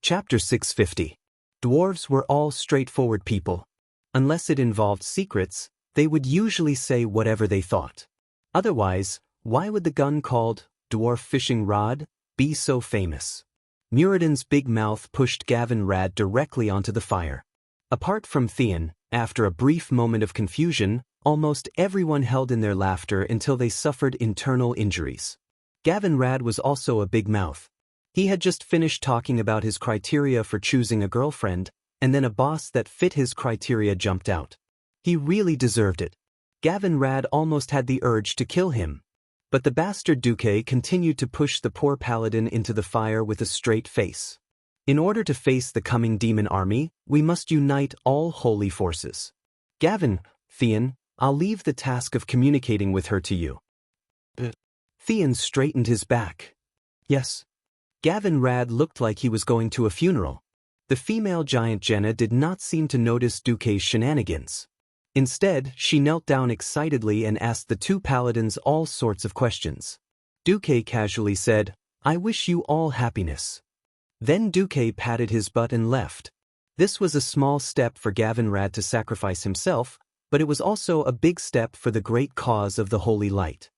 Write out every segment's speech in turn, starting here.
Chapter 650. Dwarves were all straightforward people. Unless it involved secrets, they would usually say whatever they thought. Otherwise, why would the gun called dwarf fishing rod be so famous? Muradin's big mouth pushed Gavin Rad directly onto the fire. Apart from Theon, after a brief moment of confusion, almost everyone held in their laughter until they suffered internal injuries. Gavin Rad was also a big mouth. He had just finished talking about his criteria for choosing a girlfriend, and then a boss that fit his criteria jumped out. He really deserved it. Gavin Rad almost had the urge to kill him. But the bastard Duque continued to push the poor paladin into the fire with a straight face. In order to face the coming demon army, we must unite all holy forces. Gavin, Theon, I'll leave the task of communicating with her to you. Theon straightened his back. Yes. Gavin Rad looked like he was going to a funeral. The female giant Jenna did not seem to notice Duque's shenanigans. Instead, she knelt down excitedly and asked the two paladins all sorts of questions. Duque casually said, "I wish you all happiness." Then Duque patted his butt and left. This was a small step for Gavin Rad to sacrifice himself, but it was also a big step for the great cause of the Holy Light.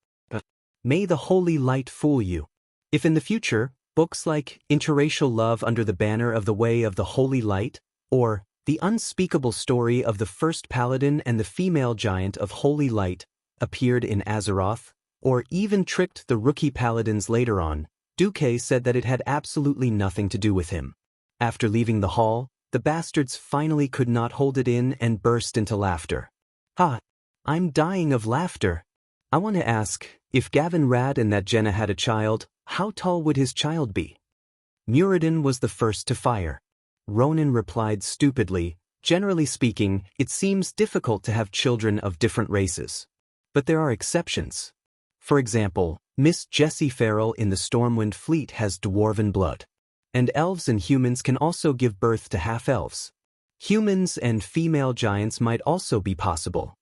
May the Holy Light fool you. If in the future, books like Interracial Love Under the Banner of the Way of the Holy Light, or The Unspeakable Story of the First Paladin and the Female Giant of Holy Light appeared in Azeroth, or even tricked the rookie paladins later on, Duque said that it had absolutely nothing to do with him. After leaving the hall, the bastards finally could not hold it in and burst into laughter. I'm dying of laughter. I want to ask, if Gavin Rad and that Jenna had a child, how tall would his child be? Muradin was the first to fire. Ronan replied stupidly, generally speaking, it seems difficult to have children of different races. But there are exceptions. For example, Miss Jessie Farrell in the Stormwind Fleet has dwarven blood. And elves and humans can also give birth to half-elves. Humans and female giants might also be possible.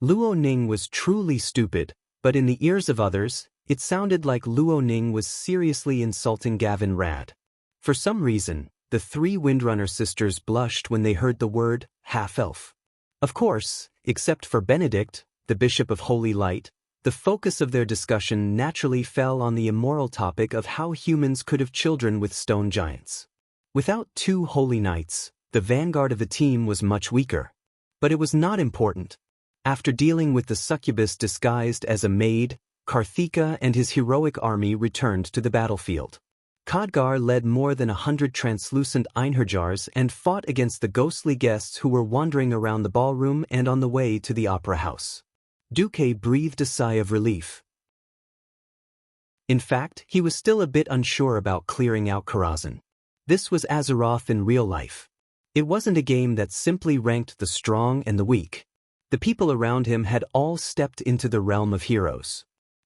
Luo Ning was truly stupid, but in the ears of others, it sounded like Luo Ning was seriously insulting Gavin Rad. For some reason, the three Windrunner sisters blushed when they heard the word half-elf. Of course, except for Benedict, the Bishop of Holy Light, the focus of their discussion naturally fell on the immoral topic of how humans could have children with stone giants. Without two holy knights, the vanguard of the team was much weaker. But it was not important. After dealing with the succubus disguised as a maid, Karthika and his heroic army returned to the battlefield. Khadgar led more than 100 translucent Einherjars and fought against the ghostly guests who were wandering around the ballroom and on the way to the opera house. Duque breathed a sigh of relief. In fact, he was still a bit unsure about clearing out Karazhan. This was Azeroth in real life. It wasn't a game that simply ranked the strong and the weak. The people around him had all stepped into the realm of heroes.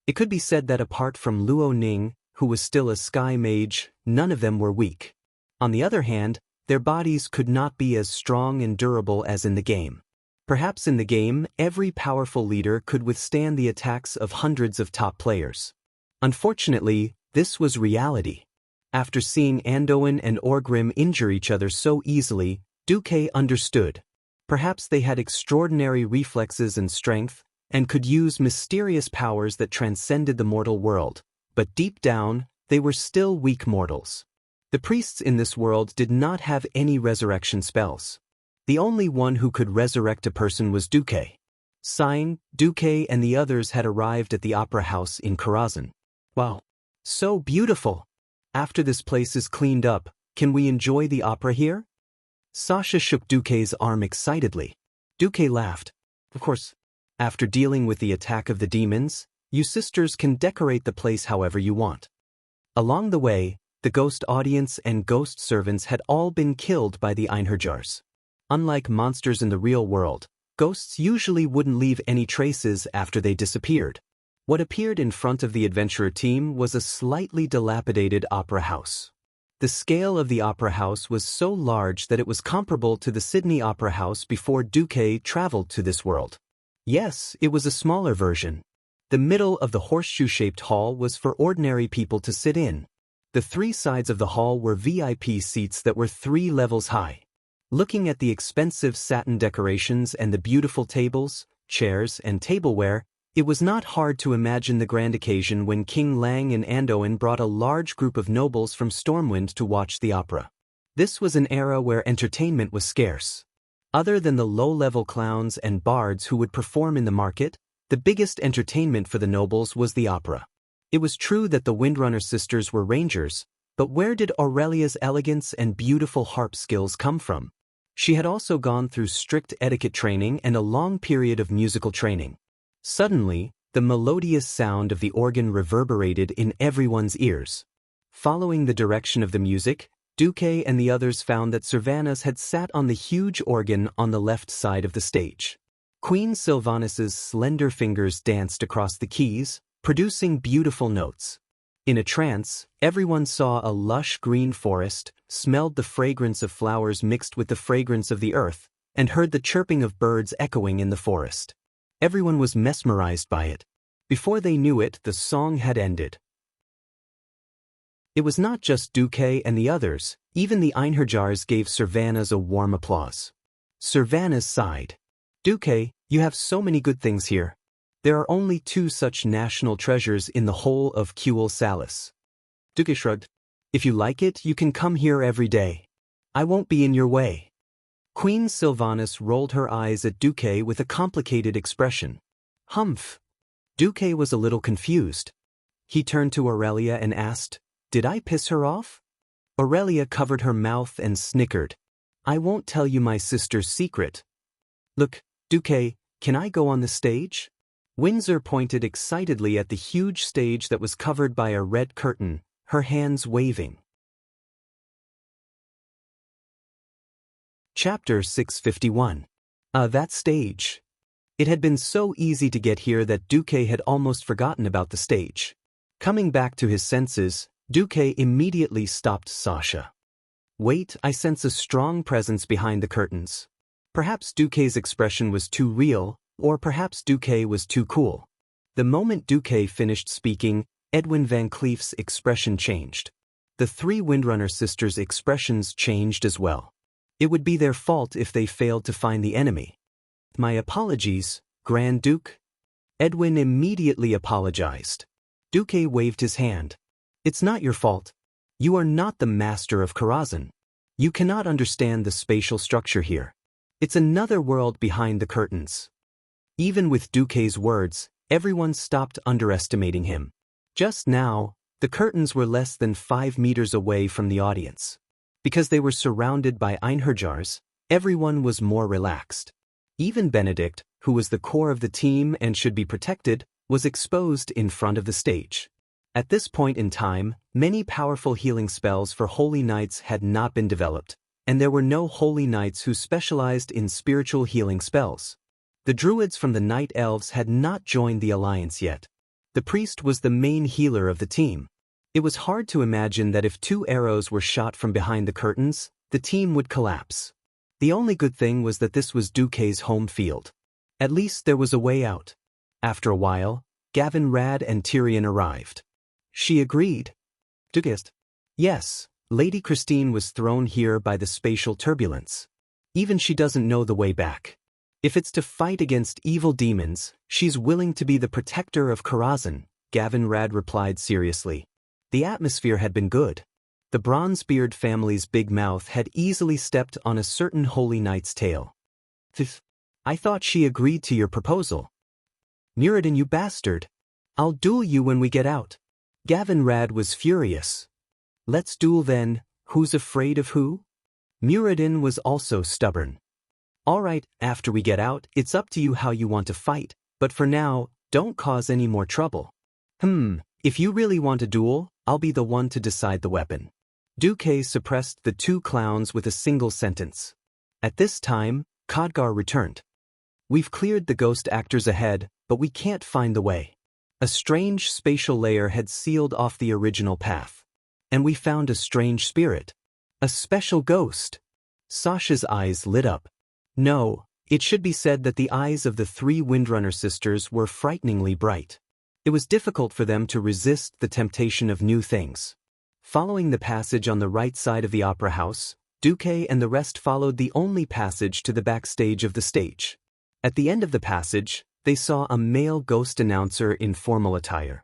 It could be said that apart from Luo Ning, who was still a sky mage, none of them were weak. On the other hand, their bodies could not be as strong and durable as in the game. Perhaps in the game, every powerful leader could withstand the attacks of hundreds of top players. Unfortunately, this was reality. After seeing Anduin and Orgrim injure each other so easily, Duque understood. Perhaps they had extraordinary reflexes and strength, and could use mysterious powers that transcended the mortal world, but deep down, they were still weak mortals. The priests in this world did not have any resurrection spells. The only one who could resurrect a person was Duque. Sighing, Duque and the others had arrived at the opera house in Karazhan. Wow! So beautiful! After this place is cleaned up, can we enjoy the opera here? Sasha shook Duque's arm excitedly. Duque laughed. Of course. After dealing with the attack of the demons, you sisters can decorate the place however you want. Along the way, the ghost audience and ghost servants had all been killed by the Einherjars. Unlike monsters in the real world, ghosts usually wouldn't leave any traces after they disappeared. What appeared in front of the adventurer team was a slightly dilapidated opera house. The scale of the opera house was so large that it was comparable to the Sydney Opera House before Duque traveled to this world. Yes, it was a smaller version. The middle of the horseshoe-shaped hall was for ordinary people to sit in. The three sides of the hall were VIP seats that were 3 levels high. Looking at the expensive satin decorations and the beautiful tables, chairs, and tableware, it was not hard to imagine the grand occasion when King Lang and Andoin brought a large group of nobles from Stormwind to watch the opera. This was an era where entertainment was scarce. Other than the low-level clowns and bards who would perform in the market, the biggest entertainment for the nobles was the opera. It was true that the Windrunner sisters were rangers, but where did Aurelia's elegance and beautiful harp skills come from? She had also gone through strict etiquette training and a long period of musical training. Suddenly, the melodious sound of the organ reverberated in everyone's ears. Following the direction of the music, Duque and the others found that Sylvanas had sat on the huge organ on the left side of the stage. Queen Sylvanas's slender fingers danced across the keys, producing beautiful notes. In a trance, everyone saw a lush green forest, smelled the fragrance of flowers mixed with the fragrance of the earth, and heard the chirping of birds echoing in the forest. Everyone was mesmerized by it. Before they knew it, the song had ended. It was not just Duque and the others, even the Einherjars gave Sylvanas a warm applause. Sylvanas sighed. Duque, you have so many good things here. There are only 2 such national treasures in the whole of Kuel Salis. Duque shrugged. If you like it, you can come here every day. I won't be in your way. Queen Sylvanas rolled her eyes at Duque with a complicated expression. Humph. Duque was a little confused. He turned to Aurelia and asked, Did I piss her off? Aurelia covered her mouth and snickered. I won't tell you my sister's secret. Look, Duque, can I go on the stage? Windsor pointed excitedly at the huge stage that was covered by a red curtain, her hands waving. Chapter 651. That stage. It had been so easy to get here that Duque had almost forgotten about the stage. Coming back to his senses, Duque immediately stopped Sasha. Wait, I sense a strong presence behind the curtains. Perhaps Duque's expression was too real, or perhaps Duque was too cool. The moment Duque finished speaking, Edwin Van Cleef's expression changed. The 3 Windrunner sisters' expressions changed as well. It would be their fault if they failed to find the enemy. My apologies, Grand Duke. Edwin immediately apologized. Duque waved his hand. It's not your fault. You are not the master of Karazhan. You cannot understand the spatial structure here. It's another world behind the curtains. Even with Duque's words, everyone stopped underestimating him. Just now, the curtains were less than 5 meters away from the audience. Because they were surrounded by Einherjars, everyone was more relaxed. Even Benedict, who was the core of the team and should be protected, was exposed in front of the stage. At this point in time, many powerful healing spells for Holy Knights had not been developed, and there were no Holy Knights who specialized in spiritual healing spells. The Druids from the Night Elves had not joined the alliance yet. The priest was the main healer of the team. It was hard to imagine that if 2 arrows were shot from behind the curtains, the team would collapse. The only good thing was that this was Duque's home field. At least there was a way out. After a while, Gavin Rad and Tyrion arrived. She agreed. Duquest. Yes, Lady Christine was thrown here by the spatial turbulence. Even she doesn't know the way back. If it's to fight against evil demons, she's willing to be the protector of Karazhan, Gavin Rad replied seriously. The atmosphere had been good. The Bronzebeard family's big mouth had easily stepped on a certain Holy Knight's tail. I thought she agreed to your proposal. Muradin, you bastard. I'll duel you when we get out. Gavin Rad was furious. Let's duel then, who's afraid of who? Muradin was also stubborn. All right, after we get out, it's up to you how you want to fight, but for now, don't cause any more trouble. If you really want a duel, I'll be the one to decide the weapon. Duque suppressed the 2 clowns with a single sentence. At this time, Khadgar returned. We've cleared the ghost actors ahead, but we can't find the way. A strange spatial layer had sealed off the original path. And we found a strange spirit. A special ghost. Sasha's eyes lit up. No, it should be said that the eyes of the 3 Windrunner sisters were frighteningly bright. It was difficult for them to resist the temptation of new things. Following the passage on the right side of the opera house, Duque and the rest followed the only passage to the backstage of the stage. At the end of the passage, they saw a male ghost announcer in formal attire.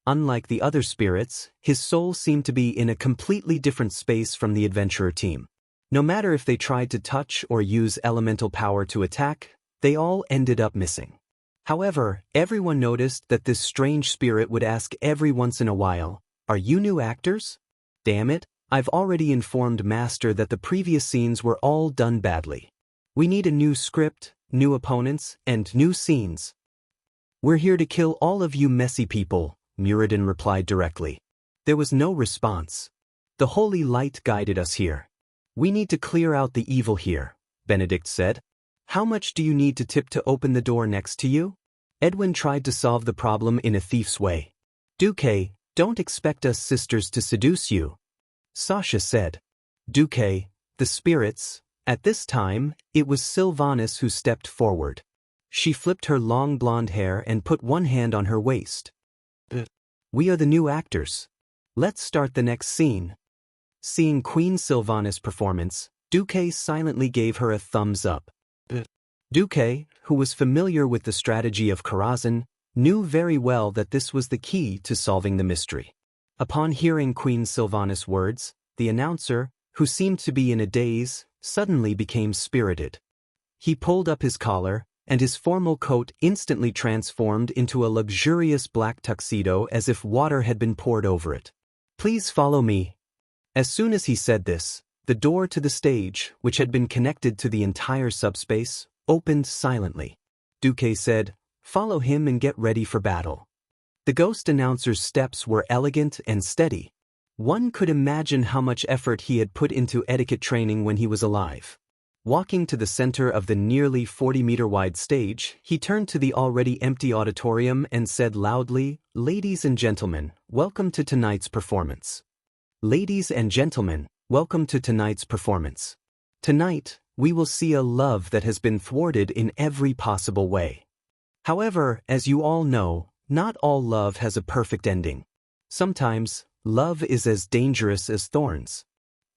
Unlike the other spirits, his soul seemed to be in a completely different space from the adventurer team. No matter if they tried to touch or use elemental power to attack, they all ended up missing. However, everyone noticed that this strange spirit would ask every once in a while, "Are you new actors? Damn it, I've already informed Master that the previous scenes were all done badly. We need a new script, new opponents, and new scenes." "We're here to kill all of you messy people," Muradin replied directly. There was no response. "The holy light guided us here. We need to clear out the evil here," Benedict said. "How much do you need to tip to open the door next to you?" Edwin tried to solve the problem in a thief's way. "Duque, don't expect us sisters to seduce you," Sasha said. "Duque, the spirits." At this time, it was Sylvanas who stepped forward. She flipped her long blonde hair and put one hand on her waist. "We are the new actors. Let's start the next scene." Seeing Queen Sylvanas' performance, Duque silently gave her a thumbs up. Duque, who was familiar with the strategy of Karazhan, knew very well that this was the key to solving the mystery. Upon hearing Queen Sylvanas' words, the announcer, who seemed to be in a daze, suddenly became spirited. He pulled up his collar, and his formal coat instantly transformed into a luxurious black tuxedo as if water had been poured over it. "Please follow me." As soon as he said this, the door to the stage, which had been connected to the entire subspace, opened silently. Duque said, "Follow him and get ready for battle." The ghost announcer's steps were elegant and steady. One could imagine how much effort he had put into etiquette training when he was alive. Walking to the center of the nearly 40-meter-wide stage, he turned to the already empty auditorium and said loudly, "Ladies and gentlemen, welcome to tonight's performance. Ladies and gentlemen, welcome to tonight's performance. Tonight, we will see a love that has been thwarted in every possible way. However, as you all know, not all love has a perfect ending. Sometimes, love is as dangerous as thorns.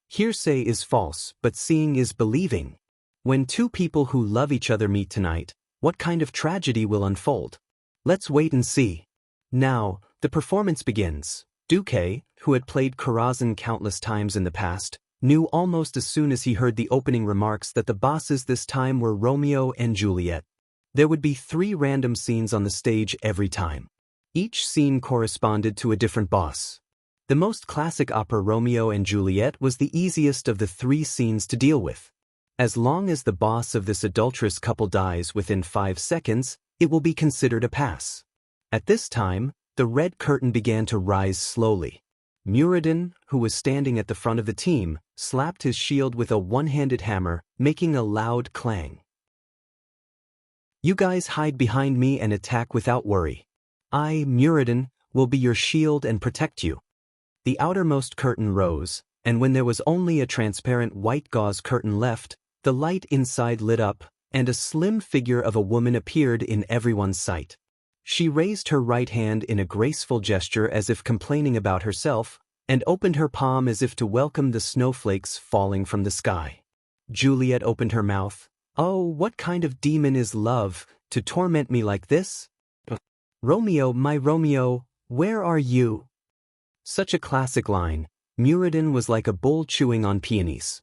Hearsay is false, but seeing is believing. When two people who love each other meet tonight, what kind of tragedy will unfold? Let's wait and see." Now, the performance begins. Duque, who had played Karazhan countless times in the past, knew almost as soon as he heard the opening remarks that the bosses this time were Romeo and Juliet. There would be 3 random scenes on the stage every time. Each scene corresponded to a different boss. The most classic opera Romeo and Juliet was the easiest of the 3 scenes to deal with. As long as the boss of this adulterous couple dies within 5 seconds, it will be considered a pass. At this time, the red curtain began to rise slowly. Muradin, who was standing at the front of the team, slapped his shield with a one-handed hammer, making a loud clang. "You guys hide behind me and attack without worry. I, Muradin, will be your shield and protect you." The outermost curtain rose, and when there was only a transparent white gauze curtain left, the light inside lit up, and a slim figure of a woman appeared in everyone's sight. She raised her right hand in a graceful gesture as if complaining about herself, and opened her palm as if to welcome the snowflakes falling from the sky. Juliet opened her mouth. "Oh, what kind of demon is love, to torment me like this? Romeo, my Romeo, where are you?" Such a classic line. Muradin was like a bull chewing on peonies.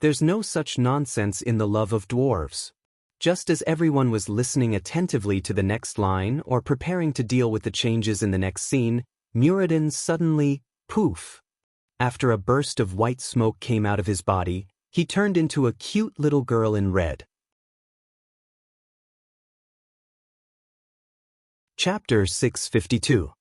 There's no such nonsense in the love of dwarves. Just as everyone was listening attentively to the next line or preparing to deal with the changes in the next scene, Muradin suddenly, poof. After a burst of white smoke came out of his body, he turned into a cute little girl in red. Chapter 652.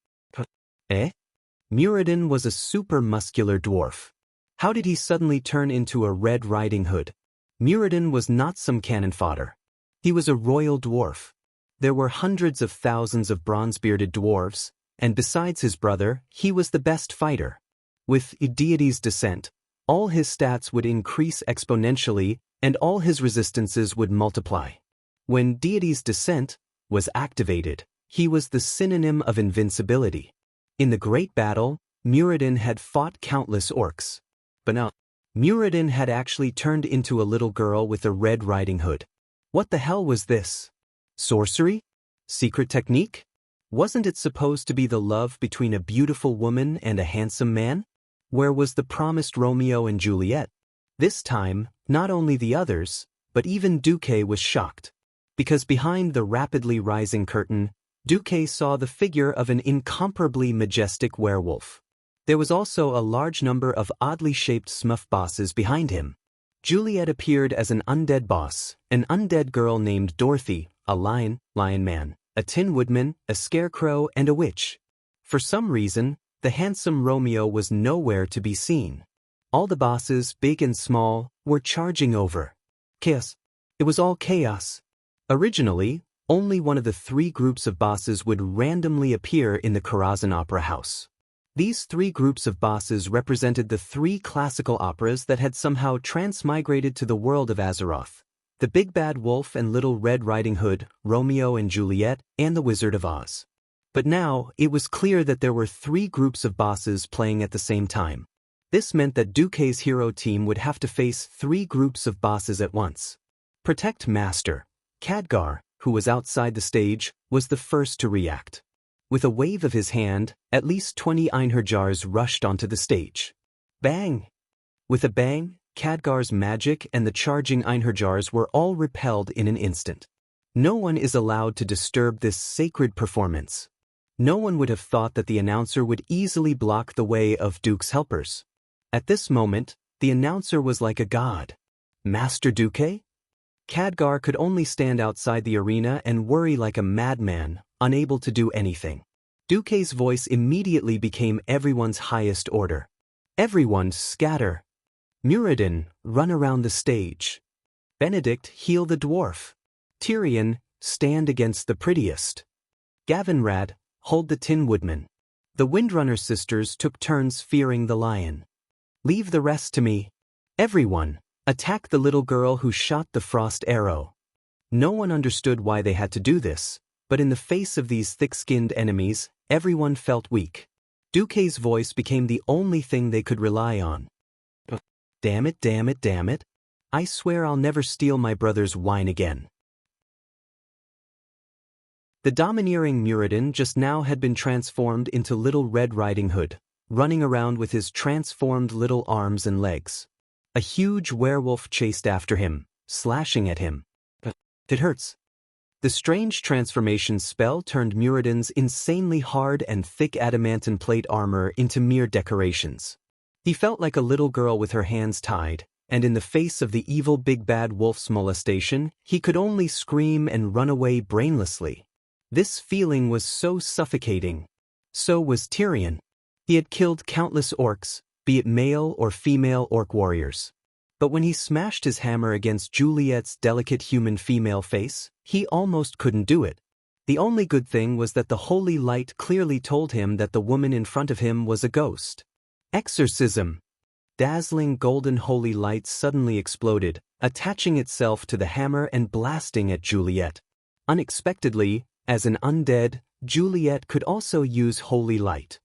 Muradin was a super muscular dwarf. How did he suddenly turn into a Red Riding Hood? Muradin was not some cannon fodder. He was a royal dwarf. There were hundreds of thousands of bronze-bearded dwarves, and besides his brother, he was the best fighter. With deity's descent, all his stats would increase exponentially and all his resistances would multiply. When deity's descent was activated, he was the synonym of invincibility. In the great battle, Muradin had fought countless orcs. But now, Muradin had actually turned into a little girl with a Red Riding Hood. What the hell was this? Sorcery? Secret technique? Wasn't it supposed to be the love between a beautiful woman and a handsome man? Where was the promised Romeo and Juliet? This time, not only the others, but even Duque was shocked. Because behind the rapidly rising curtain, Duque saw the figure of an incomparably majestic werewolf. There was also a large number of oddly shaped smurf bosses behind him. Juliet appeared as an undead boss, an undead girl named Dorothy, a lion man, a tin woodman, a scarecrow, and a witch. For some reason, the handsome Romeo was nowhere to be seen. All the bosses, big and small, were charging over. Chaos. It was all chaos. Originally, only one of the 3 groups of bosses would randomly appear in the Karazhan Opera House. These 3 groups of bosses represented the 3 classical operas that had somehow transmigrated to the world of Azeroth: the Big Bad Wolf and Little Red Riding Hood, Romeo and Juliet, and the Wizard of Oz. But now, it was clear that there were 3 groups of bosses playing at the same time. This meant that Duque's hero team would have to face 3 groups of bosses at once. Protect Master Khadgar, who was outside the stage, was the first to react. With a wave of his hand, at least 20 Einherjars rushed onto the stage. Bang! With a bang, Khadgar's magic and the charging Einherjars were all repelled in an instant. No one is allowed to disturb this sacred performance. No one would have thought that the announcer would easily block the way of Duke's helpers. At this moment, the announcer was like a god. Master Duque? Khadgar could only stand outside the arena and worry like a madman, unable to do anything. Duque's voice immediately became everyone's highest order. Everyone scatter. Muradin, run around the stage. Benedict, heal the dwarf. Tyrion, stand against the prettiest. Gavinrad, hold the Tin Woodman. The Windrunner sisters took turns fearing the lion. Leave the rest to me. Everyone, attack the little girl who shot the frost arrow. No one understood why they had to do this, but in the face of these thick-skinned enemies, everyone felt weak. Duque's voice became the only thing they could rely on. Damn it, damn it, damn it. I swear I'll never steal my brother's wine again. The domineering Muradin just now had been transformed into Little Red Riding Hood, running around with his transformed little arms and legs. A huge werewolf chased after him, slashing at him. It hurts. The strange transformation spell turned Muradin's insanely hard and thick adamantine plate armor into mere decorations. He felt like a little girl with her hands tied, and in the face of the evil Big Bad Wolf's molestation, he could only scream and run away brainlessly. This feeling was so suffocating. So was Tyrion. He had killed countless orcs, be it male or female orc warriors. But when he smashed his hammer against Juliet's delicate human female face, he almost couldn't do it. The only good thing was that the holy light clearly told him that the woman in front of him was a ghost. Exorcism! Dazzling golden holy light suddenly exploded, attaching itself to the hammer and blasting at Juliet. Unexpectedly, as an undead, Juliet could also use holy light.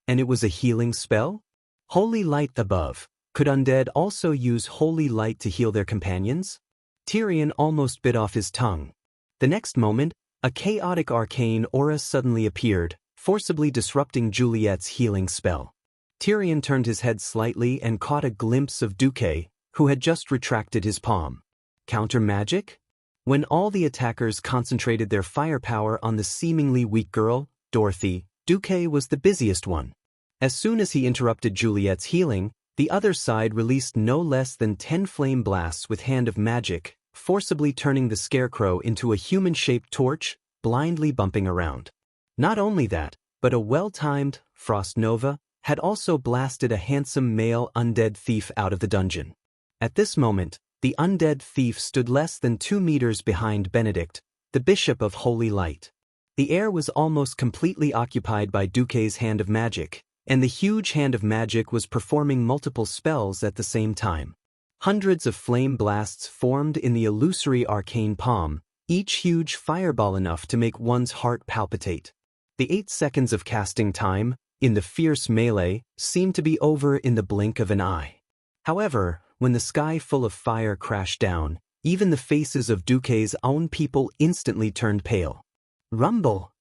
And it was a healing spell? Holy light above. Could undead also use holy light to heal their companions? Tyrion almost bit off his tongue. The next moment, a chaotic arcane aura suddenly appeared, forcibly disrupting Juliet's healing spell. Tyrion turned his head slightly and caught a glimpse of Duque, who had just retracted his palm. Counter magic? When all the attackers concentrated their firepower on the seemingly weak girl, Dorothy, Duque was the busiest one. As soon as he interrupted Juliet's healing, the other side released no less than 10 flame blasts with Hand of Magic, forcibly turning the scarecrow into a human-shaped torch, blindly bumping around. Not only that, but a well-timed Frost Nova had also blasted a handsome male undead thief out of the dungeon. At this moment, the undead thief stood less than 2 meters behind Benedict, the Bishop of Holy Light. The air was almost completely occupied by Duque's Hand of Magic, and the huge Hand of Magic was performing multiple spells at the same time. Hundreds of flame blasts formed in the illusory arcane palm, each huge fireball enough to make one's heart palpitate. The 8 seconds of casting time, in the fierce melee, seemed to be over in the blink of an eye. However, when the sky full of fire crashed down, even the faces of Duke's own people instantly turned pale. Rumble!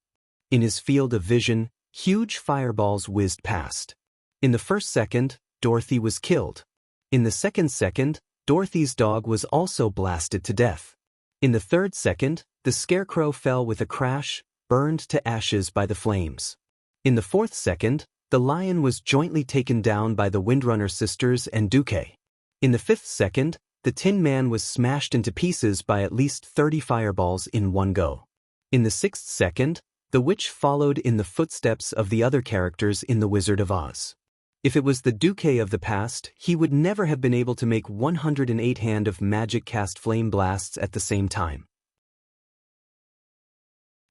In his field of vision, huge fireballs whizzed past. In the first second, Dorothy was killed. In the second second, Dorothy's dog was also blasted to death. In the third second, the scarecrow fell with a crash, burned to ashes by the flames. In the fourth second, the lion was jointly taken down by the Windrunner sisters and Duke. In the fifth second, the Tin Man was smashed into pieces by at least 30 fireballs in one go. In the sixth second, the witch followed in the footsteps of the other characters in The Wizard of Oz. If it was the Duke of the past, he would never have been able to make 108 hand of magic cast flame blasts at the same time.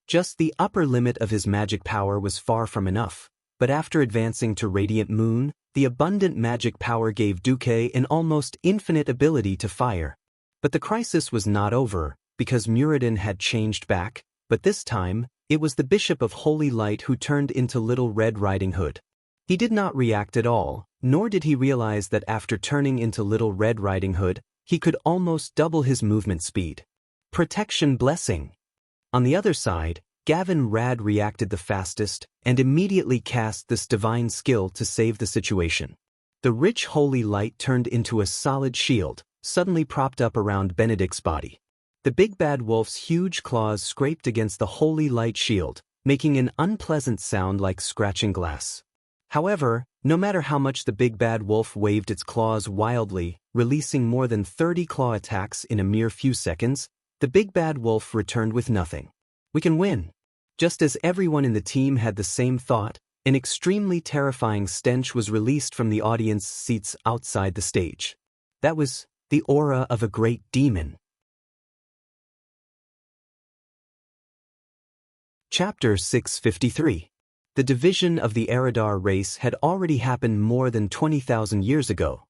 Just the upper limit of his magic power was far from enough, but after advancing to Radiant Moon, the abundant magic power gave Duke an almost infinite ability to fire. But the crisis was not over, because Muradin had changed back, but this time, it was the Bishop of Holy Light who turned into Little Red Riding Hood. He did not react at all, nor did he realize that after turning into Little Red Riding Hood, he could almost double his movement speed. Protection blessing! On the other side, Gavin Rad reacted the fastest and immediately cast this divine skill to save the situation. The rich holy light turned into a solid shield, suddenly propped up around Benedict's body. The big bad wolf's huge claws scraped against the holy light shield, making an unpleasant sound like scratching glass. However, no matter how much the big bad wolf waved its claws wildly, releasing more than 30 claw attacks in a mere few seconds, the big bad wolf returned with nothing. We can win. Just as everyone in the team had the same thought, an extremely terrifying stench was released from the audience seats outside the stage. That was the aura of a great demon. Chapter 653. The division of the Eridar race had already happened more than 20,000 years ago.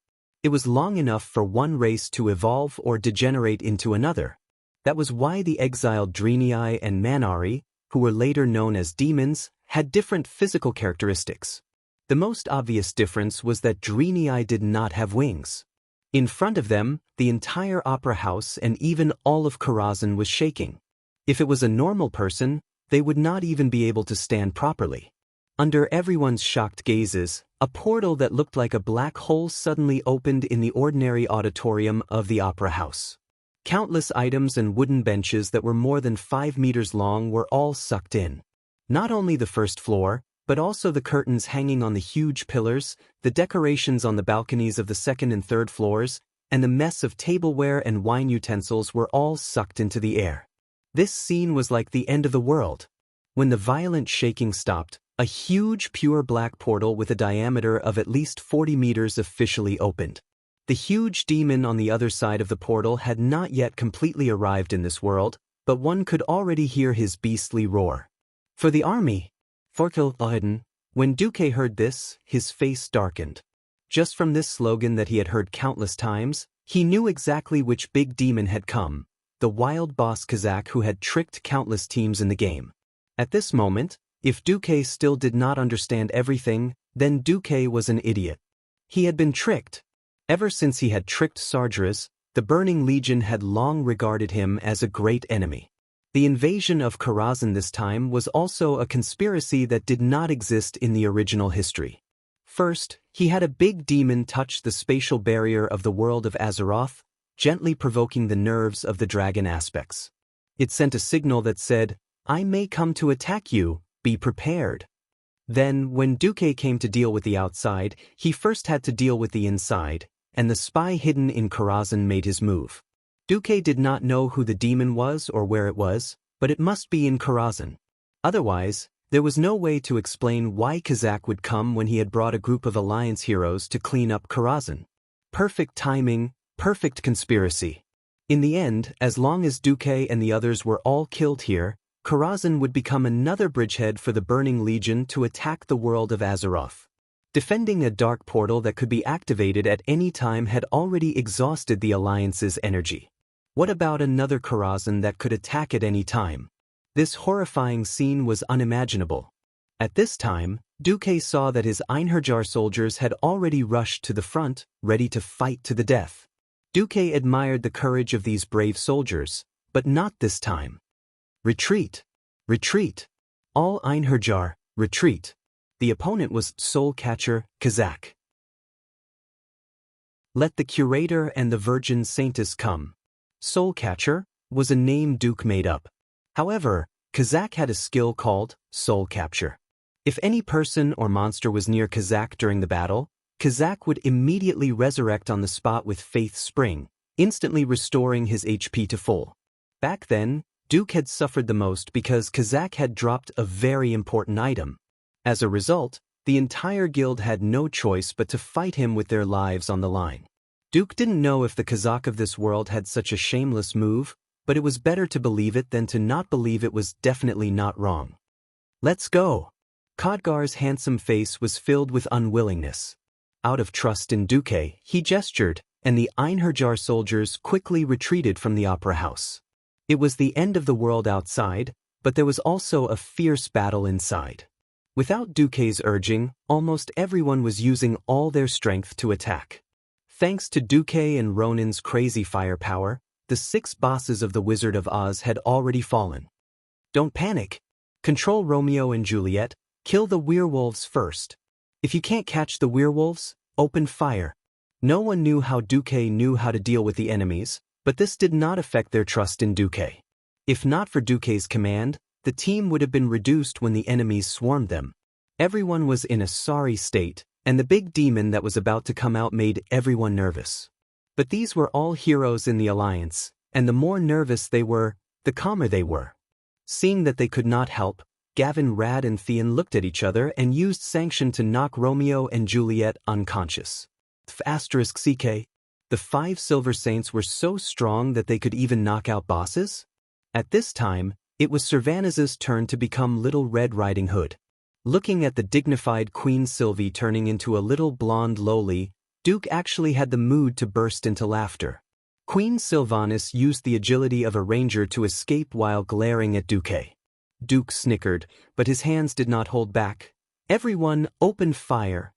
It was long enough for one race to evolve or degenerate into another. That was why the exiled Drenii and Manari, who were later known as demons, had different physical characteristics. The most obvious difference was that Drenii did not have wings. In front of them, the entire opera house and even all of Karazhan was shaking. If it was a normal person, they would not even be able to stand properly. Under everyone's shocked gazes, a portal that looked like a black hole suddenly opened in the ordinary auditorium of the opera house. Countless items and wooden benches that were more than 5 meters long were all sucked in. Not only the first floor, but also the curtains hanging on the huge pillars, the decorations on the balconies of the second and third floors, and the mess of tableware and wine utensils were all sucked into the air. This scene was like the end of the world. When the violent shaking stopped, a huge pure black portal with a diameter of at least 40 meters officially opened. The huge demon on the other side of the portal had not yet completely arrived in this world, but one could already hear his beastly roar. For the army! Forkil. When Duke heard this, his face darkened. Just from this slogan that he had heard countless times, he knew exactly which big demon had come, the wild boss Kazak who had tricked countless teams in the game. At this moment, if Duke still did not understand everything, then Duke was an idiot. He had been tricked. Ever since he had tricked Sargeras, the Burning Legion had long regarded him as a great enemy. The invasion of Karazhan this time was also a conspiracy that did not exist in the original history. First, he had a big demon touch the spatial barrier of the world of Azeroth, gently provoking the nerves of the dragon aspects. It sent a signal that said, "I may come to attack you, be prepared." Then, when Duque came to deal with the outside, he first had to deal with the inside, and the spy hidden in Karazhan made his move. Duque did not know who the demon was or where it was, but it must be in Karazhan. Otherwise, there was no way to explain why Kazak would come when he had brought a group of Alliance heroes to clean up Karazhan. Perfect timing, perfect conspiracy. In the end, as long as Duque and the others were all killed here, Karazhan would become another bridgehead for the Burning Legion to attack the world of Azeroth. Defending a dark portal that could be activated at any time had already exhausted the Alliance's energy. What about another Karazhan that could attack at any time? This horrifying scene was unimaginable. At this time, Duque saw that his Einherjar soldiers had already rushed to the front, ready to fight to the death. Duque admired the courage of these brave soldiers, but not this time. Retreat! Retreat! All Einherjar, retreat! The opponent was Soul Catcher, Kazakh. Let the Curator and the Virgin Saintess come. Soul Catcher was a name Duke made up. However, Kazakh had a skill called Soul Capture. If any person or monster was near Kazakh during the battle, Kazakh would immediately resurrect on the spot with Faith Spring, instantly restoring his HP to full. Back then, Duke had suffered the most because Kazakh had dropped a very important item. As a result, the entire guild had no choice but to fight him with their lives on the line. Duke didn't know if the Kazakh of this world had such a shameless move, but it was better to believe it than to not believe it was definitely not wrong. Let's go! Khadgar's handsome face was filled with unwillingness. Out of trust in Duque, he gestured, and the Einherjar soldiers quickly retreated from the opera house. It was the end of the world outside, but there was also a fierce battle inside. Without Duque's urging, almost everyone was using all their strength to attack. Thanks to Duque and Ronin's crazy firepower, the 6 bosses of the Wizard of Oz had already fallen. Don't panic. Control Romeo and Juliet, kill the werewolves first. If you can't catch the werewolves, open fire. No one knew how Duque knew how to deal with the enemies, but this did not affect their trust in Duque. If not for Duque's command, the team would have been reduced when the enemies swarmed them. Everyone was in a sorry state, and the big demon that was about to come out made everyone nervous. But these were all heroes in the alliance, and the more nervous they were, the calmer they were. Seeing that they could not help, Gavin, Rad and Theon looked at each other and used sanction to knock Romeo and Juliet unconscious. *CK. The 5 Silver Saints were so strong that they could even knock out bosses? At this time, it was Sylvanas's turn to become Little Red Riding Hood. Looking at the dignified Queen Sylvie turning into a little blonde lowly, Duke actually had the mood to burst into laughter. Queen Sylvanas used the agility of a ranger to escape while glaring at Duque. Duke snickered, but his hands did not hold back. Everyone opened fire.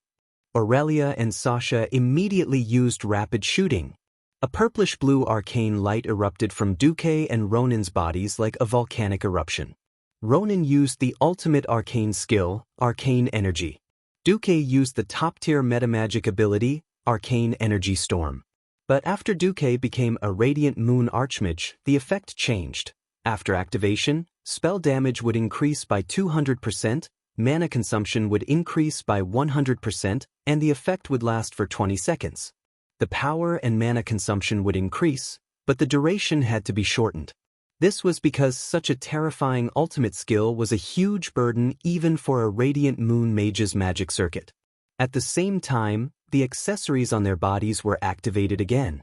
Aurelia and Sasha immediately used rapid shooting. A purplish-blue arcane light erupted from Duque and Ronin's bodies like a volcanic eruption. Ronin used the ultimate arcane skill, Arcane Energy. Duque used the top-tier metamagic ability, Arcane Energy Storm. But after Duque became a Radiant Moon Archmage, the effect changed. After activation, spell damage would increase by 200%, mana consumption would increase by 100%, and the effect would last for 20 seconds. The power and mana consumption would increase, but the duration had to be shortened. This was because such a terrifying ultimate skill was a huge burden even for a Radiant Moon Mage's magic circuit. At the same time, the accessories on their bodies were activated again.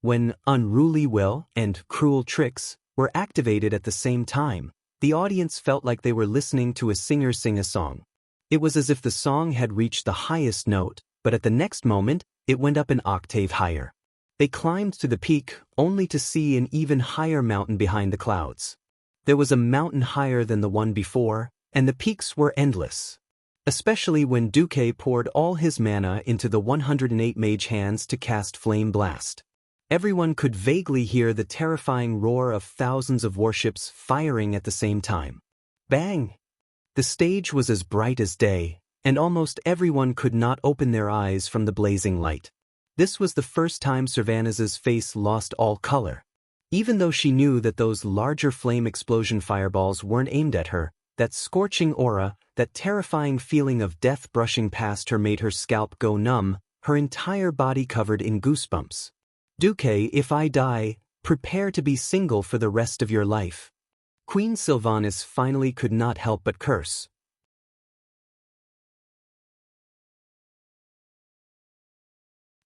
When Unruly Will and Cruel Tricks were activated at the same time, the audience felt like they were listening to a singer sing a song. It was as if the song had reached the highest note, but at the next moment, it went up an octave higher. They climbed to the peak, only to see an even higher mountain behind the clouds. There was a mountain higher than the one before, and the peaks were endless. Especially when Duque poured all his mana into the 108 mage hands to cast Flame Blast. Everyone could vaguely hear the terrifying roar of thousands of warships firing at the same time. Bang! The stage was as bright as day, and almost everyone could not open their eyes from the blazing light. This was the first time Sylvanas's face lost all color. Even though she knew that those larger flame explosion fireballs weren't aimed at her, that scorching aura, that terrifying feeling of death brushing past her made her scalp go numb, her entire body covered in goosebumps. Duque, if I die, prepare to be single for the rest of your life. Queen Sylvanas finally could not help but curse.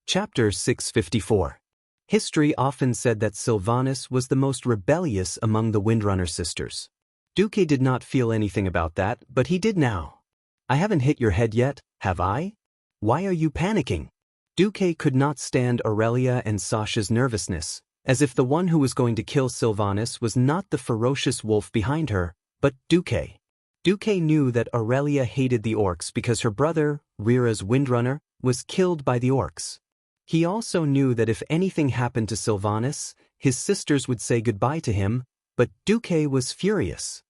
Chapter 654. History often said that Sylvanas was the most rebellious among the Windrunner sisters. Duque did not feel anything about that, but he did now. I haven't hit your head yet, have I? Why are you panicking? Duque could not stand Aurelia and Sasha's nervousness, as if the one who was going to kill Sylvanas was not the ferocious wolf behind her, But Duque knew that Aurelia hated the orcs because her brother, Rira's Windrunner, was killed by the orcs. He also knew that if anything happened to Sylvanas, his sisters would say goodbye to him, but Duque was furious.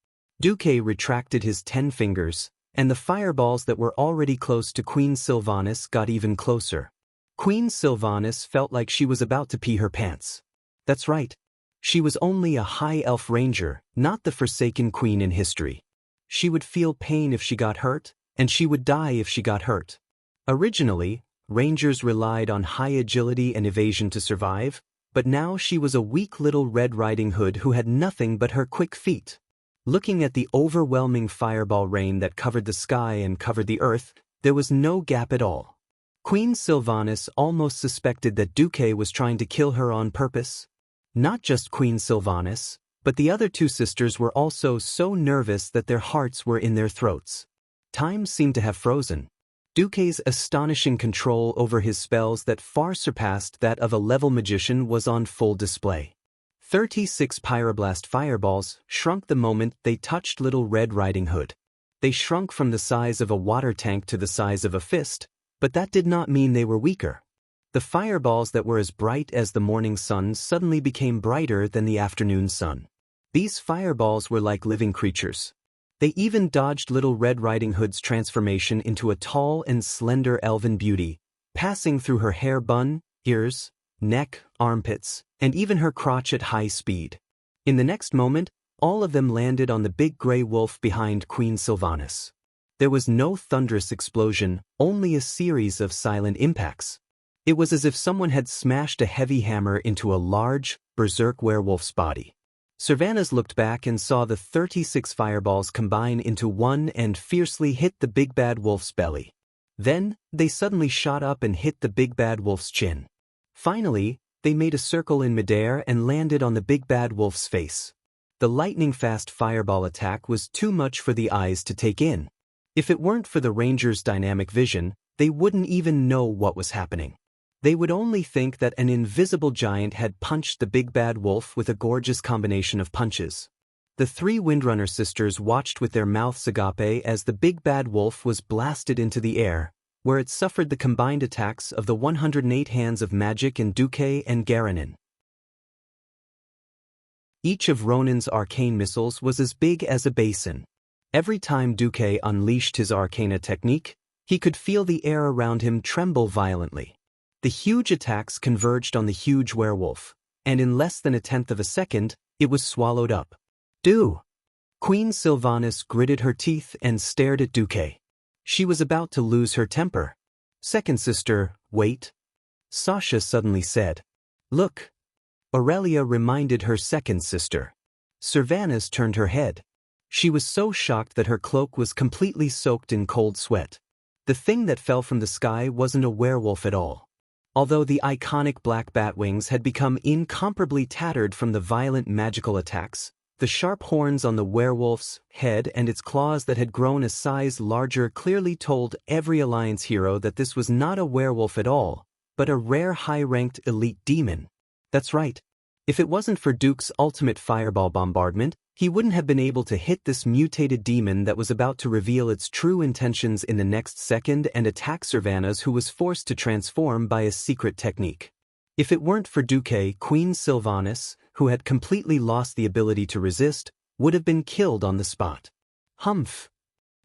Duque retracted his 10 fingers, and the fireballs that were already close to Queen Sylvanas got even closer. Queen Sylvanas felt like she was about to pee her pants. That's right. She was only a high elf ranger, not the forsaken queen in history. She would feel pain if she got hurt, and she would die if she got hurt. Originally, rangers relied on high agility and evasion to survive, but now she was a weak little Red Riding Hood who had nothing but her quick feet. Looking at the overwhelming fireball rain that covered the sky and covered the earth, there was no gap at all. Queen Sylvanas almost suspected that Duque was trying to kill her on purpose. Not just Queen Sylvanas, but the other 2 sisters were also so nervous that their hearts were in their throats. Time seemed to have frozen. Duque's astonishing control over his spells that far surpassed that of a level magician was on full display. 36 pyroblast fireballs shrunk the moment they touched little Red Riding Hood. They shrunk from the size of a water tank to the size of a fist, but that did not mean they were weaker. The fireballs that were as bright as the morning sun suddenly became brighter than the afternoon sun. These fireballs were like living creatures. They even dodged little Red Riding Hood's transformation into a tall and slender elven beauty, passing through her hair bun, ears, neck, armpits, and even her crotch at high speed. In the next moment, all of them landed on the big gray wolf behind Queen Sylvanas. There was no thunderous explosion, only a series of silent impacts. It was as if someone had smashed a heavy hammer into a large, berserk werewolf's body. Sylvanas looked back and saw the 36 fireballs combine into one and fiercely hit the big bad wolf's belly. Then, they suddenly shot up and hit the big bad wolf's chin. Finally, they made a circle in midair and landed on the big bad wolf's face. The lightning-fast fireball attack was too much for the eyes to take in. If it weren't for the Rangers' dynamic vision, they wouldn't even know what was happening. They would only think that an invisible giant had punched the big bad wolf with a gorgeous combination of punches. The 3 Windrunner sisters watched with their mouths agape as the big bad wolf was blasted into the air, where it suffered the combined attacks of the 108 hands of magic in Duque and Garanin. Each of Ronin's arcane missiles was as big as a basin. Every time Duque unleashed his arcana technique, he could feel the air around him tremble violently. The huge attacks converged on the huge werewolf, and in less than a tenth of a second, it was swallowed up. Queen Sylvanas gritted her teeth and stared at Duque. She was about to lose her temper. Second sister, wait. Sasha suddenly said. Look. Aurelia reminded her second sister. Sylvanas turned her head. She was so shocked that her cloak was completely soaked in cold sweat. The thing that fell from the sky wasn't a werewolf at all. Although the iconic black bat wings had become incomparably tattered from the violent magical attacks, the sharp horns on the werewolf's head and its claws that had grown a size larger clearly told every Alliance hero that this was not a werewolf at all, but a rare high-ranked elite demon. That's right. If it wasn't for Duke's ultimate fireball bombardment, he wouldn't have been able to hit this mutated demon that was about to reveal its true intentions in the next second and attack Sylvanas, who was forced to transform by a secret technique. If it weren't for Duque, Queen Sylvanas, who had completely lost the ability to resist, would have been killed on the spot. Humph.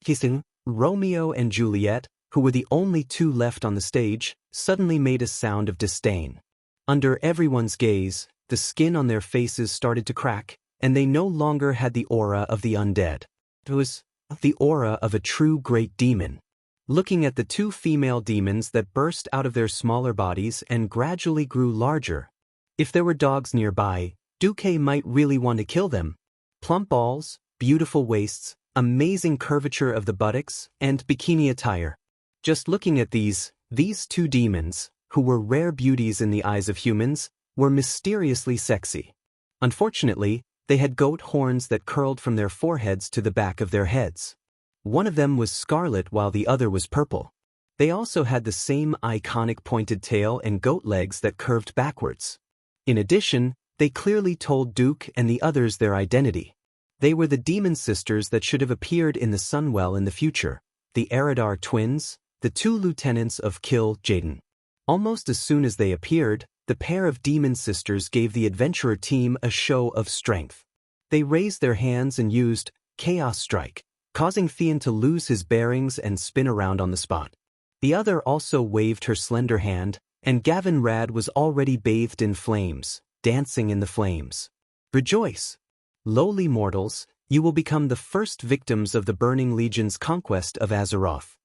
Kissing, Romeo and Juliet, who were the only 2 left on the stage, suddenly made a sound of disdain. Under everyone's gaze, the skin on their faces started to crack, and they no longer had the aura of the undead. It was the aura of a true great demon. Looking at the 2 female demons that burst out of their smaller bodies and gradually grew larger. If there were dogs nearby, Duque might really want to kill them. Plump balls, beautiful waists, amazing curvature of the buttocks, and bikini attire. Just looking at these 2 demons, who were rare beauties in the eyes of humans, were mysteriously sexy. Unfortunately, they had goat horns that curled from their foreheads to the back of their heads. One of them was scarlet while the other was purple. They also had the same iconic pointed tail and goat legs that curved backwards. In addition, they clearly told Duke and the others their identity. They were the demon sisters that should have appeared in the Sunwell in the future, the Eridar twins, the two lieutenants of Cultivation. Almost as soon as they appeared, the pair of demon sisters gave the adventurer team a show of strength. They raised their hands and used Chaos Strike, causing Theon to lose his bearings and spin around on the spot. The other also waved her slender hand, and Gavin Rad was already bathed in flames, dancing in the flames. Rejoice! Lowly mortals, you will become the first victims of the Burning Legion's conquest of Azeroth.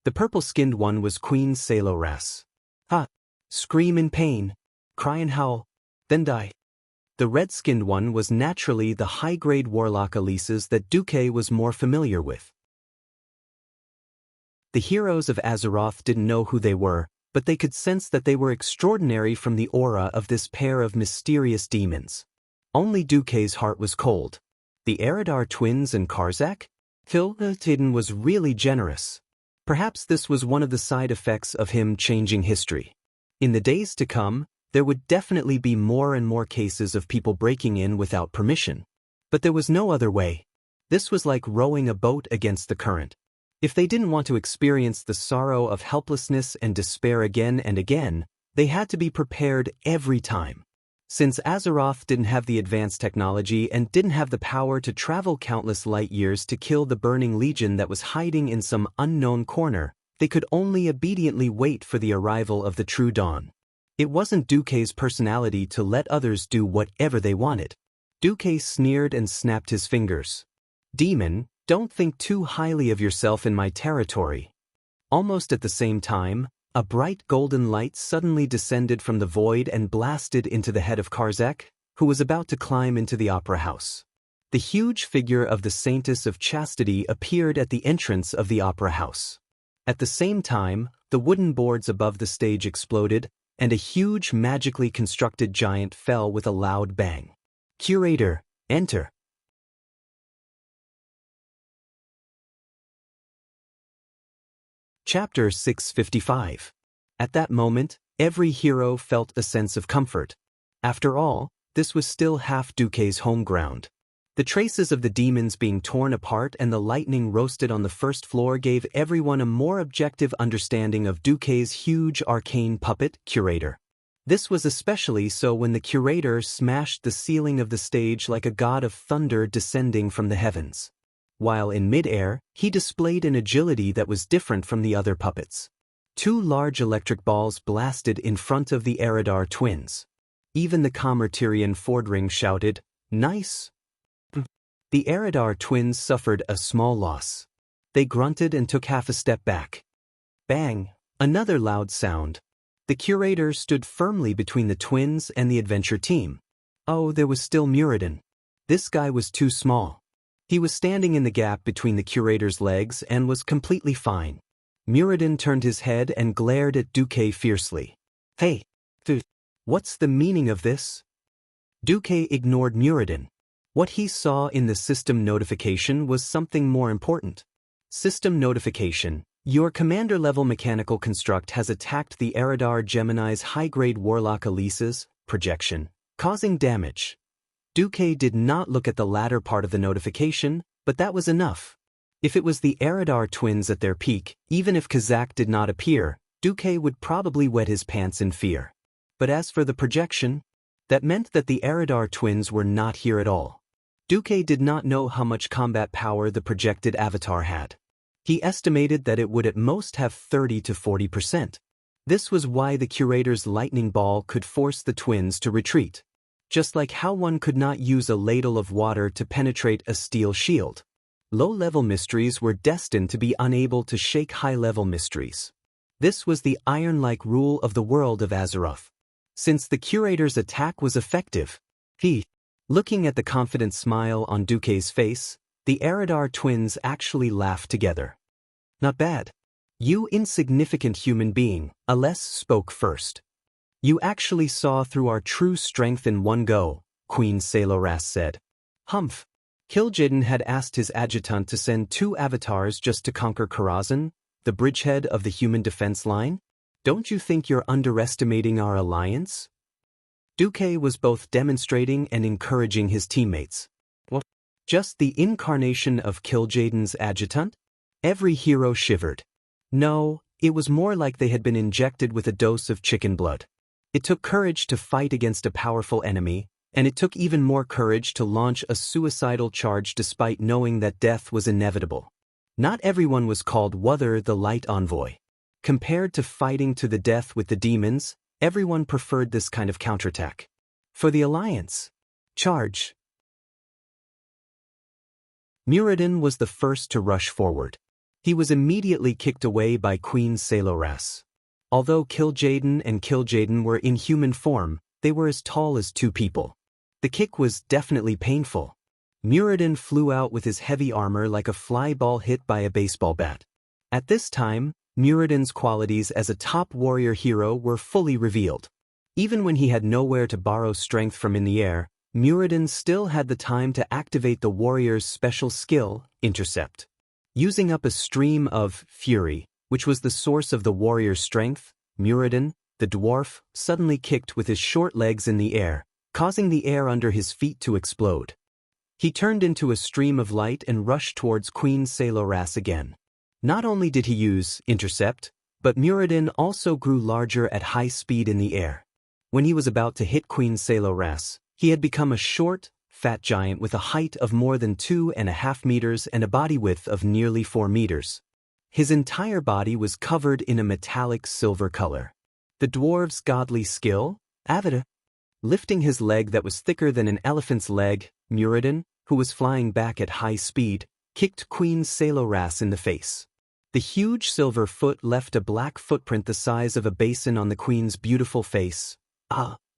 The purple-skinned one was Queen Saloras. Ha! Scream in pain, cry and howl, then die. The red-skinned one was naturally the high-grade warlock Elises that Duque was more familiar with. The heroes of Azeroth didn't know who they were, but they could sense that they were extraordinary from the aura of this pair of mysterious demons. Only Duque's heart was cold. The Eridar twins and Karzak? Cultivation was really generous. Perhaps this was one of the side effects of him changing history. In the days to come, there would definitely be more and more cases of people breaking in without permission. But there was no other way. This was like rowing a boat against the current. If they didn't want to experience the sorrow of helplessness and despair again and again, they had to be prepared every time. Since Azeroth didn't have the advanced technology and didn't have the power to travel countless light years to kill the Burning Legion that was hiding in some unknown corner, they could only obediently wait for the arrival of the true dawn. It wasn't Duque's personality to let others do whatever they wanted. Duque sneered and snapped his fingers. Demon, don't think too highly of yourself in my territory. Almost at the same time, a bright golden light suddenly descended from the void and blasted into the head of Karzak, who was about to climb into the opera house. The huge figure of the Saintess of Chastity appeared at the entrance of the opera house. At the same time, the wooden boards above the stage exploded, and a huge magically constructed giant fell with a loud bang. Curator, enter. Chapter 655. At that moment, every hero felt a sense of comfort. After all, this was still half Duque's home ground. The traces of the demons being torn apart and the lightning roasted on the first floor gave everyone a more objective understanding of Duque's huge arcane puppet, Curator. This was especially so when the Curator smashed the ceiling of the stage like a god of thunder descending from the heavens. While in mid-air, he displayed an agility that was different from the other puppets. Two large electric balls blasted in front of the Eridar twins. Even the calmer Tyrion Fordring shouted, "Nice!" The Eridar twins suffered a small loss. They grunted and took half a step back. Bang! Another loud sound. The Curator stood firmly between the twins and the adventure team. Oh, there was still Muradin. This guy was too small. He was standing in the gap between the Curator's legs and was completely fine. Muradin turned his head and glared at Duque fiercely. Hey, dude, what's the meaning of this? Duque ignored Muradin. What he saw in the system notification was something more important. System notification. Your commander-level mechanical construct has attacked the Eridar Gemini's high-grade warlock Elises, projection, causing damage. Duque did not look at the latter part of the notification, but that was enough. If it was the Eridar twins at their peak, even if Kazak did not appear, Duque would probably wet his pants in fear. But as for the projection, that meant that the Eridar twins were not here at all. Duque did not know how much combat power the projected avatar had. He estimated that it would at most have 30 to 40%. This was why the Curator's lightning ball could force the twins to retreat. Just like how one could not use a ladle of water to penetrate a steel shield. Low-level mysteries were destined to be unable to shake high-level mysteries. This was the iron-like rule of the world of Azeroth. Since the Curator's attack was effective, looking at the confident smile on Duque's face, the Eridar twins actually laughed together. Not bad. You insignificant human being, Aless spoke first. You actually saw through our true strength in one go, Queen Saloras said. Humph. Kil'jaeden had asked his adjutant to send 2 avatars just to conquer Karazhan, the bridgehead of the human defense line? Don't you think you're underestimating our alliance? Duque was both demonstrating and encouraging his teammates. What? Just the incarnation of Kil'jaeden's adjutant? Every hero shivered. No, it was more like they had been injected with a dose of chicken blood. It took courage to fight against a powerful enemy, and it took even more courage to launch a suicidal charge despite knowing that death was inevitable. Not everyone was called Wuther the Light Envoy. Compared to fighting to the death with the demons, everyone preferred this kind of counterattack. For the Alliance. Charge. Muradin was the first to rush forward. He was immediately kicked away by Queen Saloras. Although Kil'jaeden and Kil'jaeden were in human form, they were as tall as two people. The kick was definitely painful. Muradin flew out with his heavy armor like a fly ball hit by a baseball bat. At this time, Muradin's qualities as a top warrior hero were fully revealed. Even when he had nowhere to borrow strength from in the air, Muradin still had the time to activate the warrior's special skill, Intercept. Using up a stream of fury, which was the source of the warrior's strength, Muradin, the dwarf, suddenly kicked with his short legs in the air, causing the air under his feet to explode. He turned into a stream of light and rushed towards Queen Saloras again. Not only did he use Intercept, but Muradin also grew larger at high speed in the air. When he was about to hit Queen Saloras, he had become a short, fat giant with a height of more than 2.5 meters and a body width of nearly 4 meters. His entire body was covered in a metallic silver color. The dwarf's godly skill, Avada. Lifting his leg that was thicker than an elephant's leg, Muradin, who was flying back at high speed, kicked Queen Saloras in the face. The huge silver foot left a black footprint the size of a basin on the queen's beautiful face.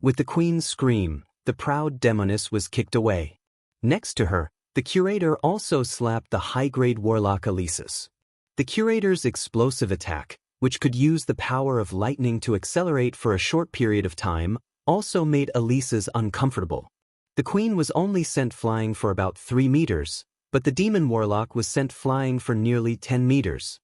With the queen's scream, the proud demoness was kicked away. Next to her, the curator also slapped the high-grade warlock Alesis. The curator's explosive attack, which could use the power of lightning to accelerate for a short period of time, also made Alesis uncomfortable. The queen was only sent flying for about 3 meters, but the demon warlock was sent flying for nearly 10 meters.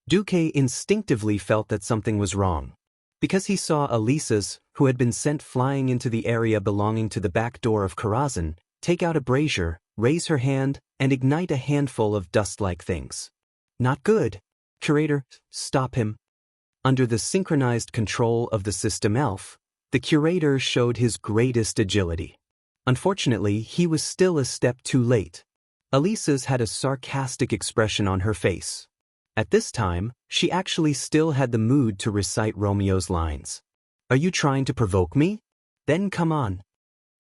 Duque instinctively felt that something was wrong. Because he saw Alesis, who had been sent flying into the area belonging to the back door of Karazhan, take out a brazier, raise her hand, and ignite a handful of dust-like things. Not good. Curator, stop him. Under the synchronized control of the system elf, the curator showed his greatest agility. Unfortunately, he was still a step too late. Alesis had a sarcastic expression on her face. At this time, she actually still had the mood to recite Romeo's lines. Are you trying to provoke me? Then come on.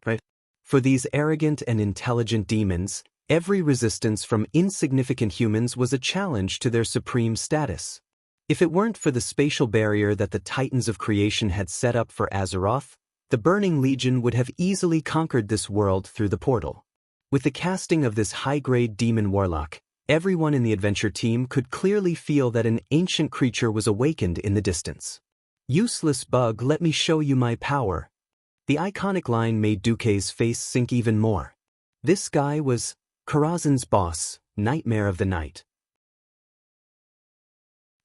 Right? For these arrogant and intelligent demons, every resistance from insignificant humans was a challenge to their supreme status. If it weren't for the spatial barrier that the Titans of Creation had set up for Azeroth, the Burning Legion would have easily conquered this world through the portal. With the casting of this high-grade demon warlock, everyone in the adventure team could clearly feel that an ancient creature was awakened in the distance. Useless bug, let me show you my power. The iconic line made Duque's face sink even more. This guy was Karazhan's boss, Nightmare of the Night.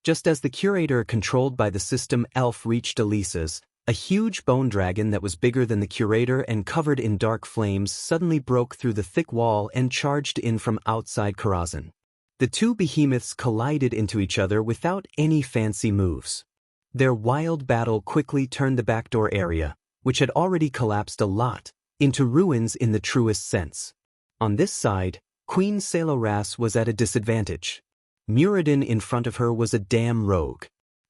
Just as the curator controlled by the system elf reached Alesis, a huge bone dragon that was bigger than the curator and covered in dark flames suddenly broke through the thick wall and charged in from outside Karazhan. The two behemoths collided into each other without any fancy moves. Their wild battle quickly turned the backdoor area, which had already collapsed a lot, into ruins in the truest sense. On this side, Queen Saloras was at a disadvantage. Muradin in front of her was a damn rogue.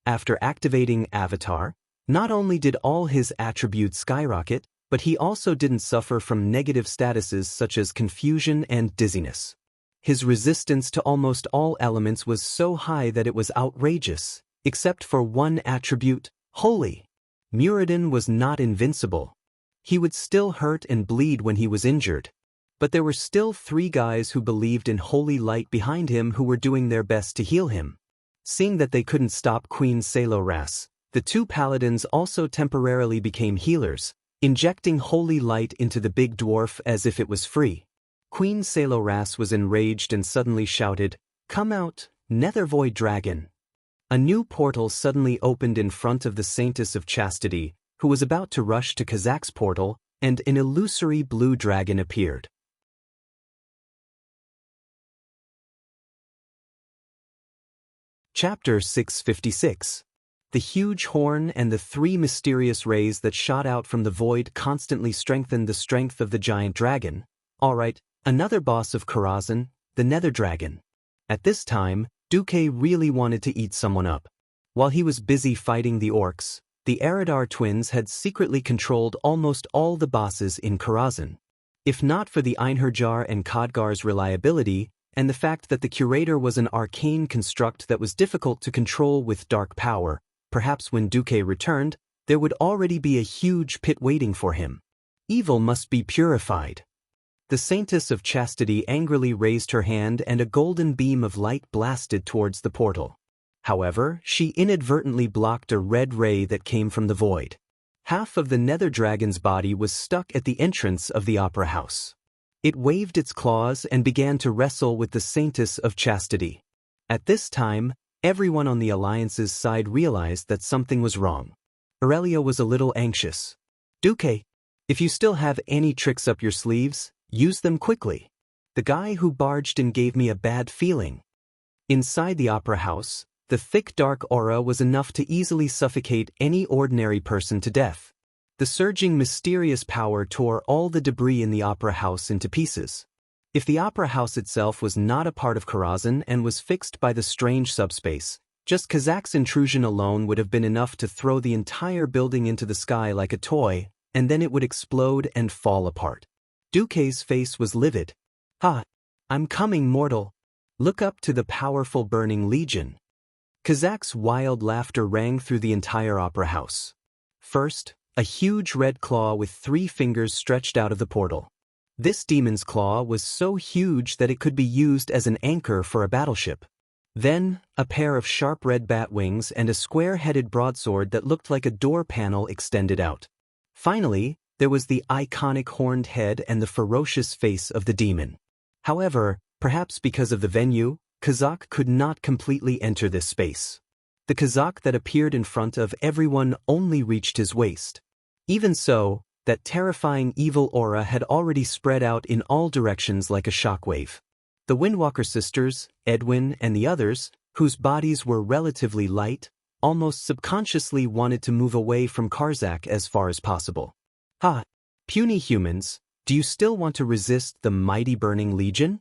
After activating Avatar, not only did all his attributes skyrocket, but he also didn't suffer from negative statuses such as confusion and dizziness. His resistance to almost all elements was so high that it was outrageous, except for one attribute, Holy. Muradin was not invincible. He would still hurt and bleed when he was injured. But there were still 3 guys who believed in holy light behind him who were doing their best to heal him. Seeing that they couldn't stop Queen Saloras, the 2 paladins also temporarily became healers, injecting holy light into the big dwarf as if it was free. Queen Saloras was enraged and suddenly shouted, "Come out, Nethervoid Dragon!" A new portal suddenly opened in front of the Saintess of Chastity, who was about to rush to Kazak's portal, and an illusory blue dragon appeared. Chapter 656. The huge horn and the three mysterious rays that shot out from the void constantly strengthened the strength of the giant dragon. Alright, another boss of Karazhan, the Nether Dragon. At this time, Duque really wanted to eat someone up. While he was busy fighting the orcs, the Eridar twins had secretly controlled almost all the bosses in Karazhan. If not for the Einherjar and Khadgar's reliability, and the fact that the Curator was an arcane construct that was difficult to control with dark power, perhaps when Duque returned, there would already be a huge pit waiting for him. Evil must be purified. The Saintess of Chastity angrily raised her hand and a golden beam of light blasted towards the portal. However, she inadvertently blocked a red ray that came from the void. Half of the Nether Dragon's body was stuck at the entrance of the Opera House. It waved its claws and began to wrestle with the Saintess of Chastity. At this time, everyone on the Alliance's side realized that something was wrong. Aurelia was a little anxious. Duque, if you still have any tricks up your sleeves, use them quickly. The guy who barged in gave me a bad feeling. Inside the Opera House, the thick dark aura was enough to easily suffocate any ordinary person to death. The surging mysterious power tore all the debris in the Opera House into pieces. If the Opera House itself was not a part of Karazhan and was fixed by the strange subspace, just Kazak's intrusion alone would have been enough to throw the entire building into the sky like a toy, and then it would explode and fall apart. Duque's face was livid. Ha! I'm coming, mortal. Look up to the powerful burning legion. Kazak's wild laughter rang through the entire Opera House. First, a huge red claw with 3 fingers stretched out of the portal. This demon's claw was so huge that it could be used as an anchor for a battleship. Then, a pair of sharp red bat wings and a square-headed broadsword that looked like a door panel extended out. Finally, there was the iconic horned head and the ferocious face of the demon. However, perhaps because of the venue, Kazak could not completely enter this space. The Kazak that appeared in front of everyone only reached his waist. Even so, that terrifying evil aura had already spread out in all directions like a shockwave. The Windwalker sisters, Edwin and the others, whose bodies were relatively light, almost subconsciously wanted to move away from Karzak as far as possible. Ha! Puny humans, do you still want to resist the mighty burning legion?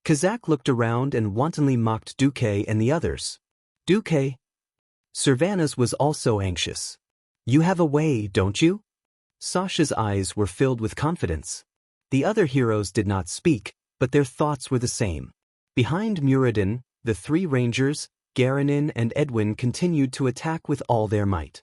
Kazak looked around and wantonly mocked Duque and the others. Duque? Servanas was also anxious. You have a way, don't you? Sasha's eyes were filled with confidence. The other heroes did not speak, but their thoughts were the same. Behind Muradin, the 3 rangers, Garanin and Edwin continued to attack with all their might.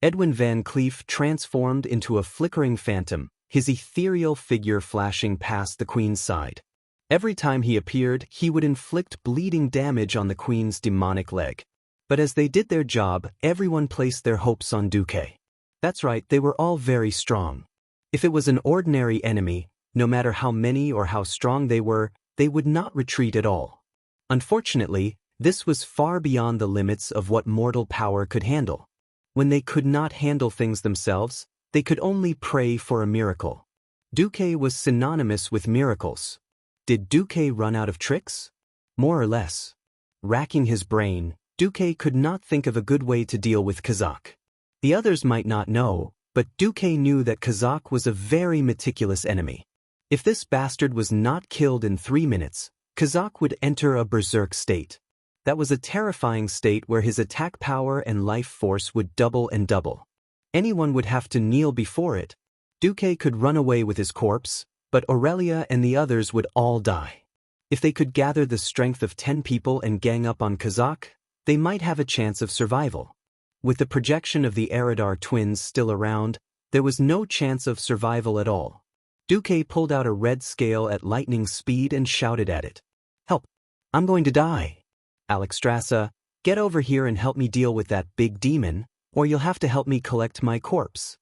Edwin Van Cleef transformed into a flickering phantom, his ethereal figure flashing past the Queen's side. Every time he appeared, he would inflict bleeding damage on the Queen's demonic leg. But as they did their job, everyone placed their hopes on Duque. That's right, they were all very strong. If it was an ordinary enemy, no matter how many or how strong they were, they would not retreat at all. Unfortunately, this was far beyond the limits of what mortal power could handle. When they could not handle things themselves, they could only pray for a miracle. Duque was synonymous with miracles. Did Duque run out of tricks? More or less. Racking his brain, Duque could not think of a good way to deal with Kazak. The others might not know, but Duque knew that Kazak was a very meticulous enemy. If this bastard was not killed in 3 minutes, Kazak would enter a berserk state. That was a terrifying state where his attack power and life force would double and double. Anyone would have to kneel before it. Duque could run away with his corpse, but Aurelia and the others would all die. If they could gather the strength of 10 people and gang up on Kazak, they might have a chance of survival. With the projection of the Eridar twins still around, there was no chance of survival at all. Duque pulled out a red scale at lightning speed and shouted at it. Help! I'm going to die! Alexstrasza, get over here and help me deal with that big demon, or you'll have to help me collect my corpse.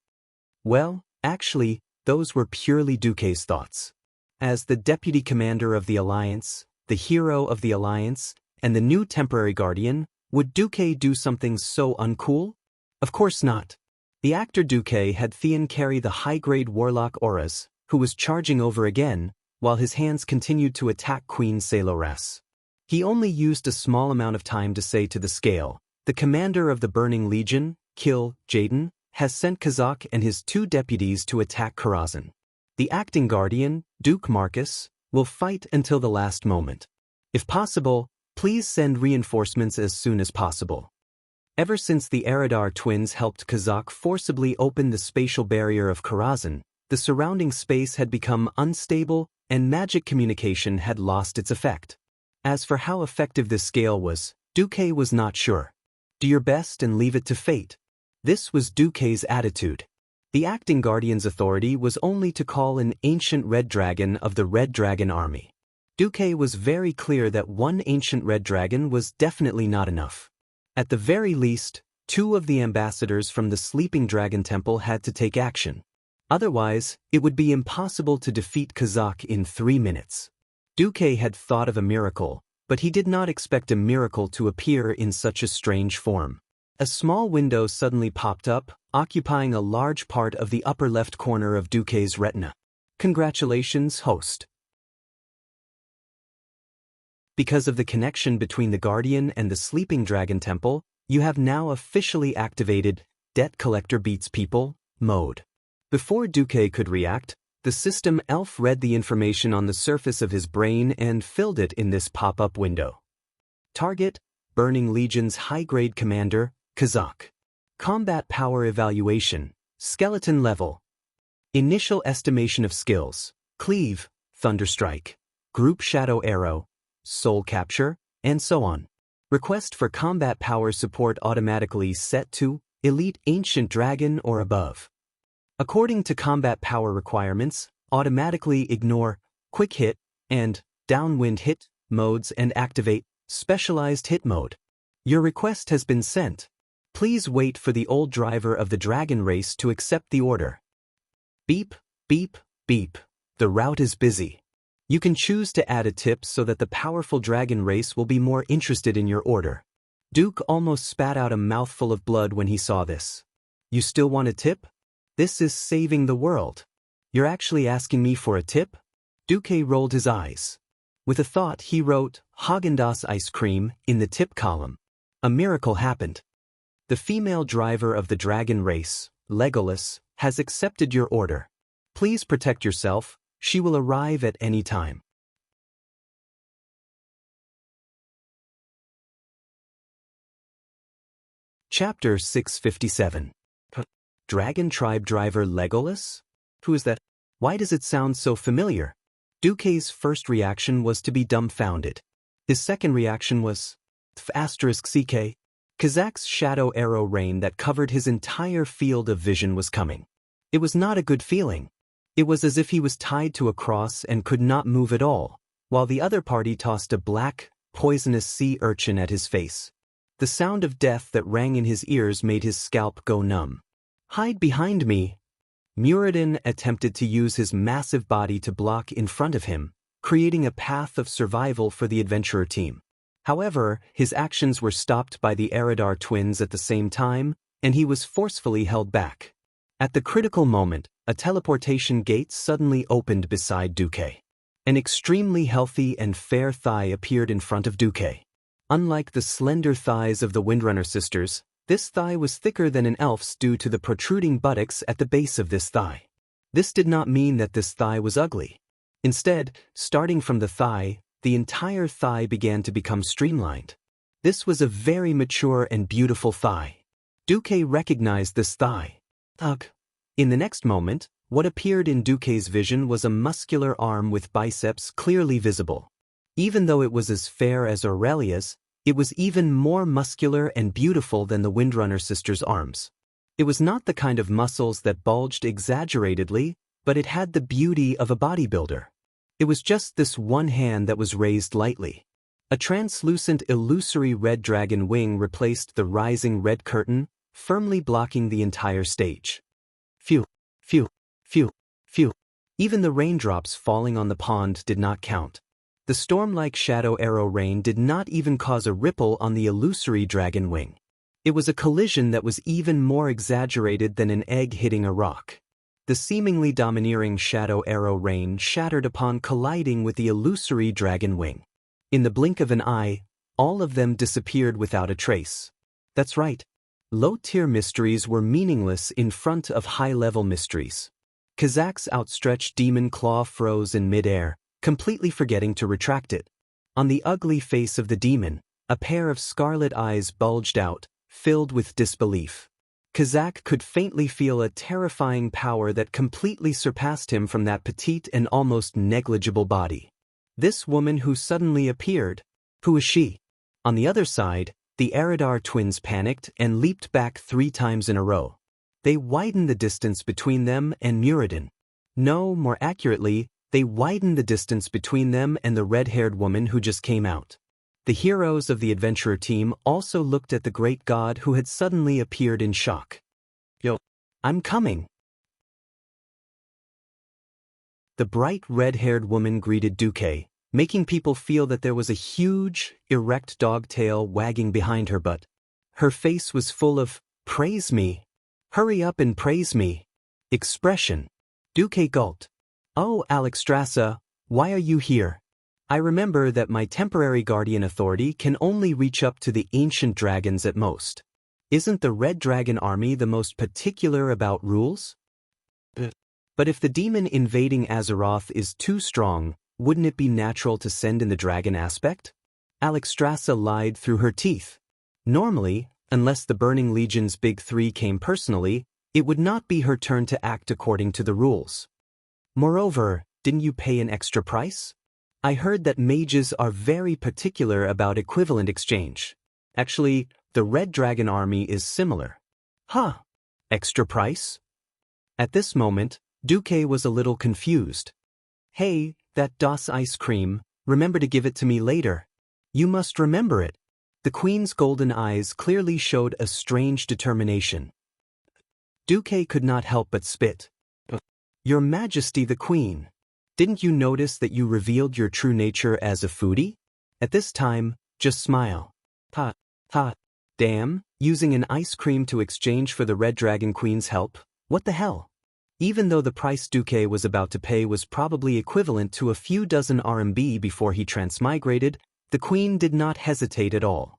Well, actually, those were purely Duque's thoughts. As the deputy commander of the Alliance, the hero of the Alliance, and the new temporary guardian, would Duque do something so uncool? Of course not. The actor Duque had Theon carry the high-grade warlock Auras, who was charging over again, while his hands continued to attack Queen Saloras. He only used a small amount of time to say to the scale, "The commander of the Burning Legion, Kil Jaden, has sent Kazak and his 2 deputies to attack Karazhan. The acting guardian, Duke Marcus, will fight until the last moment. If possible, please send reinforcements as soon as possible." Ever since the Eridar twins helped Kazak forcibly open the spatial barrier of Karazhan, the surrounding space had become unstable and magic communication had lost its effect. As for how effective this scale was, Duque was not sure. Do your best and leave it to fate. This was Duque's attitude. The acting guardian's authority was only to call an ancient red dragon of the Red Dragon army. Duque was very clear that one ancient red dragon was definitely not enough. At the very least, 2 of the ambassadors from the Sleeping Dragon Temple had to take action. Otherwise, it would be impossible to defeat Kazak in 3 minutes. Duque had thought of a miracle, but he did not expect a miracle to appear in such a strange form. A small window suddenly popped up, occupying a large part of the upper left corner of Duque's retina. "Congratulations, host. Because of the connection between the Guardian and the Sleeping Dragon Temple, you have now officially activated Debt Collector Beats People mode." Before Duque could react, the system elf read the information on the surface of his brain and filled it in this pop-up window. Target, Burning Legion's high-grade commander, Kazak. Combat power evaluation, skeleton level. Initial estimation of skills, cleave, thunderstrike, group shadow arrow, soul capture, and so on. Request for combat power support automatically set to Elite Ancient Dragon or above. According to combat power requirements, automatically ignore Quick Hit and Downwind Hit modes and activate Specialized Hit mode. Your request has been sent. Please wait for the old driver of the dragon race to accept the order. Beep, beep, beep. The route is busy. You can choose to add a tip so that the powerful dragon race will be more interested in your order. Duke almost spat out a mouthful of blood when he saw this. "You still want a tip? This is saving the world. You're actually asking me for a tip?" Duque rolled his eyes. With a thought, he wrote Haagen-Dazs ice cream in the tip column. A miracle happened. "The female driver of the dragon race, Legolas, has accepted your order. Please protect yourself. She will arrive at any time." Chapter 657. Dragon Tribe Driver Legolas? Who is that? Why does it sound so familiar? Duque's first reaction was to be dumbfounded. His second reaction was *CK. Kazak's shadow arrow rain that covered his entire field of vision was coming. It was not a good feeling. It was as if he was tied to a cross and could not move at all, while the other party tossed a black, poisonous sea urchin at his face. The sound of death that rang in his ears made his scalp go numb. "Hide behind me." Muradin attempted to use his massive body to block in front of him, creating a path of survival for the adventurer team. However, his actions were stopped by the Eridar twins at the same time, and he was forcefully held back. At the critical moment, a teleportation gate suddenly opened beside Duque. An extremely healthy and fair thigh appeared in front of Duque. Unlike the slender thighs of the Windrunner sisters, this thigh was thicker than an elf's due to the protruding buttocks at the base of this thigh. This did not mean that this thigh was ugly. Instead, starting from the thigh, the entire thigh began to become streamlined. This was a very mature and beautiful thigh. Duque recognized this thigh. Ugh. In the next moment, what appeared in Duque's vision was a muscular arm with biceps clearly visible. Even though it was as fair as Aurelia's, it was even more muscular and beautiful than the Windrunner sisters' arms. It was not the kind of muscles that bulged exaggeratedly, but it had the beauty of a bodybuilder. It was just this one hand that was raised lightly. A translucent illusory red dragon wing replaced the rising red curtain, firmly blocking the entire stage. Phew, phew, phew, phew. Even the raindrops falling on the pond did not count. The storm-like shadow arrow rain did not even cause a ripple on the illusory dragon wing. It was a collision that was even more exaggerated than an egg hitting a rock. The seemingly domineering shadow arrow rain shattered upon colliding with the illusory dragon wing. In the blink of an eye, all of them disappeared without a trace. That's right. Low-tier mysteries were meaningless in front of high-level mysteries. Kazak's outstretched demon claw froze in midair, completely forgetting to retract it. On the ugly face of the demon, a pair of scarlet eyes bulged out, filled with disbelief. Kazak could faintly feel a terrifying power that completely surpassed him from that petite and almost negligible body. This woman who suddenly appeared, who is she? On the other side, the Aradar twins panicked and leaped back 3 times in a row. They widened the distance between them and Muradin. No, more accurately, they widened the distance between them and the red-haired woman who just came out. The heroes of the adventurer team also looked at the great god who had suddenly appeared in shock. Yo, I'm coming. The bright red-haired woman greeted Duque, making people feel that there was a huge, erect dog tail wagging behind her butt. Her face was full of, "Praise me. Hurry up and praise me" expression. Duque gulped. "Oh, Alexstrasza, why are you here? I remember that my temporary guardian authority can only reach up to the ancient dragons at most. Isn't the Red Dragon army the most particular about rules? But if the demon invading Azeroth is too strong, wouldn't it be natural to send in the dragon aspect?" Alexstrasza lied through her teeth. Normally, unless the Burning Legion's Big Three came personally, it would not be her turn to act according to the rules. Moreover, didn't you pay an extra price? I heard that mages are very particular about equivalent exchange. Actually, the Red Dragon army is similar. Huh? Extra price? At this moment, Duque was a little confused. Hey, that DOS ice cream, remember to give it to me later. You must remember it. The queen's golden eyes clearly showed a strange determination. Duque could not help but spit. Your Majesty the Queen, didn't you notice that you revealed your true nature as a foodie? At this time, just smile. Ha, ha, damn, using an ice cream to exchange for the Red Dragon Queen's help? What the hell? Even though the price Duque was about to pay was probably equivalent to a few dozen RMB before he transmigrated, the Queen did not hesitate at all.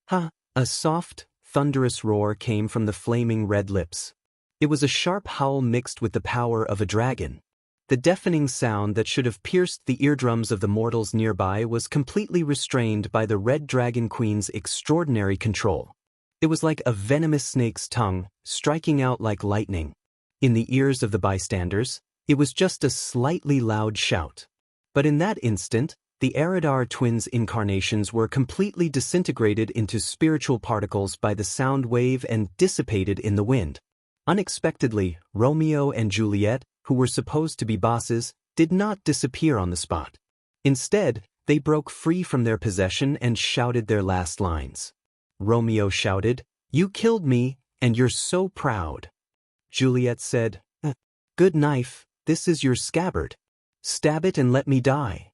Ha! A soft, thunderous roar came from the flaming red lips. It was a sharp howl mixed with the power of a dragon. The deafening sound that should have pierced the eardrums of the mortals nearby was completely restrained by the Red Dragon Queen's extraordinary control. It was like a venomous snake's tongue, striking out like lightning. In the ears of the bystanders, it was just a slightly loud shout. But in that instant, the Aradar twins' incarnations were completely disintegrated into spiritual particles by the sound wave and dissipated in the wind. Unexpectedly, Romeo and Juliet, who were supposed to be bosses, did not disappear on the spot. Instead, they broke free from their possession and shouted their last lines. Romeo shouted, "You killed me, and you're so proud." Juliet said, "Good knife, this is your scabbard. Stab it and let me die."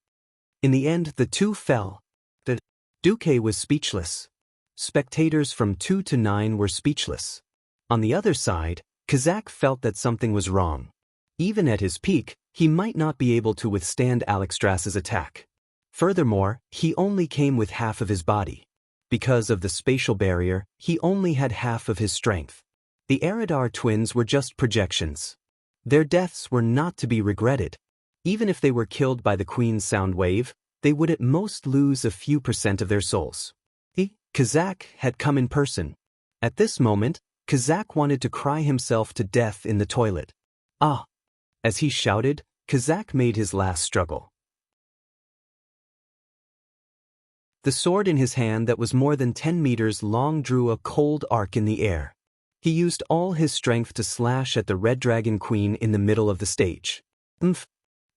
In the end, the two fell. The Duque was speechless. Spectators from 2 to 9 were speechless. On the other side, Kazak felt that something was wrong. Even at his peak, he might not be able to withstand Alexstrasza's attack. Furthermore, he only came with half of his body. Because of the spatial barrier, he only had half of his strength. The Aradar twins were just projections. Their deaths were not to be regretted. Even if they were killed by the Queen's sound wave, they would at most lose a few % of their souls. Kazak had come in person. At this moment, Kazak wanted to cry himself to death in the toilet. Ah! As he shouted, Kazak made his last struggle. The sword in his hand that was more than 10 meters long drew a cold arc in the air. He used all his strength to slash at the Red Dragon Queen in the middle of the stage.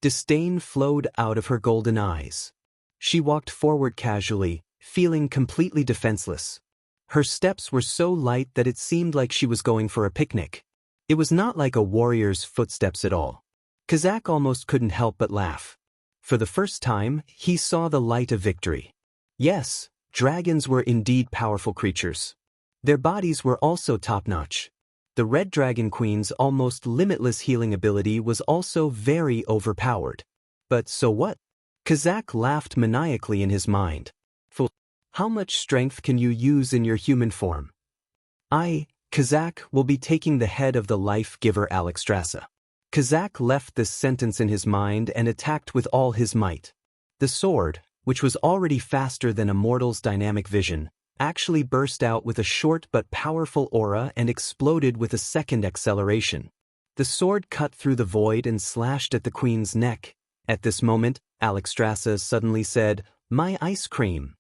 Disdain flowed out of her golden eyes. She walked forward casually, feeling completely defenseless. Her steps were so light that it seemed like she was going for a picnic. It was not like a warrior's footsteps at all. Kazak almost couldn't help but laugh. For the first time, he saw the light of victory. Yes, dragons were indeed powerful creatures. Their bodies were also top-notch. The Red Dragon Queen's almost limitless healing ability was also very overpowered. But so what? Kazakh laughed maniacally in his mind. Fool, how much strength can you use in your human form? I, Kazakh, will be taking the head of the life-giver Alexstrasza. Kazakh left this sentence in his mind and attacked with all his might. The sword, which was already faster than Immortal's dynamic vision, actually burst out with a short but powerful aura and exploded with a second acceleration. The sword cut through the void and slashed at the queen's neck. At this moment, Alexstrasza suddenly said, "My ice cream."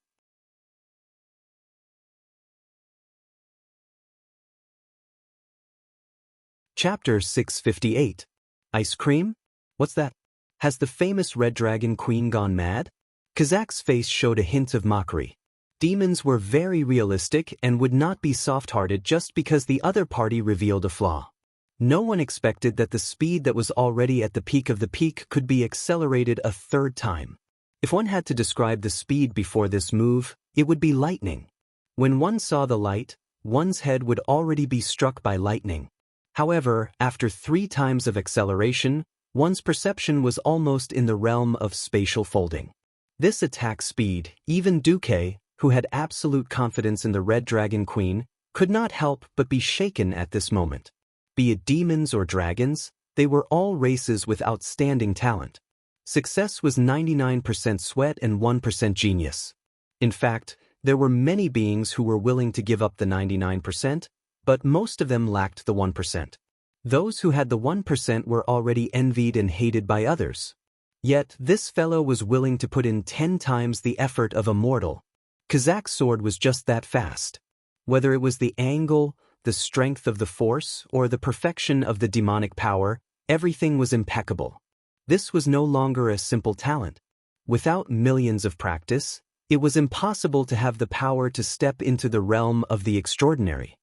Chapter 658. Ice cream? What's that? Has the famous Red Dragon Queen gone mad? Kazakh's face showed a hint of mockery. Demons were very realistic and would not be soft-hearted just because the other party revealed a flaw. No one expected that the speed that was already at the peak of the peak could be accelerated a third time. If one had to describe the speed before this move, it would be lightning. When one saw the light, one's head would already be struck by lightning. However, after 3 times of acceleration, one's perception was almost in the realm of spatial folding. This attack speed, even Duque, who had absolute confidence in the Red Dragon Queen, could not help but be shaken at this moment. Be it demons or dragons, they were all races with outstanding talent. Success was 99% sweat and 1% genius. In fact, there were many beings who were willing to give up the 99%, but most of them lacked the 1%. Those who had the 1% were already envied and hated by others. Yet this fellow was willing to put in 10 times the effort of Immortal. Kazakh's sword was just that fast. Whether it was the angle, the strength of the force, or the perfection of the demonic power, everything was impeccable. This was no longer a simple talent. Without millions of practice, it was impossible to have the power to step into the realm of the extraordinary.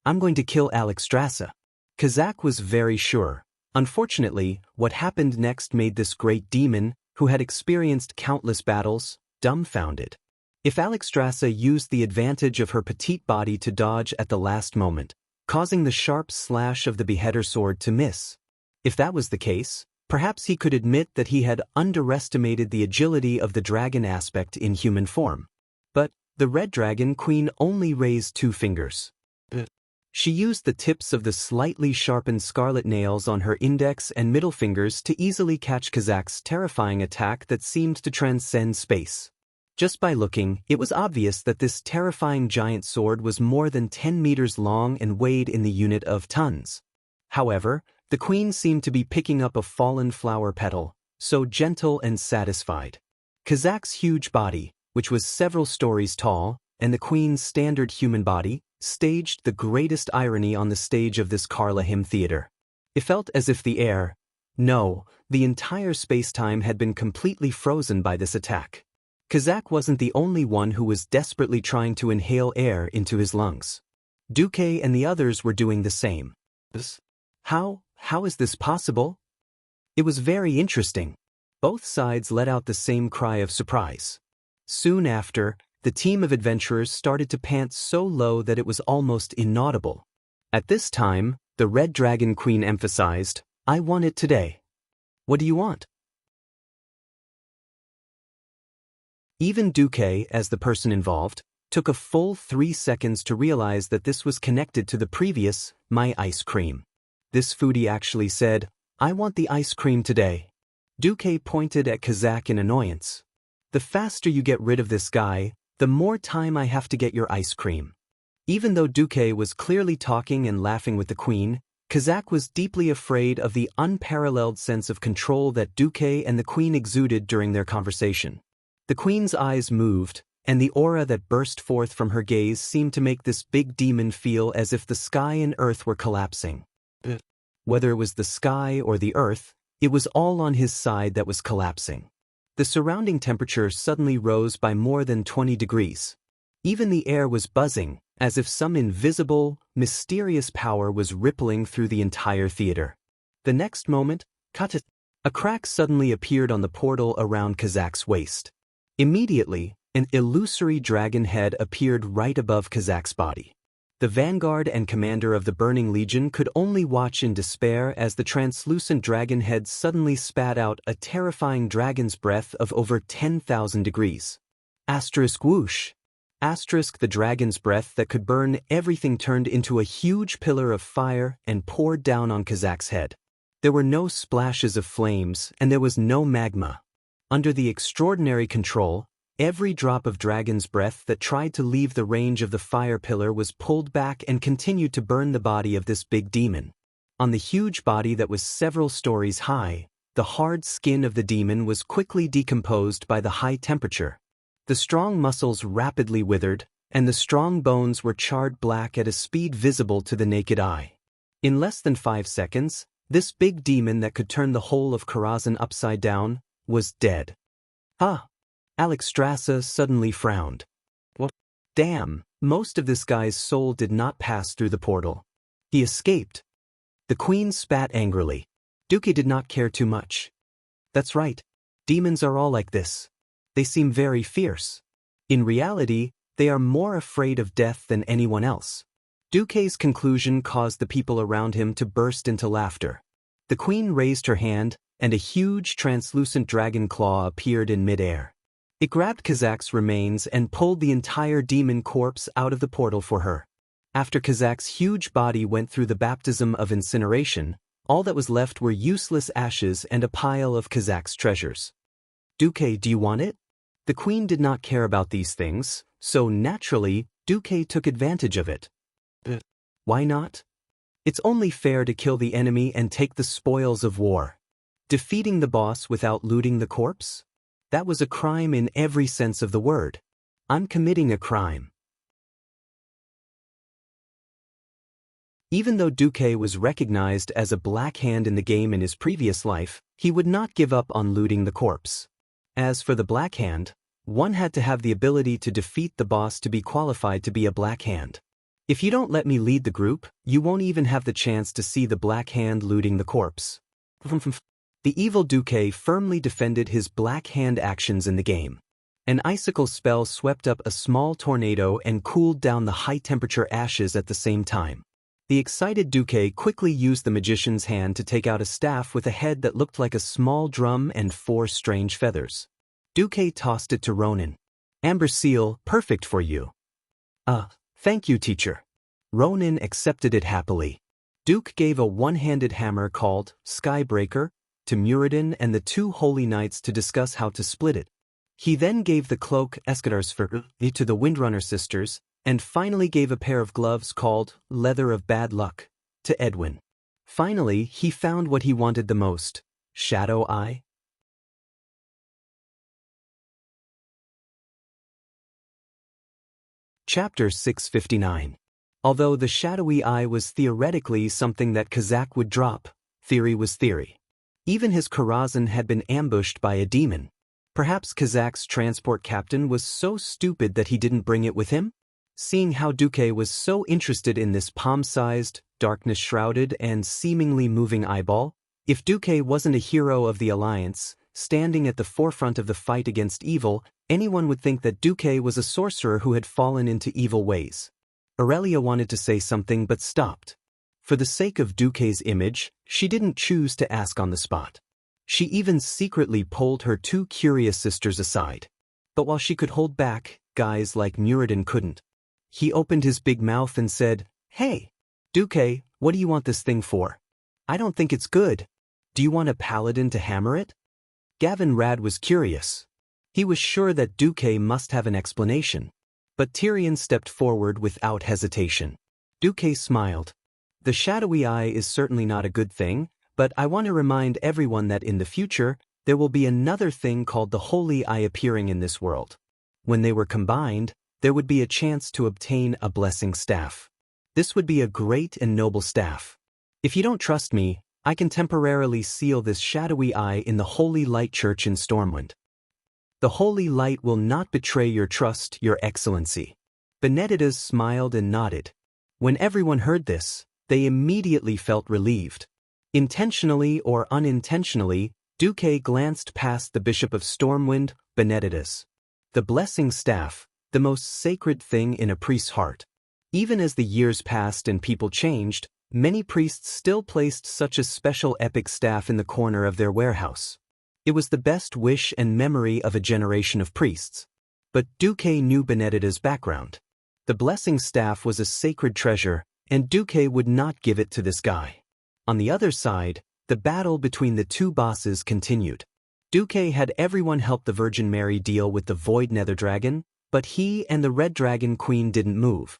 I'm going to kill Alexstrasza. Kazakh was very sure. Unfortunately, what happened next made this great demon, who had experienced countless battles, dumbfounded. If Alexstrasza used the advantage of her petite body to dodge at the last moment, causing the sharp slash of the beheader sword to miss. If that was the case, perhaps he could admit that he had underestimated the agility of the dragon aspect in human form. But the Red Dragon Queen only raised 2 fingers. She used the tips of the slightly sharpened scarlet nails on her index and middle fingers to easily catch Kazakh's terrifying attack that seemed to transcend space. Just by looking, it was obvious that this terrifying giant sword was more than 10 meters long and weighed in the unit of tons. However, the queen seemed to be picking up a fallen flower petal, so gentle and satisfied. Kazakh's huge body, which was several stories tall, and the queen's standard human body, staged the greatest irony on the stage of this Karla hymn theater. It felt as if the air, no, the entire space-time had been completely frozen by this attack. Kazakh wasn't the only one who was desperately trying to inhale air into his lungs. Duque and the others were doing the same. How is this possible? It was very interesting. Both sides let out the same cry of surprise. Soon after, the team of adventurers started to pant so low that it was almost inaudible. At this time, the Red Dragon Queen emphasized, "I want it today." "What do you want?" Even Duque, as the person involved, took a full 3 seconds to realize that this was connected to the previous, "my ice cream." This foodie actually said, "I want the ice cream today." Duque pointed at Kazakh in annoyance. "The faster you get rid of this guy, the more time I have to get your ice cream." Even though Duque was clearly talking and laughing with the queen, Kazakh was deeply afraid of the unparalleled sense of control that Duque and the queen exuded during their conversation. The queen's eyes moved, and the aura that burst forth from her gaze seemed to make this big demon feel as if the sky and earth were collapsing. Whether it was the sky or the earth, it was all on his side that was collapsing. The surrounding temperature suddenly rose by more than 20 degrees. Even the air was buzzing, as if some invisible, mysterious power was rippling through the entire theater. The next moment, a crack suddenly appeared on the portal around Kazakh's waist. Immediately, an illusory dragon head appeared right above Kazakh's body. The vanguard and commander of the Burning Legion could only watch in despair as the translucent dragon head suddenly spat out a terrifying dragon's breath of over 10,000 degrees. Asterisk whoosh. Asterisk the dragon's breath that could burn everything turned into a huge pillar of fire and poured down on Kazak's head. There were no splashes of flames and there was no magma. Under the extraordinary control, every drop of dragon's breath that tried to leave the range of the fire pillar was pulled back and continued to burn the body of this big demon. On the huge body that was several stories high, the hard skin of the demon was quickly decomposed by the high temperature. The strong muscles rapidly withered, and the strong bones were charred black at a speed visible to the naked eye. In less than 5 seconds, this big demon that could turn the whole of Karazhan upside down was dead. Ah! Alexstrasza suddenly frowned. What? Damn, most of this guy's soul did not pass through the portal. He escaped. The queen spat angrily. Duque did not care too much. That's right. Demons are all like this. They seem very fierce. In reality, they are more afraid of death than anyone else. Duque's conclusion caused the people around him to burst into laughter. The queen raised her hand, and a huge translucent dragon claw appeared in midair. It grabbed Kazak's remains and pulled the entire demon corpse out of the portal for her. After Kazak's huge body went through the baptism of incineration, all that was left were useless ashes and a pile of Kazak's treasures. Duque, do you want it? The queen did not care about these things, so naturally, Duque took advantage of it. But why not? It's only fair to kill the enemy and take the spoils of war. Defeating the boss without looting the corpse? That was a crime in every sense of the word. I'm committing a crime. Even though Duque was recognized as a black hand in the game in his previous life, he would not give up on looting the corpse. As for the black hand, one had to have the ability to defeat the boss to be qualified to be a black hand. If you don't let me lead the group, you won't even have the chance to see the black hand looting the corpse. The evil Duque firmly defended his black hand actions in the game. An icicle spell swept up a small tornado and cooled down the high-temperature ashes at the same time. The excited Duque quickly used the magician's hand to take out a staff with a head that looked like a small drum and 4 strange feathers. Duque tossed it to Ronin. Amber seal, perfect for you. Thank you, teacher. Ronin accepted it happily. Duke gave a one-handed hammer called Skybreaker to Muradin and the 2 holy knights to discuss how to split it. He then gave the cloak Eskadar'sfur to the Windrunner sisters, and finally gave a pair of gloves called Leather of Bad Luck to Edwin. Finally, he found what he wanted the most, Shadow Eye. Chapter 659. Although the shadowy eye was theoretically something that Kazak would drop, theory was theory. Even his Karazhan had been ambushed by a demon. Perhaps Kazak's transport captain was so stupid that he didn't bring it with him? Seeing how Duque was so interested in this palm-sized, darkness-shrouded, and seemingly moving eyeball, if Duque wasn't a hero of the Alliance, standing at the forefront of the fight against evil, anyone would think that Duque was a sorcerer who had fallen into evil ways. Aurelia wanted to say something but stopped. For the sake of Duque's image, she didn't choose to ask on the spot. She even secretly pulled her 2 curious sisters aside. But while she could hold back, guys like Muradin couldn't. He opened his big mouth and said, "Hey, Duque, what do you want this thing for? I don't think it's good. Do you want a paladin to hammer it?" Gavin Rad was curious. He was sure that Duque must have an explanation. But Tyrion stepped forward without hesitation. Duque smiled. The shadowy eye is certainly not a good thing, but I want to remind everyone that in the future, there will be another thing called the Holy Eye appearing in this world. When they were combined, there would be a chance to obtain a blessing staff. This would be a great and noble staff. If you don't trust me, I can temporarily seal this shadowy eye in the Holy Light Church in Stormwind. The Holy Light will not betray your trust, Your Excellency. Benedictus smiled and nodded. When everyone heard this, they immediately felt relieved. Intentionally or unintentionally, Duque glanced past the Bishop of Stormwind, Benedictus. The blessing staff, the most sacred thing in a priest's heart. Even as the years passed and people changed, many priests still placed such a special epic staff in the corner of their warehouse. It was the best wish and memory of a generation of priests. But Duque knew Benedetta's background. The blessing staff was a sacred treasure, and Duque would not give it to this guy. On the other side, the battle between the two bosses continued. Duque had everyone help the Virgin Mary deal with the Void Nether Dragon, but he and the Red Dragon Queen didn't move.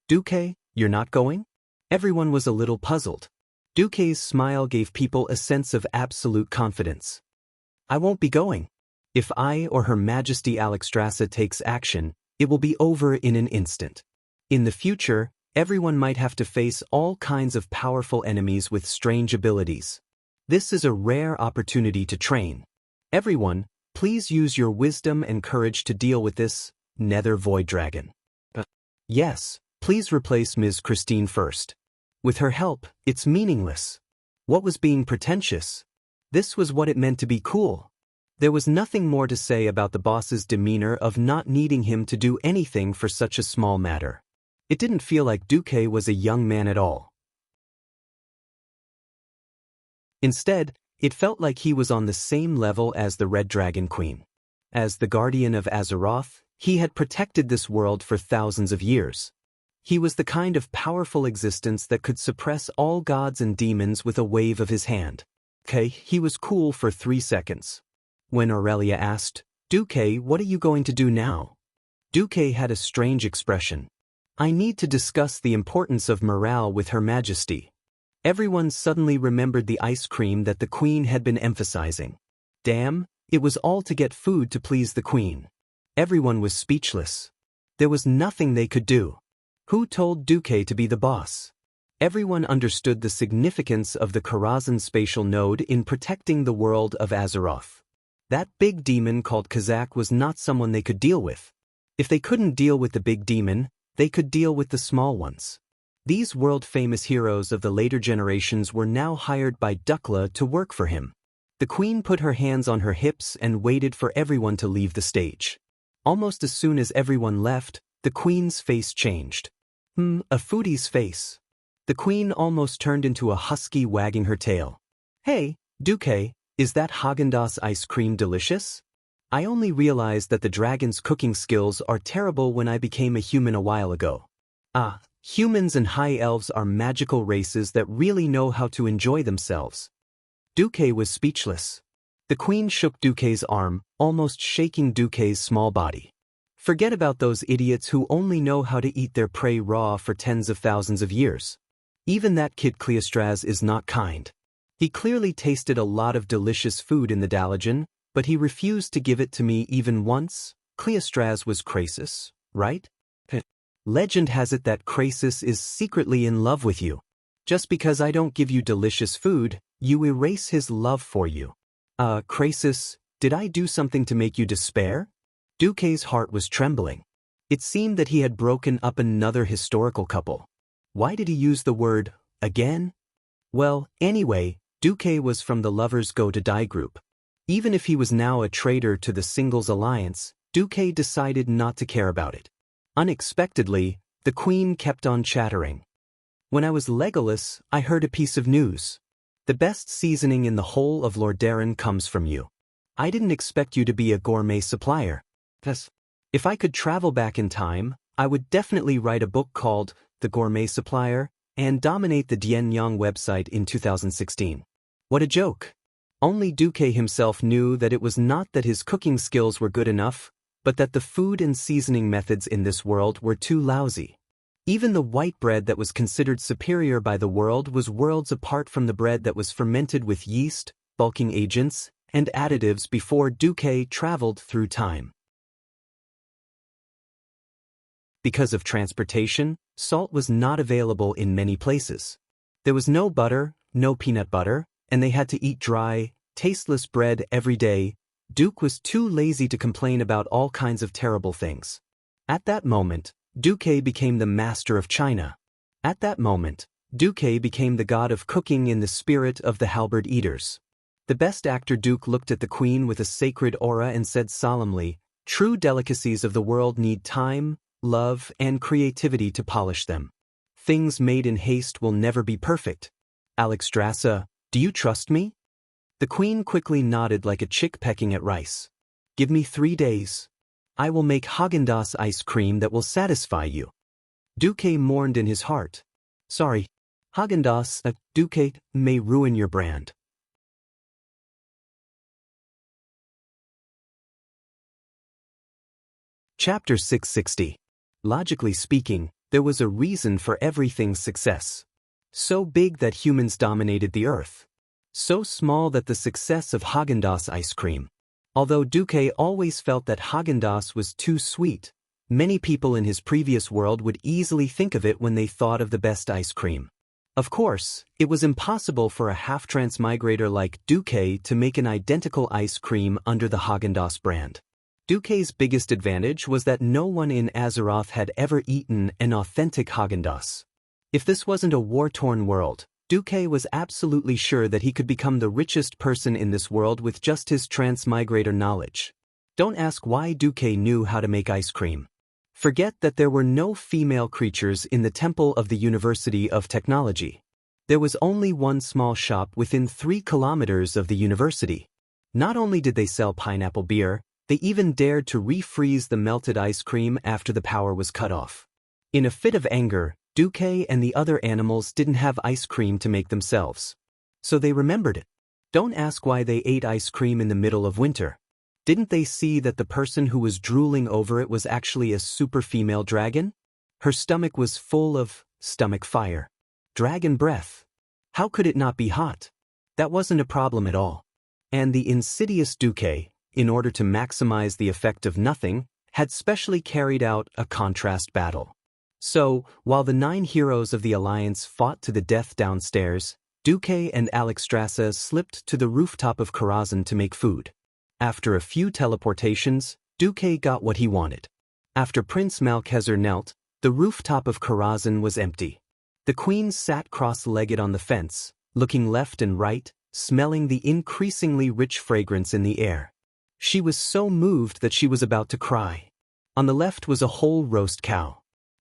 Duque, you're not going? Everyone was a little puzzled. Duque's smile gave people a sense of absolute confidence. I won't be going. If I or Her Majesty Alexstrasza takes action, it will be over in an instant. In the future, everyone might have to face all kinds of powerful enemies with strange abilities. This is a rare opportunity to train. Everyone, please use your wisdom and courage to deal with this Nether Void Dragon. Yes, please replace Ms. Christine first. With her help, it's meaningless. What was being pretentious? This was what it meant to be cool. There was nothing more to say about the boss's demeanor of not needing him to do anything for such a small matter. It didn't feel like Duque was a young man at all. Instead, it felt like he was on the same level as the Red Dragon Queen. As the guardian of Azeroth, he had protected this world for thousands of years. He was the kind of powerful existence that could suppress all gods and demons with a wave of his hand. He was cool for 3 seconds. When Aurelia asked, Duque, what are you going to do now? Duque had a strange expression. I need to discuss the importance of morale with Her Majesty. Everyone suddenly remembered the ice cream that the Queen had been emphasizing. Damn, it was all to get food to please the Queen. Everyone was speechless. There was nothing they could do. Who told Duque to be the boss? Everyone understood the significance of the Karazhan spatial node in protecting the world of Azeroth. That big demon called Kazak was not someone they could deal with. If they couldn't deal with the big demon, they could deal with the small ones. These world-famous heroes of the later generations were now hired by Dukla to work for him. The Queen put her hands on her hips and waited for everyone to leave the stage. Almost as soon as everyone left, the Queen's face changed. A foodie's face. The Queen almost turned into a husky wagging her tail. Hey, Duque, is that Häagen-Dazs ice cream delicious? I only realized that the dragon's cooking skills are terrible when I became a human a while ago. Humans and high elves are magical races that really know how to enjoy themselves. Duque was speechless. The Queen shook Duque's arm, almost shaking Duque's small body. Forget about those idiots who only know how to eat their prey raw for tens of thousands of years. Even that kid Cleostraz is not kind. He clearly tasted a lot of delicious food in the Dalagen, but he refused to give it to me even once. Cleostraz was Krasis, right? Legend has it that Krasis is secretly in love with you. Just because I don't give you delicious food, you erase his love for you. Krasis, did I do something to make you despair? Duque's heart was trembling. It seemed that he had broken up another historical couple. Why did he use the word, again? Well, anyway, Duque was from the Lovers Go to Die group. Even if he was now a traitor to the Singles Alliance, Duque decided not to care about it. Unexpectedly, the Queen kept on chattering. When I was Legolas, I heard a piece of news. The best seasoning in the whole of Lordaeron comes from you. I didn't expect you to be a gourmet supplier. If I could travel back in time, I would definitely write a book called The Gourmet Supplier and dominate the Dianyang website in 2016. What a joke. Only Duque himself knew that it was not that his cooking skills were good enough, but that the food and seasoning methods in this world were too lousy. Even the white bread that was considered superior by the world was worlds apart from the bread that was fermented with yeast, bulking agents, and additives before Duque traveled through time. Because of transportation, salt was not available in many places. There was no butter, no peanut butter, and they had to eat dry, tasteless bread every day. Duque was too lazy to complain about all kinds of terrible things. At that moment, Duque became the master of China. At that moment, Duque became the god of cooking in the spirit of the halberd eaters. The best actor Duque looked at the Queen with a sacred aura and said solemnly, "True delicacies of the world need time, love, and creativity to polish them. Things made in haste will never be perfect. Alexstrasza, do you trust me? The queen quickly nodded like a chick pecking at rice. Give me 3 days. I will make Häagen-Dazs ice cream that will satisfy you. Duque mourned in his heart. Sorry, Häagen-Dazs, Duque, may ruin your brand. Chapter 660. Logically speaking, there was a reason for everything's success. So big that humans dominated the earth. So small that the success of Häagen-Dazs ice cream. Although Duque always felt that Häagen-Dazs was too sweet, many people in his previous world would easily think of it when they thought of the best ice cream. Of course, it was impossible for a half-transmigrator like Duque to make an identical ice cream under the Häagen-Dazs brand. Duque's biggest advantage was that no one in Azeroth had ever eaten an authentic Häagen-Dazs. If this wasn't a war-torn world, Duque was absolutely sure that he could become the richest person in this world with just his transmigrator knowledge. Don't ask why Duque knew how to make ice cream. Forget that there were no female creatures in the Temple of the University of Technology. There was only one small shop within 3 kilometers of the university. Not only did they sell pineapple beer, they even dared to refreeze the melted ice cream after the power was cut off. In a fit of anger, Duque and the other animals didn't have ice cream to make themselves. So they remembered it. Don't ask why they ate ice cream in the middle of winter. Didn't they see that the person who was drooling over it was actually a super female dragon? Her stomach was full of stomach fire. Dragon breath. How could it not be hot? That wasn't a problem at all. And the insidious Duque, in order to maximize the effect of nothing, had specially carried out a contrast battle. So, while the 9 heroes of the Alliance fought to the death downstairs, Duque and Alexstrasza slipped to the rooftop of Karazhan to make food. After a few teleportations, Duque got what he wanted. After Prince Malchezer knelt, the rooftop of Karazhan was empty. The queen sat cross-legged on the fence, looking left and right, smelling the increasingly rich fragrance in the air. She was so moved that she was about to cry. On the left was a whole roast cow.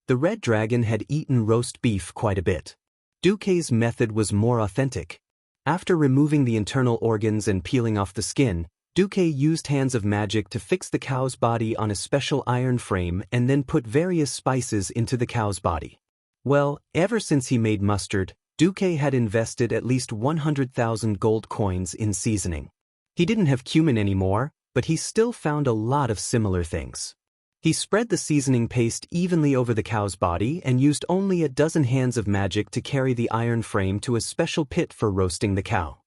The red dragon had eaten roast beef quite a bit. Duque's method was more authentic. After removing the internal organs and peeling off the skin, Duque used hands of magic to fix the cow's body on a special iron frame and then put various spices into the cow's body. Well, ever since he made mustard, Duque had invested at least 100,000 gold coins in seasoning. He didn't have cumin anymore, but he still found a lot of similar things. He spread the seasoning paste evenly over the cow's body and used only a dozen hands of magic to carry the iron frame to a special pit for roasting the cow.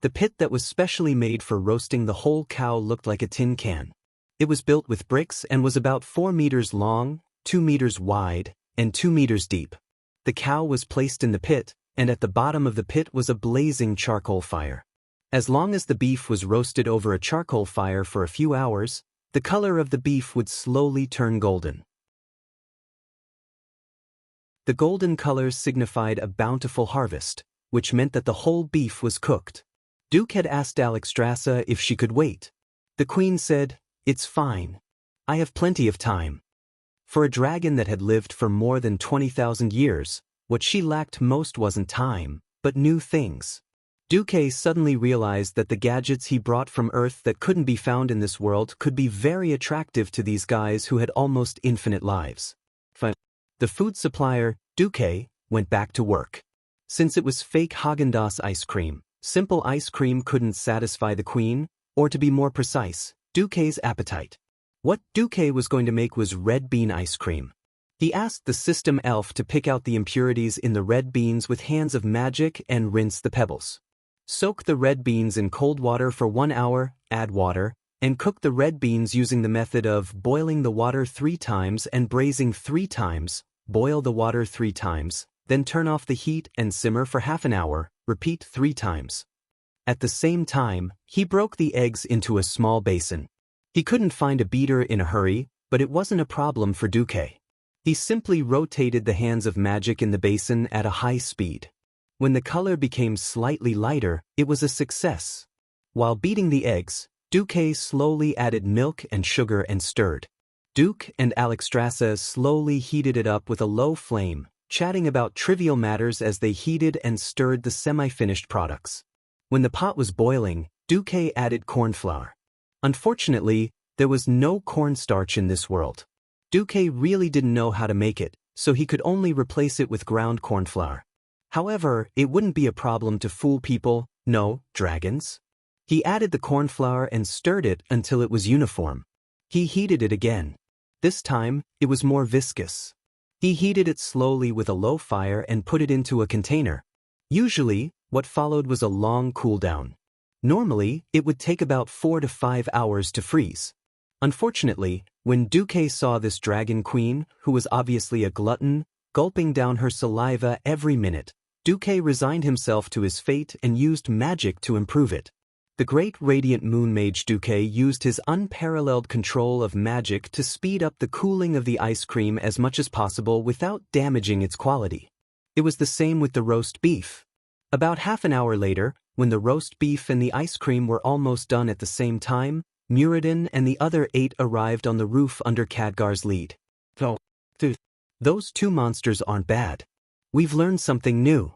The pit that was specially made for roasting the whole cow looked like a tin can. It was built with bricks and was about 4 meters long, 2 meters wide, and 2 meters deep. The cow was placed in the pit, and at the bottom of the pit was a blazing charcoal fire. As long as the beef was roasted over a charcoal fire for a few hours, the color of the beef would slowly turn golden. The golden color signified a bountiful harvest, which meant that the whole beef was cooked. Duque had asked Alexstrasza if she could wait. The queen said, "It's fine. I have plenty of time." For a dragon that had lived for more than 20,000 years, what she lacked most wasn't time, but new things. Duque suddenly realized that the gadgets he brought from Earth that couldn't be found in this world could be very attractive to these guys who had almost infinite lives. The food supplier, Duque, went back to work. Since it was fake Häagen-Dazs ice cream, simple ice cream couldn't satisfy the queen, or to be more precise, Duque's appetite. What Duque was going to make was red bean ice cream. He asked the system elf to pick out the impurities in the red beans with hands of magic and rinse the pebbles. Soak the red beans in cold water for 1 hour, add water, and cook the red beans using the method of boiling the water 3 times and braising 3 times, boil the water 3 times, then turn off the heat and simmer for half an hour, repeat 3 times. At the same time, he broke the eggs into a small basin. He couldn't find a beater in a hurry, but it wasn't a problem for Duque. He simply rotated the hands of magic in the basin at a high speed. When the color became slightly lighter, it was a success. While beating the eggs, Duque slowly added milk and sugar and stirred. Duke and Alexstrasza slowly heated it up with a low flame, chatting about trivial matters as they heated and stirred the semi-finished products. When the pot was boiling, Duke added cornflour. Unfortunately, there was no cornstarch in this world. Duke really didn't know how to make it, so he could only replace it with ground cornflour. However, it wouldn't be a problem to fool people, no, dragons. He added the cornflour and stirred it until it was uniform. He heated it again. This time, it was more viscous. He heated it slowly with a low fire and put it into a container. Usually, what followed was a long cool down. Normally, it would take about 4 to 5 hours to freeze. Unfortunately, when Duque saw this dragon queen, who was obviously a glutton, gulping down her saliva every minute, Duque resigned himself to his fate and used magic to improve it. The great radiant moon mage Duque used his unparalleled control of magic to speed up the cooling of the ice cream as much as possible without damaging its quality. It was the same with the roast beef. About half an hour later, when the roast beef and the ice cream were almost done at the same time, Muradin and the other 8 arrived on the roof under Khadgar's lead. Those 2 monsters aren't bad. We've learned something new.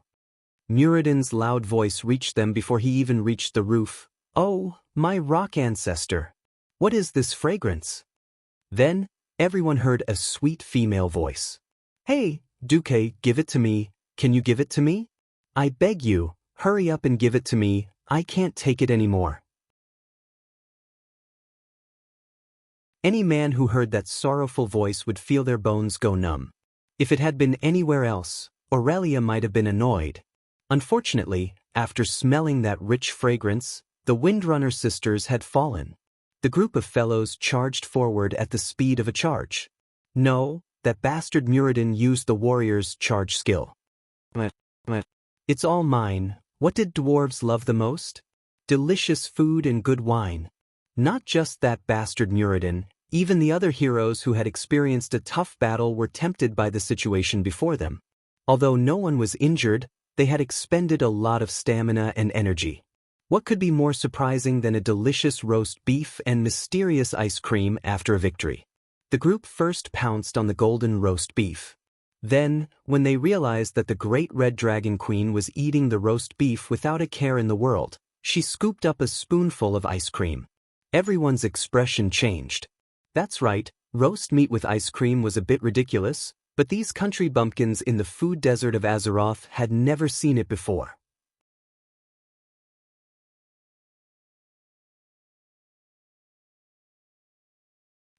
Muradin's loud voice reached them before he even reached the roof. Oh, my rock ancestor! What is this fragrance? Then, everyone heard a sweet female voice. Hey, Duque, give it to me. Can you give it to me? I beg you, hurry up and give it to me. I can't take it anymore. Any man who heard that sorrowful voice would feel their bones go numb. If it had been anywhere else, Aurelia might have been annoyed. Unfortunately, after smelling that rich fragrance, the Windrunner sisters had fallen. The group of fellows charged forward at the speed of a charge. No, that bastard Muradin used the warrior's charge skill. It's all mine. What did dwarves love the most? Delicious food and good wine. Not just that bastard Muradin, even the other heroes who had experienced a tough battle were tempted by the situation before them. Although no one was injured, they had expended a lot of stamina and energy. What could be more surprising than a delicious roast beef and mysterious ice cream after a victory? The group first pounced on the golden roast beef. Then, when they realized that the great red dragon queen was eating the roast beef without a care in the world, she scooped up a spoonful of ice cream. Everyone's expression changed. That's right, roast meat with ice cream was a bit ridiculous, but these country bumpkins in the food desert of Azeroth had never seen it before.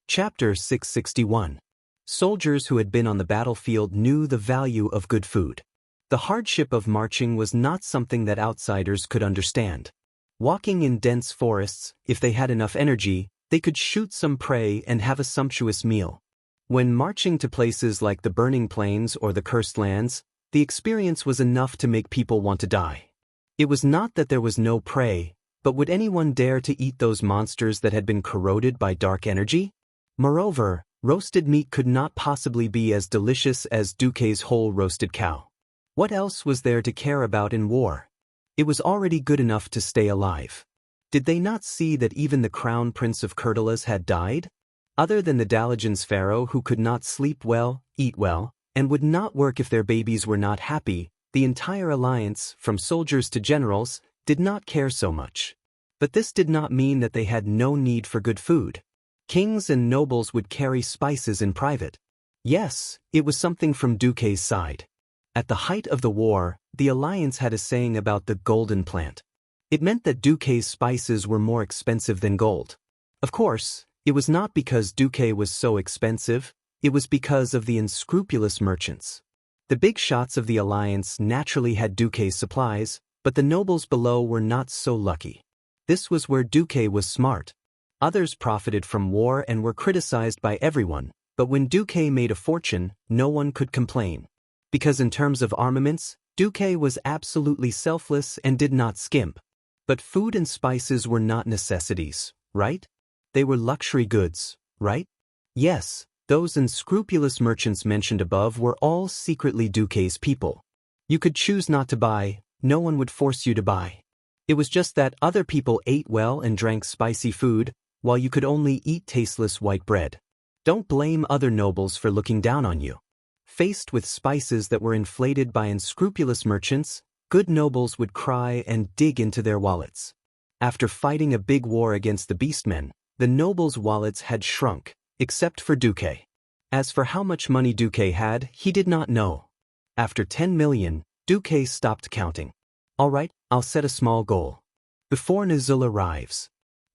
Chapter 661. Soldiers who had been on the battlefield knew the value of good food. The hardship of marching was not something that outsiders could understand. Walking in dense forests, if they had enough energy, they could shoot some prey and have a sumptuous meal. When marching to places like the Burning Plains or the Cursed Lands, the experience was enough to make people want to die. It was not that there was no prey, but would anyone dare to eat those monsters that had been corroded by dark energy? Moreover, roasted meat could not possibly be as delicious as Duque's whole roasted cow. What else was there to care about in war? It was already good enough to stay alive. Did they not see that even the crown prince of Kurtalas had died? Other than the Dalajan's pharaoh who could not sleep well, eat well, and would not work if their babies were not happy, the entire alliance, from soldiers to generals, did not care so much. But this did not mean that they had no need for good food. Kings and nobles would carry spices in private. Yes, it was something from Duque's side. At the height of the war, the alliance had a saying about the golden plant. It meant that Duque's spices were more expensive than gold. Of course, it was not because Duque was so expensive, it was because of the unscrupulous merchants. The big shots of the alliance naturally had Duque's supplies, but the nobles below were not so lucky. This was where Duque was smart. Others profited from war and were criticized by everyone, but when Duque made a fortune, no one could complain. Because in terms of armaments, Duque was absolutely selfless and did not skimp. But food and spices were not necessities, right? They were luxury goods, right? Yes, those unscrupulous merchants mentioned above were all secretly Duque's people. You could choose not to buy, no one would force you to buy. It was just that other people ate well and drank spicy food, while you could only eat tasteless white bread. Don't blame other nobles for looking down on you. Faced with spices that were inflated by unscrupulous merchants, good nobles would cry and dig into their wallets. After fighting a big war against the beastmen, the nobles' wallets had shrunk, except for Duque. As for how much money Duque had, he did not know. After 10 million, Duque stopped counting. All right, I'll set a small goal. Before Nazul arrives,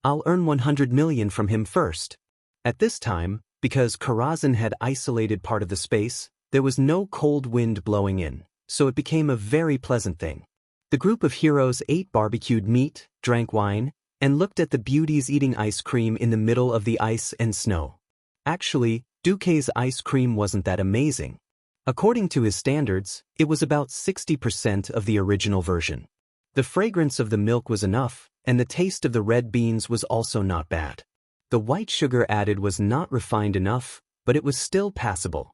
I'll earn 100 million from him first. At this time, because Karazhan had isolated part of the space, there was no cold wind blowing in, so it became a very pleasant thing. The group of heroes ate barbecued meat, drank wine, and looked at the beauties eating ice cream in the middle of the ice and snow. Actually, Duque's ice cream wasn't that amazing. According to his standards, it was about 60% of the original version. The fragrance of the milk was enough, and the taste of the red beans was also not bad. The white sugar added was not refined enough, but it was still passable.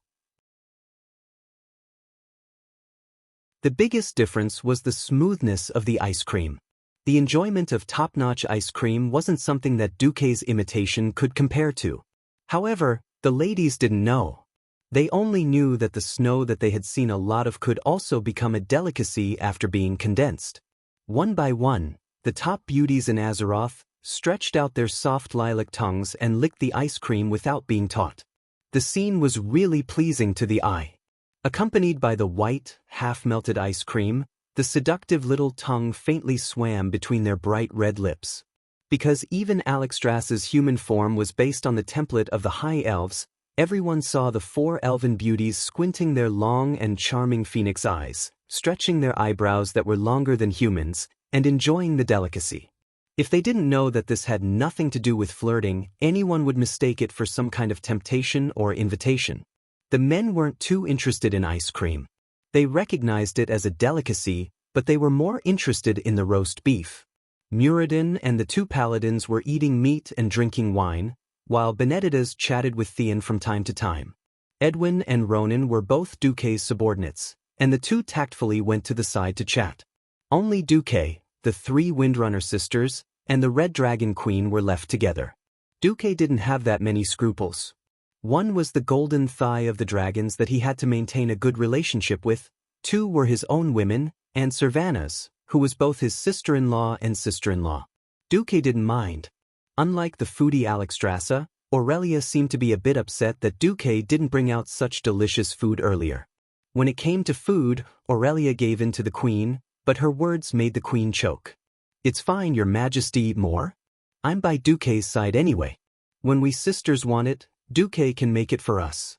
The biggest difference was the smoothness of the ice cream. The enjoyment of top-notch ice cream wasn't something that Duque's imitation could compare to. However, the ladies didn't know. They only knew that the snow that they had seen a lot of could also become a delicacy after being condensed. One by one, the top beauties in Azeroth stretched out their soft lilac tongues and licked the ice cream without being taught. The scene was really pleasing to the eye. Accompanied by the white, half-melted ice cream, the seductive little tongue faintly swam between their bright red lips. Because even Alexstras's human form was based on the template of the High Elves, everyone saw the 4 elven beauties squinting their long and charming phoenix eyes, stretching their eyebrows that were longer than humans, and enjoying the delicacy. If they didn't know that this had nothing to do with flirting, anyone would mistake it for some kind of temptation or invitation. The men weren't too interested in ice cream. They recognized it as a delicacy, but they were more interested in the roast beef. Muradin and the 2 paladins were eating meat and drinking wine, while Benedictus chatted with Theon from time to time. Edwin and Ronan were both Duque's subordinates, and the 2 tactfully went to the side to chat. Only Duque, the 3 Windrunner sisters, and the Red Dragon Queen were left together. Duque didn't have that many scruples. One was the golden thigh of the dragons that he had to maintain a good relationship with, 2 were his own women, and Servana's, who was both his sister-in-law and sister-in-law. Duque didn't mind. Unlike the foodie Alexstrasza, Aurelia seemed to be a bit upset that Duque didn't bring out such delicious food earlier. When it came to food, Aurelia gave in to the queen, but her words made the queen choke. "It's fine, your majesty, more? I'm by Duque's side anyway. When we sisters want it, Duque can make it for us."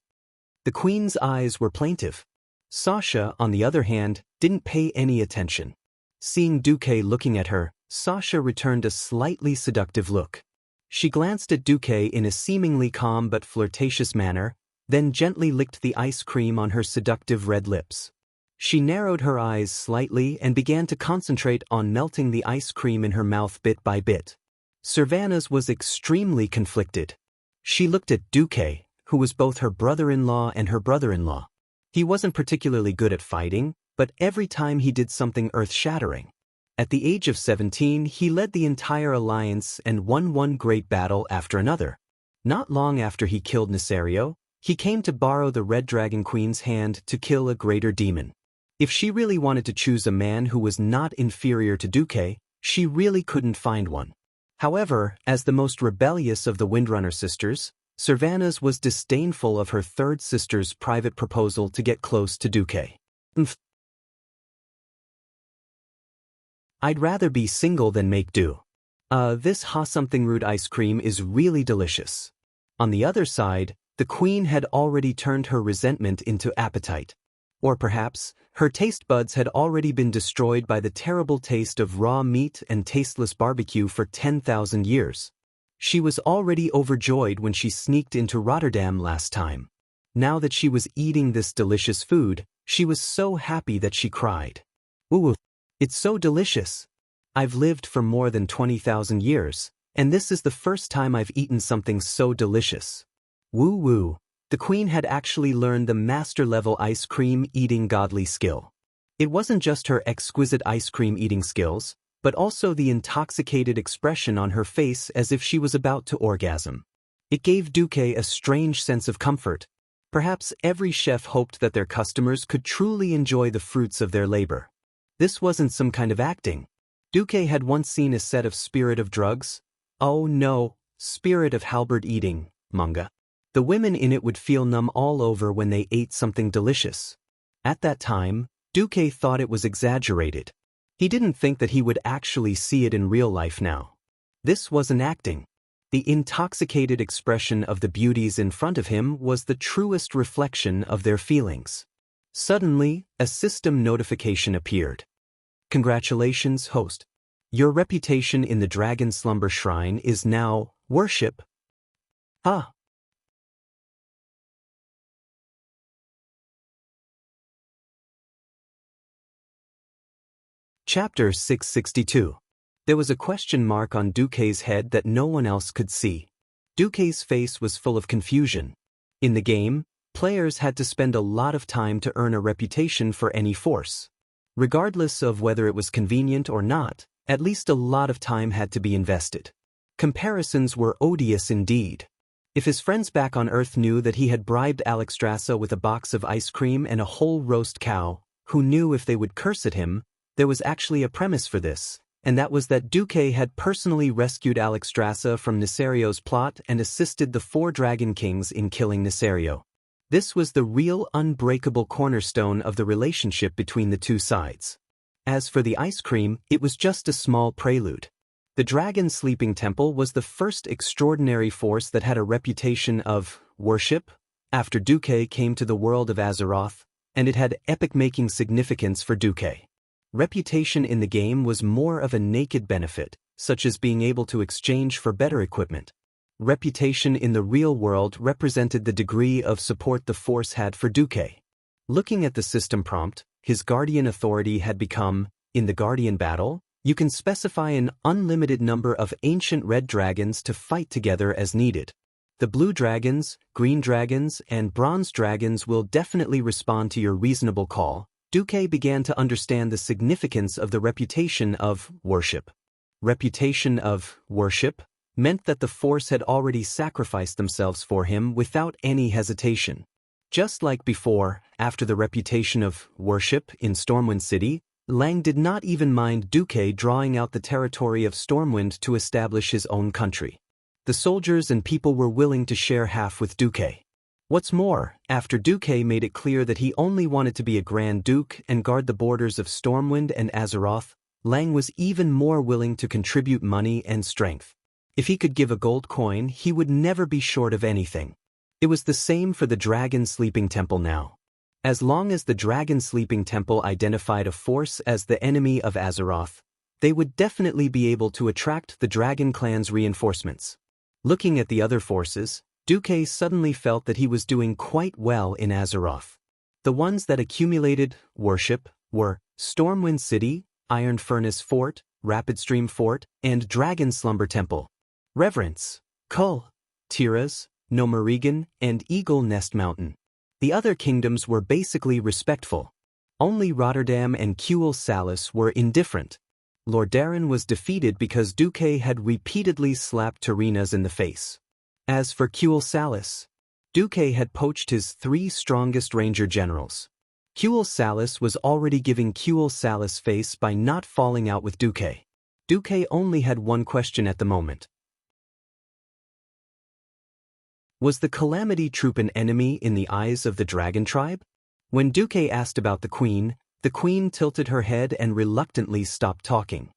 The queen's eyes were plaintive. Sasha, on the other hand, didn't pay any attention. Seeing Duque looking at her, Sasha returned a slightly seductive look. She glanced at Duque in a seemingly calm but flirtatious manner, then gently licked the ice cream on her seductive red lips. She narrowed her eyes slightly and began to concentrate on melting the ice cream in her mouth bit by bit. Servana's was extremely conflicted. She looked at Duque, who was both her brother-in-law and her brother-in-law. He wasn't particularly good at fighting, but every time he did something earth-shattering. At the age of 17, he led the entire alliance and won one great battle after another. Not long after he killed Nesario, he came to borrow the Red Dragon Queen's hand to kill a greater demon. If she really wanted to choose a man who was not inferior to Duque, she really couldn't find one. However, as the most rebellious of the Windrunner sisters, Servana's was disdainful of her 3rd sister's private proposal to get close to Duque. "I'd rather be single than make do. This ha-something rude ice cream is really delicious." On the other side, the queen had already turned her resentment into appetite. Or perhaps, her taste buds had already been destroyed by the terrible taste of raw meat and tasteless barbecue for 10,000 years. She was already overjoyed when she sneaked into Rotterdam last time. Now that she was eating this delicious food, she was so happy that she cried. "Ooh, it's so delicious. I've lived for more than 20,000 years, and this is the first time I've eaten something so delicious." Woo-woo. The queen had actually learned the master-level ice cream eating godly skill. It wasn't just her exquisite ice cream eating skills, but also the intoxicated expression on her face as if she was about to orgasm. It gave Duque a strange sense of comfort. Perhaps every chef hoped that their customers could truly enjoy the fruits of their labor. This wasn't some kind of acting. Duque had once seen a set of Spirit of Drugs, oh no, Spirit of Halberd Eating, manga. The women in it would feel numb all over when they ate something delicious. At that time, Duque thought it was exaggerated. He didn't think that he would actually see it in real life now. This wasn't acting. The intoxicated expression of the beauties in front of him was the truest reflection of their feelings. Suddenly, a system notification appeared. Congratulations, host. Your reputation in the Dragon Slumber Shrine is now worship. Ah. Chapter 662. There was a question mark on Duque's head that no one else could see. Duque's face was full of confusion. In the game, players had to spend a lot of time to earn a reputation for any force. Regardless of whether it was convenient or not, at least a lot of time had to be invested. Comparisons were odious indeed. If his friends back on Earth knew that he had bribed Alexstrasza with a box of ice cream and a whole roast cow, who knew if they would curse at him, there was actually a premise for this, and that was that Duque had personally rescued Alexstrasza from Nisario's plot and assisted the 4 Dragon Kings in killing Nisario. This was the real unbreakable cornerstone of the relationship between the two sides. As for the ice cream, it was just a small prelude. The Dragon Sleeping Temple was the first extraordinary force that had a reputation of worship after Duque came to the world of Azeroth, and it had epic-making significance for Duque. Reputation in the game was more of a naked benefit, such as being able to exchange for better equipment. Reputation in the real world represented the degree of support the force had for Duque. Looking at the system prompt, his guardian authority had become, in the guardian battle, you can specify an unlimited number of ancient red dragons to fight together as needed. The blue dragons, green dragons, and bronze dragons will definitely respond to your reasonable call. Duque began to understand the significance of the reputation of worship. Reputation of worship meant that the force had already sacrificed themselves for him without any hesitation. Just like before, after the reputation of worship in Stormwind City, Lang did not even mind Duque drawing out the territory of Stormwind to establish his own country. The soldiers and people were willing to share half with Duque. What's more, after Duque made it clear that he only wanted to be a Grand Duke and guard the borders of Stormwind and Azeroth, Lang was even more willing to contribute money and strength. If he could give a gold coin, he would never be short of anything. It was the same for the Dragon Sleeping Temple now. As long as the Dragon Sleeping Temple identified a force as the enemy of Azeroth, they would definitely be able to attract the Dragon Clan's reinforcements. Looking at the other forces, Duque suddenly felt that he was doing quite well in Azeroth. The ones that accumulated worship were Stormwind City, Iron Furnace Fort, Rapid Stream Fort, and Dragon Slumber Temple. Reverence, Kull, Tiras, Nomarigan, and Eagle Nest Mountain. The other kingdoms were basically respectful. Only Rotterdam and Kuel Salis were indifferent. Lordaeron was defeated because Duque had repeatedly slapped Tarinas in the face. As for Kuel Salis, Duque had poached his 3 strongest ranger generals. Kuel Salis was already giving Kuel Salis face by not falling out with Duque. Duque only had one question at the moment. Was the Calamity Troop an enemy in the eyes of the Dragon Tribe? When Duque asked about the Queen tilted her head and reluctantly stopped talking.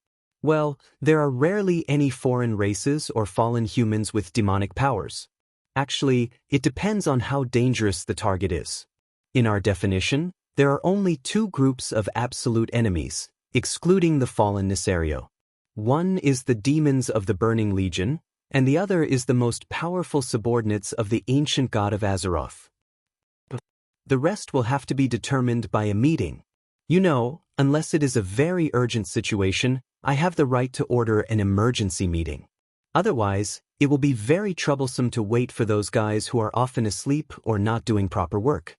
Well, there are rarely any foreign races or fallen humans with demonic powers. Actually, it depends on how dangerous the target is. In our definition, there are only 2 groups of absolute enemies, excluding the fallen Nisario. One is the demons of the Burning Legion, and the other is the most powerful subordinates of the ancient god of Azeroth. The rest will have to be determined by a meeting. You know, unless it is a very urgent situation, I have the right to order an emergency meeting. Otherwise, it will be very troublesome to wait for those guys who are often asleep or not doing proper work.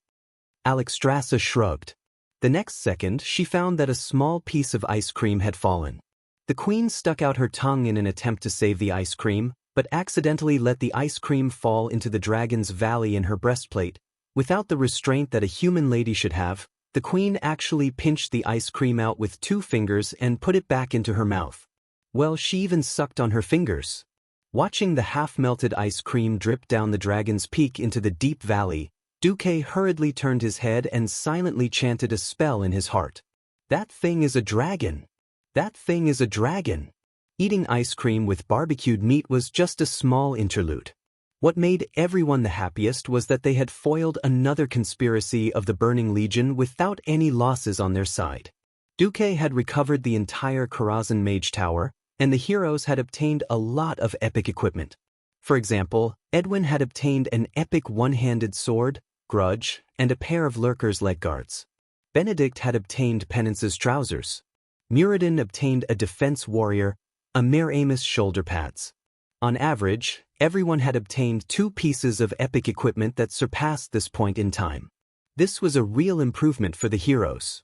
Alexstrasza shrugged. The next second, she found that a small piece of ice cream had fallen. The Queen stuck out her tongue in an attempt to save the ice cream, but accidentally let the ice cream fall into the dragon's valley in her breastplate. Without the restraint that a human lady should have, the queen actually pinched the ice cream out with 2 fingers and put it back into her mouth. Well, she even sucked on her fingers. Watching the half-melted ice cream drip down the dragon's peak into the deep valley, Duque hurriedly turned his head and silently chanted a spell in his heart. "That thing is a dragon! That thing is a dragon!" Eating ice cream with barbecued meat was just a small interlude. What made everyone the happiest was that they had foiled another conspiracy of the Burning Legion without any losses on their side. Duque had recovered the entire Karazhan Mage Tower, and the heroes had obtained a lot of epic equipment. For example, Edwin had obtained an epic one-handed sword, Grudge, and a pair of Lurker's leg guards. Benedict had obtained Penance's trousers. Muradin obtained a defense warrior, a Miramis shoulder pads. On average, everyone had obtained 2 pieces of epic equipment that surpassed this point in time. This was a real improvement for the heroes.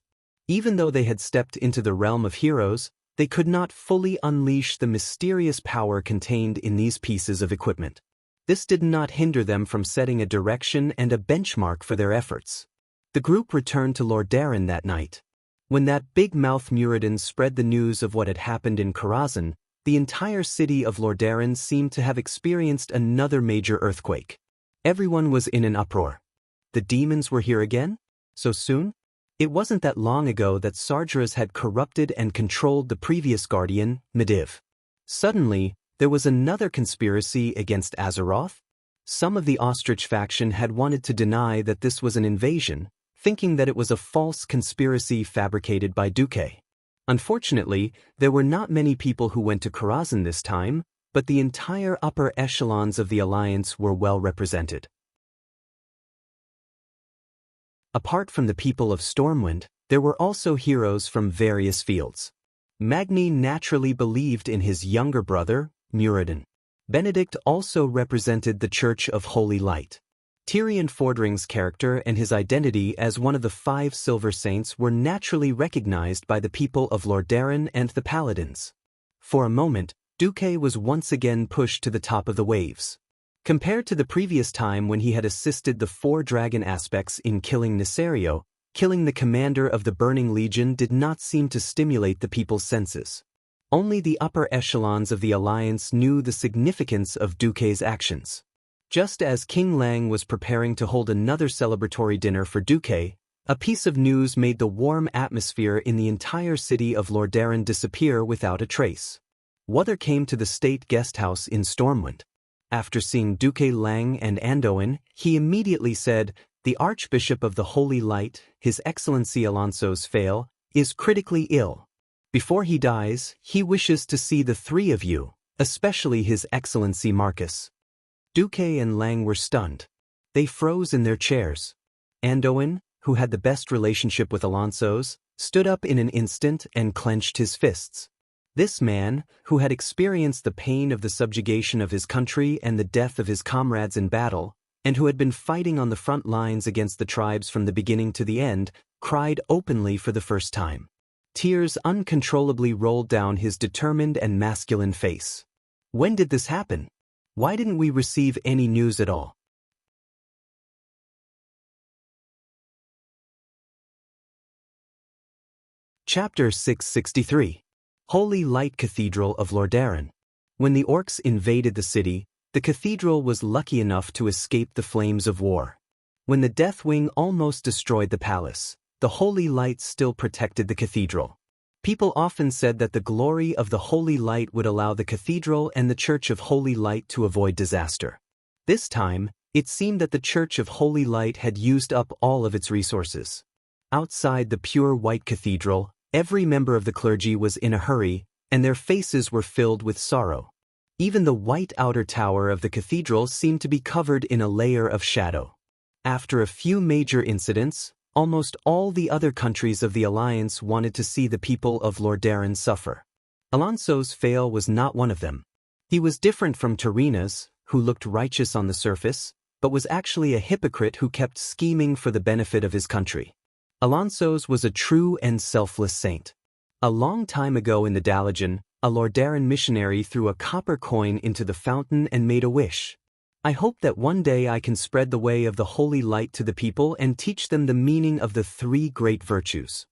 Even though they had stepped into the realm of heroes, they could not fully unleash the mysterious power contained in these pieces of equipment. This did not hinder them from setting a direction and a benchmark for their efforts. The group returned to Lordaeron that night. When that big-mouth Muradin spread the news of what had happened in Karazhan, the entire city of Lordaeron seemed to have experienced another major earthquake. Everyone was in an uproar. The demons were here again? So soon? It wasn't that long ago that Sargeras had corrupted and controlled the previous guardian, Medivh. Suddenly, there was another conspiracy against Azeroth? Some of the Ostrich faction had wanted to deny that this was an invasion, thinking that it was a false conspiracy fabricated by Duque. Unfortunately, there were not many people who went to Karazhan this time, but the entire upper echelons of the Alliance were well represented. Apart from the people of Stormwind, there were also heroes from various fields. Magni naturally believed in his younger brother, Muradin. Benedict also represented the Church of Holy Light. Tyrion Fordring's character and his identity as one of the 5 Silver Saints were naturally recognized by the people of Lordaeron and the Paladins. For a moment, Duque was once again pushed to the top of the waves. Compared to the previous time when he had assisted the 4 dragon aspects in killing Nisario, killing the commander of the Burning Legion did not seem to stimulate the people's senses. Only the upper echelons of the Alliance knew the significance of Duque's actions. Just as King Lang was preparing to hold another celebratory dinner for Duque, a piece of news made the warm atmosphere in the entire city of Lordaeron disappear without a trace. Wuther came to the state guest house in Stormwind. After seeing Duque Lang and Anduin, he immediately said, "The Archbishop of the Holy Light, His Excellency Alonso's Fail, is critically ill. Before he dies, he wishes to see the 3 of you, especially His Excellency Marcus." Duque and Lang were stunned. They froze in their chairs. Anduin, who had the best relationship with Alonso's, stood up in an instant and clenched his fists. This man, who had experienced the pain of the subjugation of his country and the death of his comrades in battle, and who had been fighting on the front lines against the tribes from the beginning to the end, cried openly for the first time. Tears uncontrollably rolled down his determined and masculine face. When did this happen? Why didn't we receive any news at all? Chapter 663. Holy Light Cathedral of Lordaeron. When the orcs invaded the city, the cathedral was lucky enough to escape the flames of war. When the Deathwing almost destroyed the palace, the Holy Light still protected the cathedral. People often said that the glory of the Holy Light would allow the cathedral and the Church of Holy Light to avoid disaster. This time, it seemed that the Church of Holy Light had used up all of its resources. Outside the pure white cathedral, every member of the clergy was in a hurry, and their faces were filled with sorrow. Even the white outer tower of the cathedral seemed to be covered in a layer of shadow. After a few major incidents, almost all the other countries of the Alliance wanted to see the people of Lordaeron suffer. Alonso's Fail was not one of them. He was different from Terina's, who looked righteous on the surface, but was actually a hypocrite who kept scheming for the benefit of his country. Alonso's was a true and selfless saint. A long time ago in the Dalagen, A Lordaeron missionary threw a copper coin into the fountain and made a wish. I hope that one day I can spread the way of the holy light to the people and teach them the meaning of the three great virtues.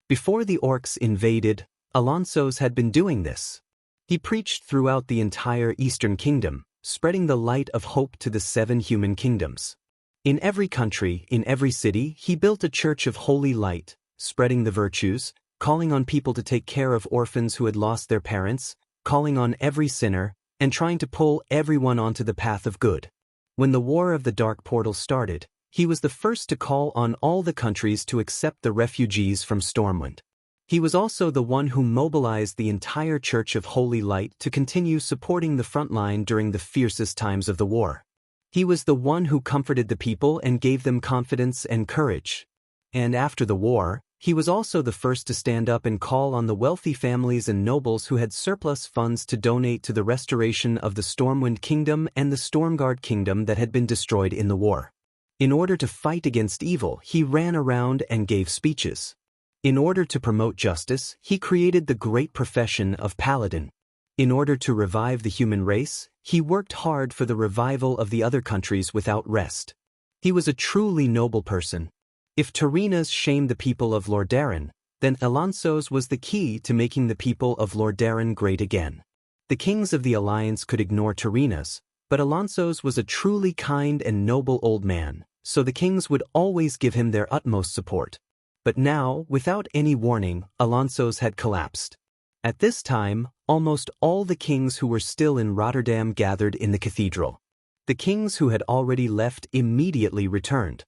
Before the orcs invaded, Alonso's had been doing this. He preached throughout the entire Eastern Kingdom, spreading the light of hope to the 7 human kingdoms. In every country, in every city, he built a church of holy light, spreading the virtues, calling on people to take care of orphans who had lost their parents, calling on every sinner, and trying to pull everyone onto the path of good. When the War of the Dark Portal started, he was the first to call on all the countries to accept the refugees from Stormwind. He was also the one who mobilized the entire Church of Holy Light to continue supporting the front line during the fiercest times of the war. He was the one who comforted the people and gave them confidence and courage. And after the war, he was also the first to stand up and call on the wealthy families and nobles who had surplus funds to donate to the restoration of the Stormwind Kingdom and the Stormguard Kingdom that had been destroyed in the war. In order to fight against evil, he ran around and gave speeches. In order to promote justice, he created the great profession of Paladin. In order to revive the human race, he worked hard for the revival of the other countries without rest. He was a truly noble person. If Tarina's shamed the people of Lordaeron, then Alonso's was the key to making the people of Lordaeron great again. The kings of the Alliance could ignore Tarina's, but Alonso's was a truly kind and noble old man, so the kings would always give him their utmost support. But now, without any warning, Alonso's had collapsed. At this time, almost all the kings who were still in Rotterdam gathered in the cathedral. The kings who had already left immediately returned.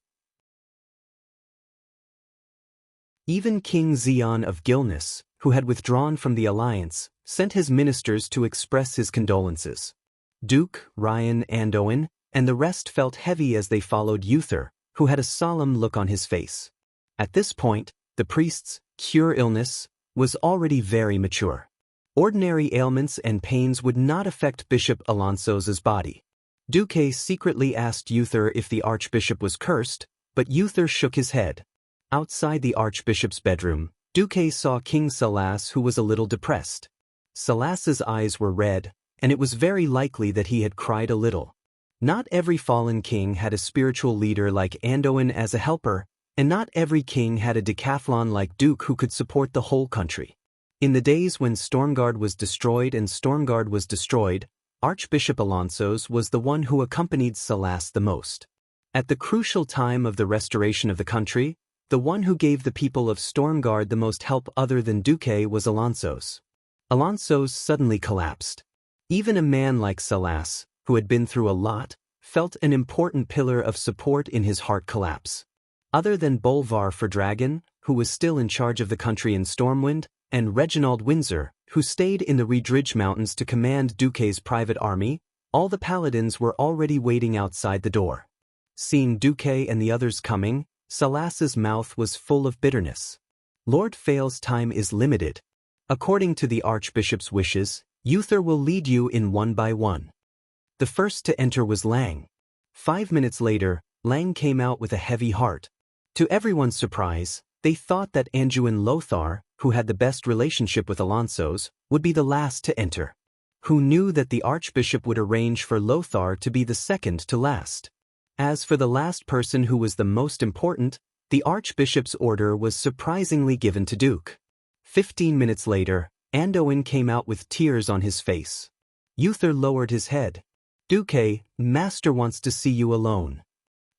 Even King Xian of Gilnis, who had withdrawn from the alliance, sent his ministers to express his condolences. Duke, Ryan, Andoin, and the rest felt heavy as they followed Uther, who had a solemn look on his face. At this point, the priest's cure illness was already very mature. Ordinary ailments and pains would not affect Bishop Alonso's body. Duque secretly asked Uther if the archbishop was cursed, but Uther shook his head. Outside the archbishop's bedroom, Duque saw King Salas, who was a little depressed. Salas's eyes were red, and it was very likely that he had cried a little. Not every fallen king had a spiritual leader like Andoin as a helper, and not every king had a decathlon like Duke who could support the whole country. In the days when Stormguard was destroyed, Archbishop Alonso's was the one who accompanied Salas the most. At the crucial time of the restoration of the country, the one who gave the people of Stormguard the most help other than Duque was Alonso's. Alonso's suddenly collapsed. Even a man like Salas, who had been through a lot, felt an important pillar of support in his heart collapse. Other than Bolvar Fordragon, who was still in charge of the country in Stormwind, and Reginald Windsor, who stayed in the Redridge Mountains to command Duque's private army, all the paladins were already waiting outside the door. Seeing Duque and the others coming, Salas's mouth was full of bitterness. Lord Fail's time is limited. According to the archbishop's wishes, Uther will lead you in one by one. The first to enter was Lang. 5 minutes later, Lang came out with a heavy heart. To everyone's surprise, they thought that Anduin Lothar, who had the best relationship with Alonso's, would be the last to enter. Who knew that the archbishop would arrange for Lothar to be the second to last? As for the last person who was the most important, the archbishop's order was surprisingly given to Duke. 15 minutes later, Andoin came out with tears on his face. Uther lowered his head. Duque, Master wants to see you alone.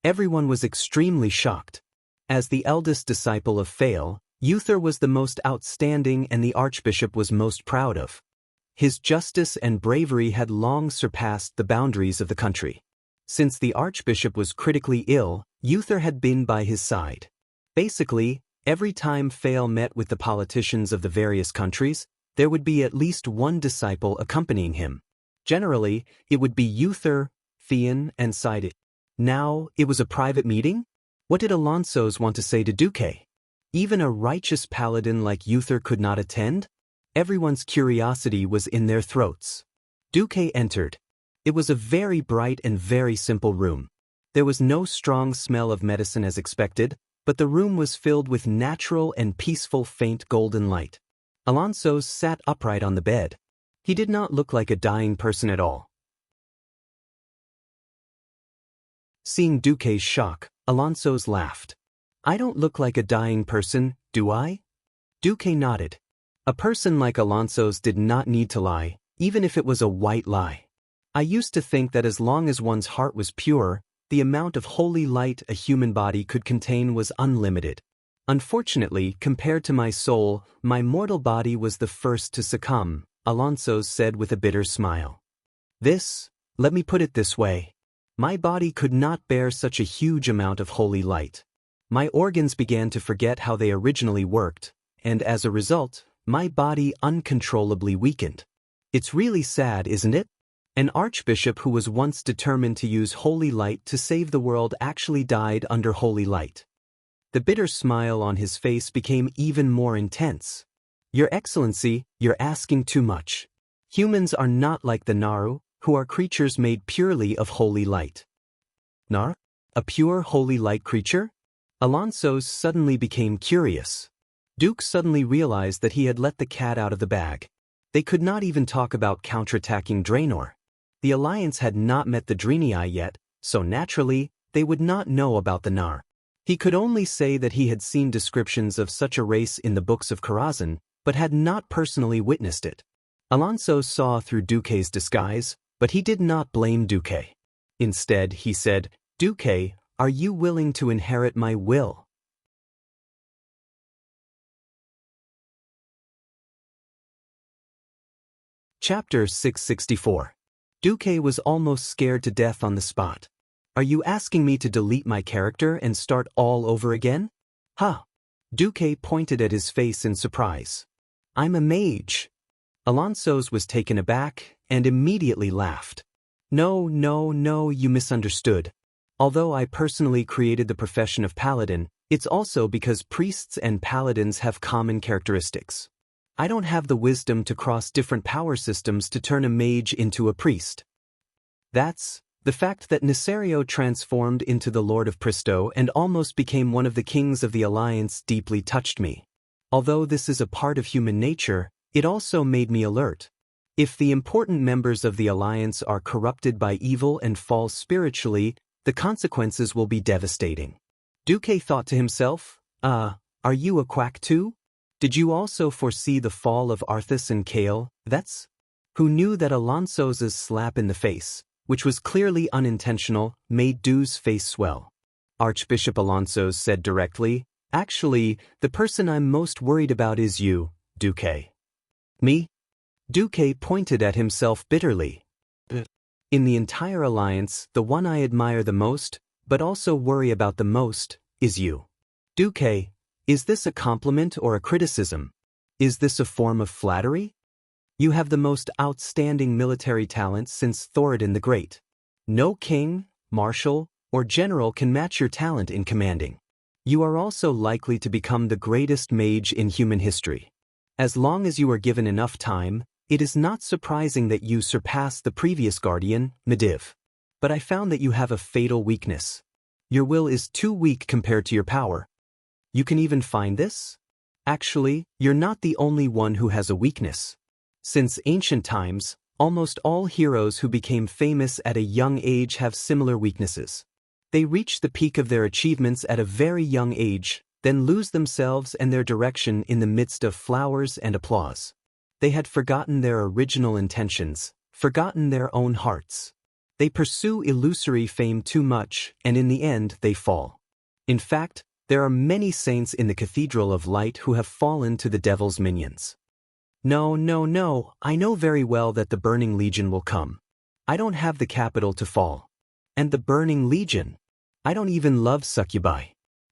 Everyone was extremely shocked. As the eldest disciple of Fail, Uther was the most outstanding and the archbishop was most proud of. His justice and bravery had long surpassed the boundaries of the country. Since the archbishop was critically ill, Uther had been by his side. Basically, every time Fail met with the politicians of the various countries, there would be at least one disciple accompanying him. Generally, it would be Uther, Theon, and Side. Now, it was a private meeting? What did Alonso's want to say to Duque? Even a righteous paladin like Uther could not attend? Everyone's curiosity was in their throats. Duque entered. It was a very bright and very simple room. There was no strong smell of medicine as expected, but the room was filled with natural and peaceful faint golden light. Alonso's sat upright on the bed. He did not look like a dying person at all. Seeing Duque's shock, Alonso's laughed. I don't look like a dying person, do I? Duque nodded. A person like Alonso's did not need to lie, even if it was a white lie. I used to think that as long as one's heart was pure, the amount of holy light a human body could contain was unlimited. Unfortunately, compared to my soul, my mortal body was the first to succumb, Alonso said with a bitter smile. Let me put it this way. My body could not bear such a huge amount of holy light. My organs began to forget how they originally worked, and as a result, my body uncontrollably weakened. It's really sad, isn't it? An archbishop who was once determined to use holy light to save the world actually died under holy light. The bitter smile on his face became even more intense. Your Excellency, you're asking too much. Humans are not like the Naru, who are creatures made purely of holy light. Nar? A pure holy light creature? Alonso suddenly became curious. Duke suddenly realized that he had let the cat out of the bag. They could not even talk about counterattacking Draenor. The Alliance had not met the Draenei yet, so naturally, they would not know about the Nar. He could only say that he had seen descriptions of such a race in the books of Karazhan, but had not personally witnessed it. Alonso saw through Duque's disguise, but he did not blame Duque. Instead, he said, Duque, are you willing to inherit my will? Chapter 664. Duque was almost scared to death on the spot. Are you asking me to delete my character and start all over again? Huh. Duque pointed at his face in surprise. I'm a mage. Alonso's was taken aback and immediately laughed. No, you misunderstood. Although I personally created the profession of paladin, it's also because priests and paladins have common characteristics. I don't have the wisdom to cross different power systems to turn a mage into a priest. That's the fact that Nesario transformed into the Lord of Pristo and almost became one of the kings of the Alliance deeply touched me. Although this is a part of human nature, it also made me alert. If the important members of the Alliance are corrupted by evil and fall spiritually, the consequences will be devastating. Duque thought to himself, are you a quack too? Did you also foresee the fall of Arthas and Kale, who knew that Alonso's slap in the face, which was clearly unintentional, made Du's face swell. Archbishop Alonso said directly, Actually, the person I'm most worried about is you, Duque. Me? Duque pointed at himself bitterly. In the entire Alliance, the one I admire the most, but also worry about the most, is you. Duque, is this a compliment or a criticism? Is this a form of flattery? You have the most outstanding military talent since Thoradin the Great. No king, marshal, or general can match your talent in commanding. You are also likely to become the greatest mage in human history. As long as you are given enough time, it is not surprising that you surpass the previous guardian, Medivh. But I found that you have a fatal weakness. Your will is too weak compared to your power. You can even find this? Actually, you're not the only one who has a weakness. Since ancient times, almost all heroes who became famous at a young age have similar weaknesses. They reach the peak of their achievements at a very young age, then lose themselves and their direction in the midst of flowers and applause. They had forgotten their original intentions, forgotten their own hearts. They pursue illusory fame too much, and in the end they fall. In fact, there are many saints in the Cathedral of Light who have fallen to the devil's minions. No, I know very well that the Burning Legion will come. I don't have the capital to fall. And the Burning Legion? I don't even love succubi.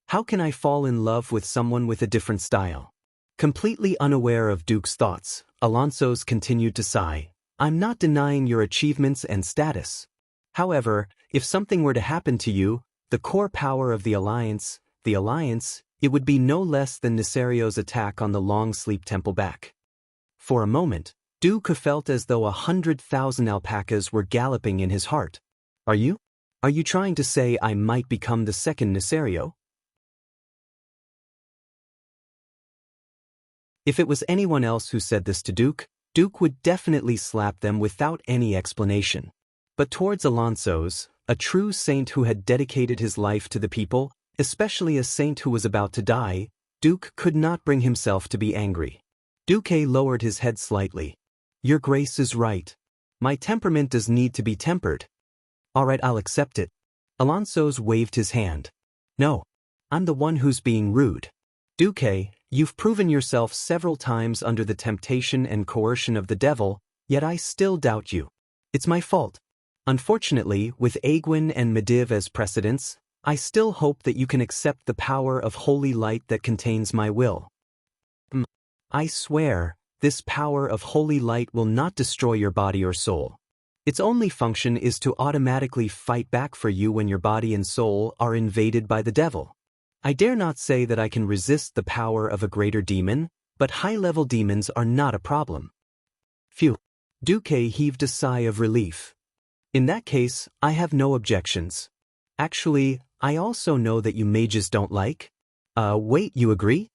How can I fall in love with someone with a different style? Completely unaware of Duke's thoughts, Alonso's continued to sigh. I'm not denying your achievements and status. However, if something were to happen to you, the core power of the Alliance, it would be no less than Nesario's attack on the Long Sleep Temple back. For a moment, Duke felt as though 100,000 alpacas were galloping in his heart. Are you trying to say I might become the second Nesario? If it was anyone else who said this to Duke, Duke would definitely slap them without any explanation. But towards Alonso's, a true saint who had dedicated his life to the people, especially a saint who was about to die, Duke could not bring himself to be angry. Duke lowered his head slightly. Your Grace is right. My temperament does need to be tempered. All right, I'll accept it. Alonso's waved his hand. No. I'm the one who's being rude. Duke, you've proven yourself several times under the temptation and coercion of the devil, yet I still doubt you. It's my fault. Unfortunately, with Aegwin and Mediv as precedents, I still hope that you can accept the power of holy light that contains my will. I swear, this power of holy light will not destroy your body or soul. Its only function is to automatically fight back for you when your body and soul are invaded by the devil. I dare not say that I can resist the power of a greater demon, but high-level demons are not a problem. Phew. Duke heaved a sigh of relief. In that case, I have no objections. Actually, I also know that you mages don't like. Wait, you agree?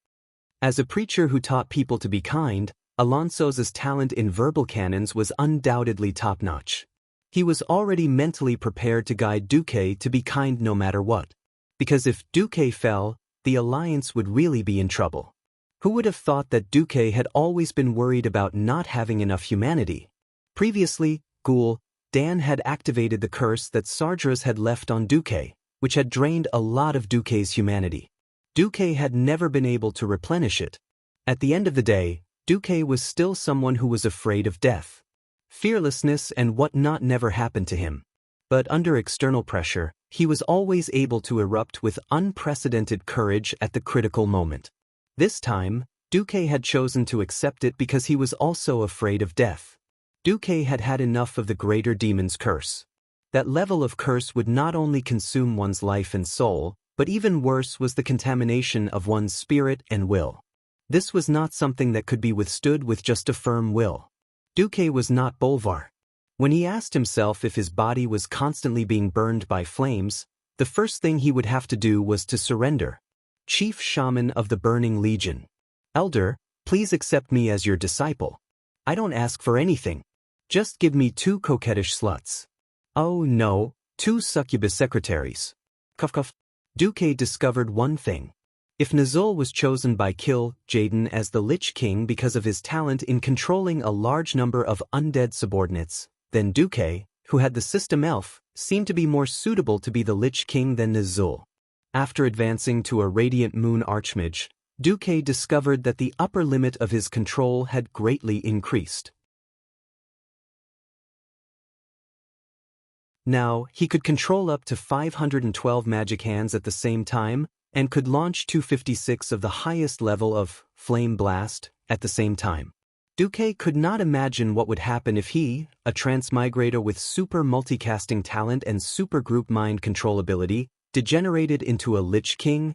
As a preacher who taught people to be kind, Alonso's talent in verbal cannons was undoubtedly top-notch. He was already mentally prepared to guide Duque to be kind no matter what. Because if Duque fell, the alliance would really be in trouble. Who would have thought that Duque had always been worried about not having enough humanity? Previously, Ghoul, Dan had activated the curse that Sardras had left on Duque, which had drained a lot of Duque's humanity. Duque had never been able to replenish it. At the end of the day, Duque was still someone who was afraid of death. Fearlessness and whatnot never happened to him. But under external pressure, he was always able to erupt with unprecedented courage at the critical moment. This time, Duque had chosen to accept it because he was also afraid of death. Duque had had enough of the greater demon's curse. That level of curse would not only consume one's life and soul, but even worse was the contamination of one's spirit and will. This was not something that could be withstood with just a firm will. Duque was not Bolvar. When he asked himself if his body was constantly being burned by flames, the first thing he would have to do was to surrender. Chief Shaman of the Burning Legion. Elder, please accept me as your disciple. I don't ask for anything. Just give me 2 coquettish sluts. Oh no, 2 succubus secretaries. Cuff cuff. Duque discovered one thing. If Nazul was chosen by Kill Jaden as the Lich King because of his talent in controlling a large number of undead subordinates, then Duque, who had the system elf, seemed to be more suitable to be the Lich King than Nazul. After advancing to a Radiant Moon Archmage, Duque discovered that the upper limit of his control had greatly increased. Now, he could control up to 512 magic hands at the same time, and could launch 256 of the highest level of Flame Blast at the same time. Duque could not imagine what would happen if he, a transmigrator with super multicasting talent and super group mind control ability, degenerated into a Lich King.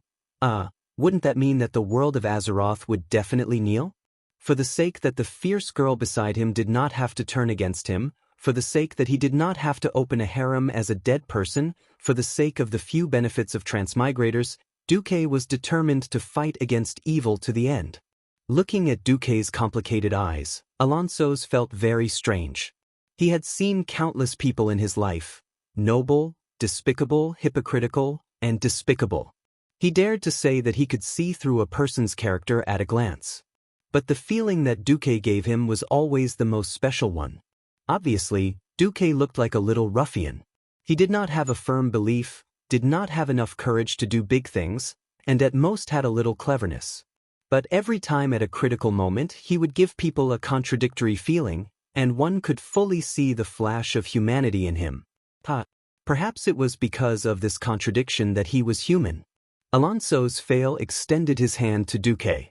Wouldn't that mean that the world of Azeroth would definitely kneel? For the sake that the fierce girl beside him did not have to turn against him, for the sake that he did not have to open a harem as a dead person, for the sake of the few benefits of transmigrators, Duque was determined to fight against evil to the end. Looking at Duque's complicated eyes, Alonso's felt very strange. He had seen countless people in his life, noble, despicable, hypocritical, and despicable. He dared to say that he could see through a person's character at a glance. But the feeling that Duque gave him was always the most special one. Obviously, Duque looked like a little ruffian. He did not have a firm belief, did not have enough courage to do big things, and at most had a little cleverness. But every time at a critical moment he would give people a contradictory feeling, and one could fully see the flash of humanity in him. Perhaps it was because of this contradiction that he was human. Alonso's Fail extended his hand to Duque.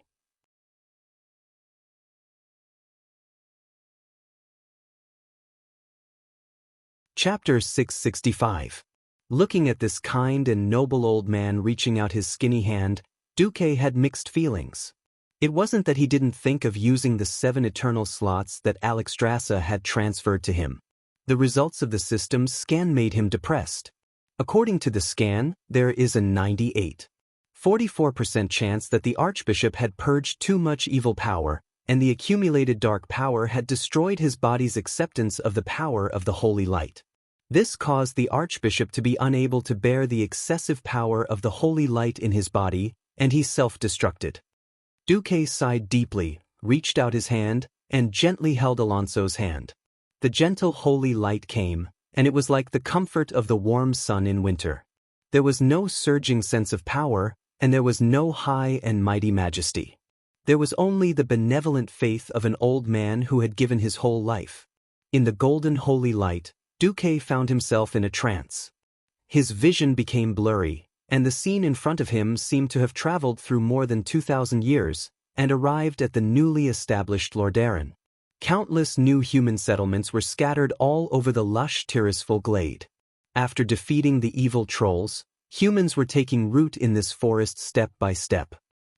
Chapter 665. Looking at this kind and noble old man reaching out his skinny hand, Duque had mixed feelings. It wasn't that he didn't think of using the 7 eternal slots that Alexstrasza had transferred to him. The results of the system's scan made him depressed. According to the scan, there is a 98.44% chance that the Archbishop had purged too much evil power, and the accumulated dark power had destroyed his body's acceptance of the power of the holy light. This caused the archbishop to be unable to bear the excessive power of the holy light in his body, and he self-destructed. Duque sighed deeply, reached out his hand, and gently held Alonso's hand. The gentle holy light came, and it was like the comfort of the warm sun in winter. There was no surging sense of power, and there was no high and mighty majesty. There was only the benevolent faith of an old man who had given his whole life. In the golden holy light, Duque found himself in a trance. His vision became blurry, and the scene in front of him seemed to have traveled through more than 2,000 years, and arrived at the newly established Lordaeron. Countless new human settlements were scattered all over the lush Tirisful glade. After defeating the evil trolls, humans were taking root in this forest step by step.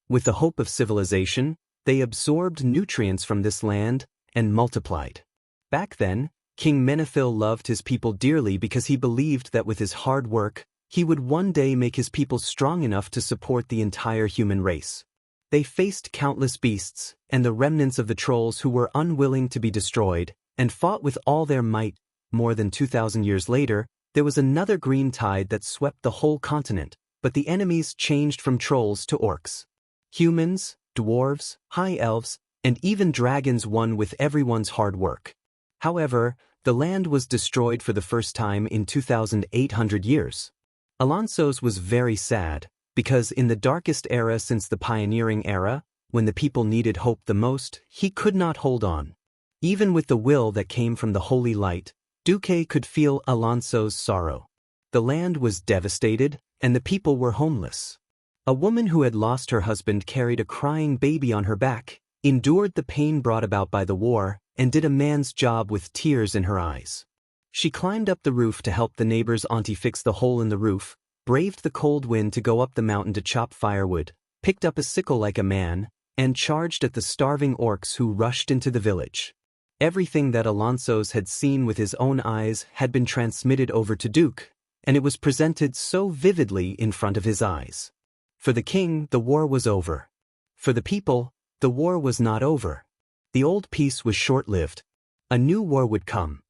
With the hope of civilization, they absorbed nutrients from this land and multiplied. Back then, King Menethil loved his people dearly because he believed that with his hard work, he would one day make his people strong enough to support the entire human race. They faced countless beasts and the remnants of the trolls who were unwilling to be destroyed, and fought with all their might. More than 2,000 years later, there was another green tide that swept the whole continent, but the enemies changed from trolls to orcs. Humans, dwarves, high elves, and even dragons won with everyone's hard work. However, the land was destroyed for the first time in 2,800 years. Alonso's was very sad, because in the darkest era since the pioneering era, when the people needed hope the most, he could not hold on. Even with the will that came from the holy light, Duque could feel Alonso's sorrow. The land was devastated, and the people were homeless. A woman who had lost her husband carried a crying baby on her back, endured the pain brought about by the war, and did a man's job with tears in her eyes. She climbed up the roof to help the neighbor's auntie fix the hole in the roof, braved the cold wind to go up the mountain to chop firewood, picked up a sickle like a man, and charged at the starving orcs who rushed into the village. Everything that Alonso's had seen with his own eyes had been transmitted over to Duque, and it was presented so vividly in front of his eyes. For the king, the war was over. For the people, the war was not over. The old peace was short-lived. A new war would come.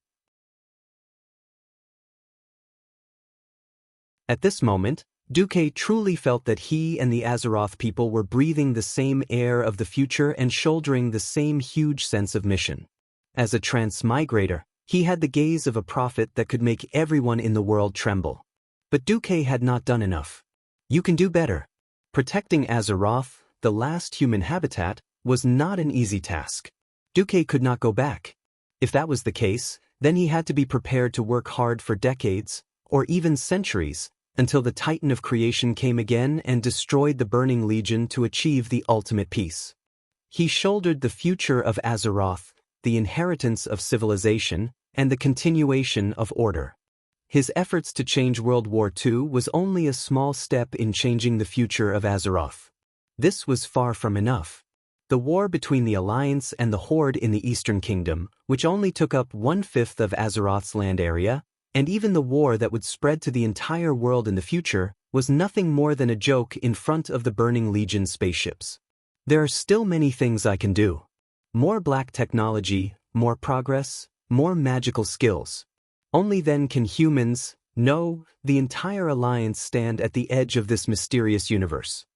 At this moment, Duque truly felt that he and the Azeroth people were breathing the same air of the future and shouldering the same huge sense of mission. As a transmigrator, he had the gaze of a prophet that could make everyone in the world tremble. But Duque had not done enough. You can do better. Protecting Azeroth, the last human habitat, was not an easy task. Duque could not go back. If that was the case, then he had to be prepared to work hard for decades, or even centuries, until the Titan of creation came again and destroyed the Burning Legion to achieve the ultimate peace. He shouldered the future of Azeroth, the inheritance of civilization, and the continuation of order. His efforts to change World War II was only a small step in changing the future of Azeroth. This was far from enough. The war between the Alliance and the Horde in the Eastern Kingdom, which only took up 1/5 of Azeroth's land area, and even the war that would spread to the entire world in the future, was nothing more than a joke in front of the Burning Legion spaceships. There are still many things I can do. More black technology, more progress, more magical skills. Only then can humans, no, the entire Alliance stand at the edge of this mysterious universe.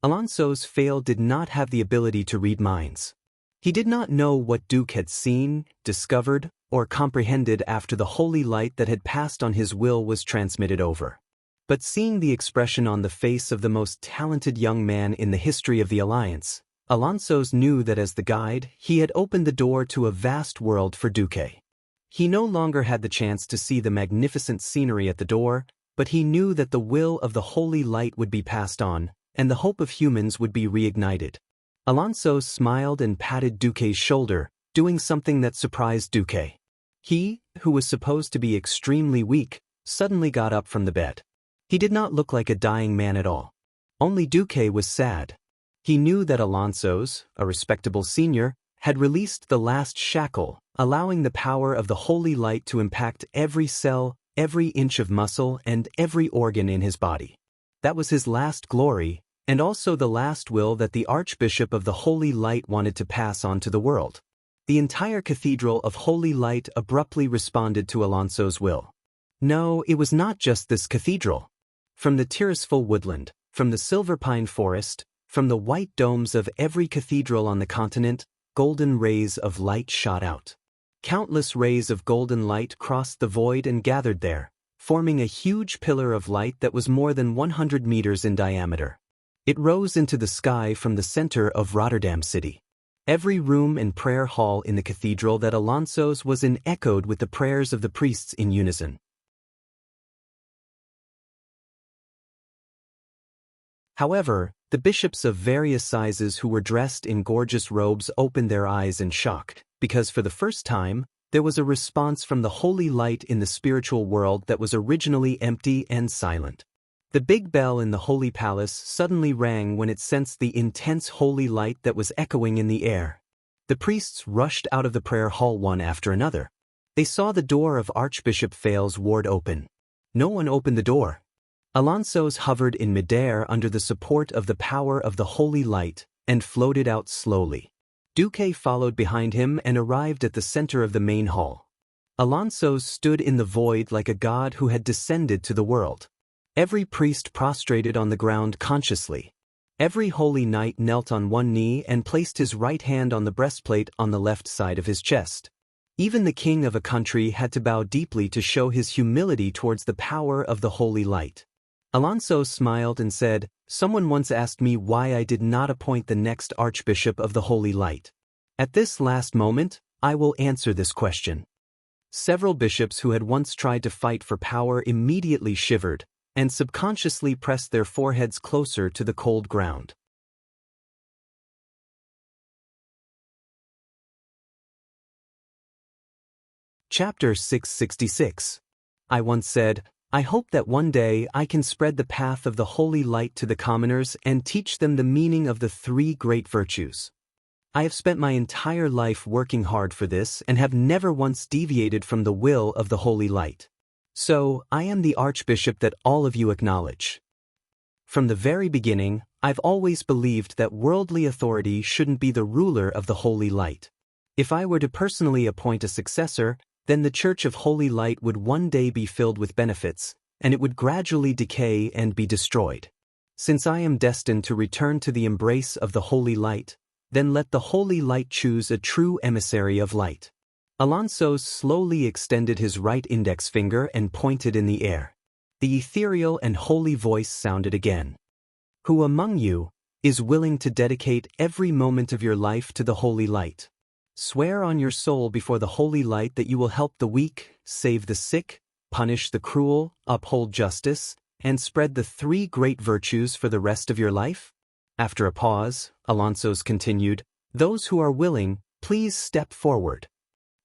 Alonso's fail did not have the ability to read minds. He did not know what Duque had seen, discovered, or comprehended after the holy light that had passed on his will was transmitted over. But seeing the expression on the face of the most talented young man in the history of the Alliance, Alonso's knew that as the guide, he had opened the door to a vast world for Duque. He no longer had the chance to see the magnificent scenery at the door, but he knew that the will of the holy light would be passed on, and the hope of humans would be reignited. Alonso smiled and patted Duque's shoulder, doing something that surprised Duque. He, who was supposed to be extremely weak, suddenly got up from the bed. He did not look like a dying man at all. Only Duque was sad. He knew that Alonso's, a respectable senior, had released the last shackle, allowing the power of the holy light to impact every cell, every inch of muscle, and every organ in his body. That was his last glory, and also the last will that the Archbishop of the Holy Light wanted to pass on to the world. The entire Cathedral of Holy Light abruptly responded to Alonso's will. No, it was not just this cathedral. From the Tirisful woodland, from the silver pine forest, from the white domes of every cathedral on the continent, golden rays of light shot out. Countless rays of golden light crossed the void and gathered there, forming a huge pillar of light that was more than 100 meters in diameter. It rose into the sky from the center of Rotterdam city. Every room and prayer hall in the cathedral that Alonso's was in echoed with the prayers of the priests in unison. However, the bishops of various sizes who were dressed in gorgeous robes opened their eyes in shock, because for the first time, there was a response from the holy light in the spiritual world that was originally empty and silent. The big bell in the holy palace suddenly rang when it sensed the intense holy light that was echoing in the air. The priests rushed out of the prayer hall one after another. They saw the door of Archbishop Fail's ward open. No one opened the door. Alonso's hovered in midair under the support of the power of the holy light and floated out slowly. Duque followed behind him and arrived at the center of the main hall. Alonso's stood in the void like a god who had descended to the world. Every priest prostrated on the ground consciously. Every holy knight knelt on one knee and placed his right hand on the breastplate on the left side of his chest. Even the king of a country had to bow deeply to show his humility towards the power of the holy light. Alonso smiled and said, "Someone once asked me why I did not appoint the next Archbishop of the Holy Light. At this last moment, I will answer this question." Several bishops who had once tried to fight for power immediately shivered, and subconsciously pressed their foreheads closer to the cold ground. Chapter 666. I once said, "I hope that one day I can spread the path of the holy light to the commoners and teach them the meaning of the three great virtues. I have spent my entire life working hard for this and have never once deviated from the will of the holy light. So, I am the Archbishop that all of you acknowledge. From the very beginning, I've always believed that worldly authority shouldn't be the ruler of the holy light. If I were to personally appoint a successor, then the Church of Holy Light would one day be filled with benefits, and it would gradually decay and be destroyed. Since I am destined to return to the embrace of the holy light, then let the holy light choose a true emissary of light." Alonso slowly extended his right index finger and pointed in the air. The ethereal and holy voice sounded again. "Who among you is willing to dedicate every moment of your life to the holy light? Swear on your soul before the holy light that you will help the weak, save the sick, punish the cruel, uphold justice, and spread the three great virtues for the rest of your life?" After a pause, Alonso's continued, "Those who are willing, please step forward."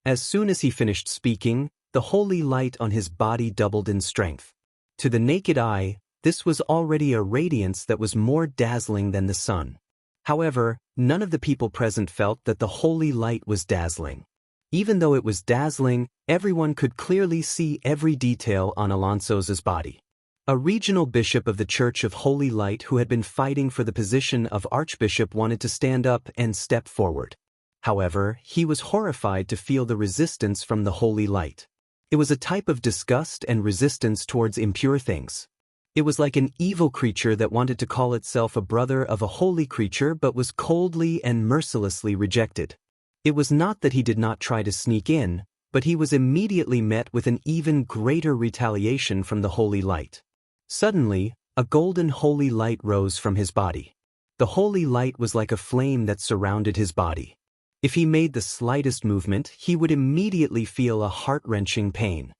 As soon as he finished speaking, the holy light on his body doubled in strength. To the naked eye, this was already a radiance that was more dazzling than the sun. However, none of the people present felt that the holy light was dazzling. Even though it was dazzling, everyone could clearly see every detail on Alonso's body. A regional bishop of the Church of Holy Light who had been fighting for the position of Archbishop wanted to stand up and step forward. However, he was horrified to feel the resistance from the holy light. It was a type of disgust and resistance towards impure things. It was like an evil creature that wanted to call itself a brother of a holy creature but was coldly and mercilessly rejected. It was not that he did not try to sneak in, but he was immediately met with an even greater retaliation from the holy light. Suddenly, a golden holy light rose from his body. The holy light was like a flame that surrounded his body. If he made the slightest movement, he would immediately feel a heart-wrenching pain.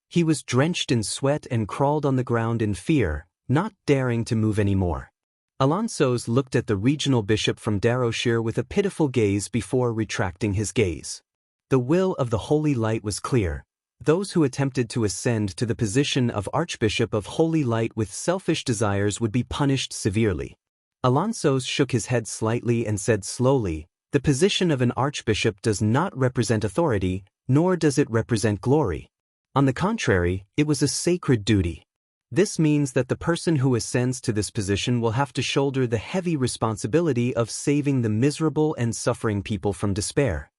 He was drenched in sweat and crawled on the ground in fear, not daring to move anymore. Alonso's looked at the regional bishop from Daoist with a pitiful gaze before retracting his gaze. The will of the holy light was clear. Those who attempted to ascend to the position of Archbishop of Holy Light with selfish desires would be punished severely. Alonso shook his head slightly and said slowly, "The position of an archbishop does not represent authority, nor does it represent glory. On the contrary, it was a sacred duty. This means that the person who ascends to this position will have to shoulder the heavy responsibility of saving the miserable and suffering people from despair.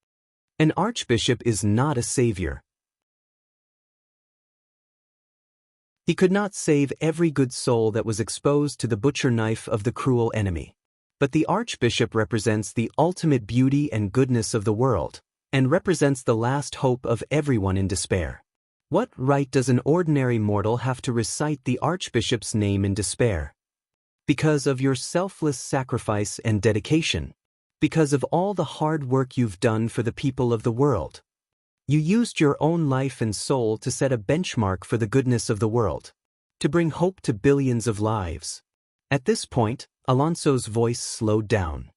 An archbishop is not a savior. He could not save every good soul that was exposed to the butcher knife of the cruel enemy. But the archbishop represents the ultimate beauty and goodness of the world, and represents the last hope of everyone in despair. What right does an ordinary mortal have to recite the archbishop's name in despair? Because of your selfless sacrifice and dedication. Because of all the hard work you've done for the people of the world. You used your own life and soul to set a benchmark for the goodness of the world. To bring hope to billions of lives. At this point, Alonso's voice slowed down.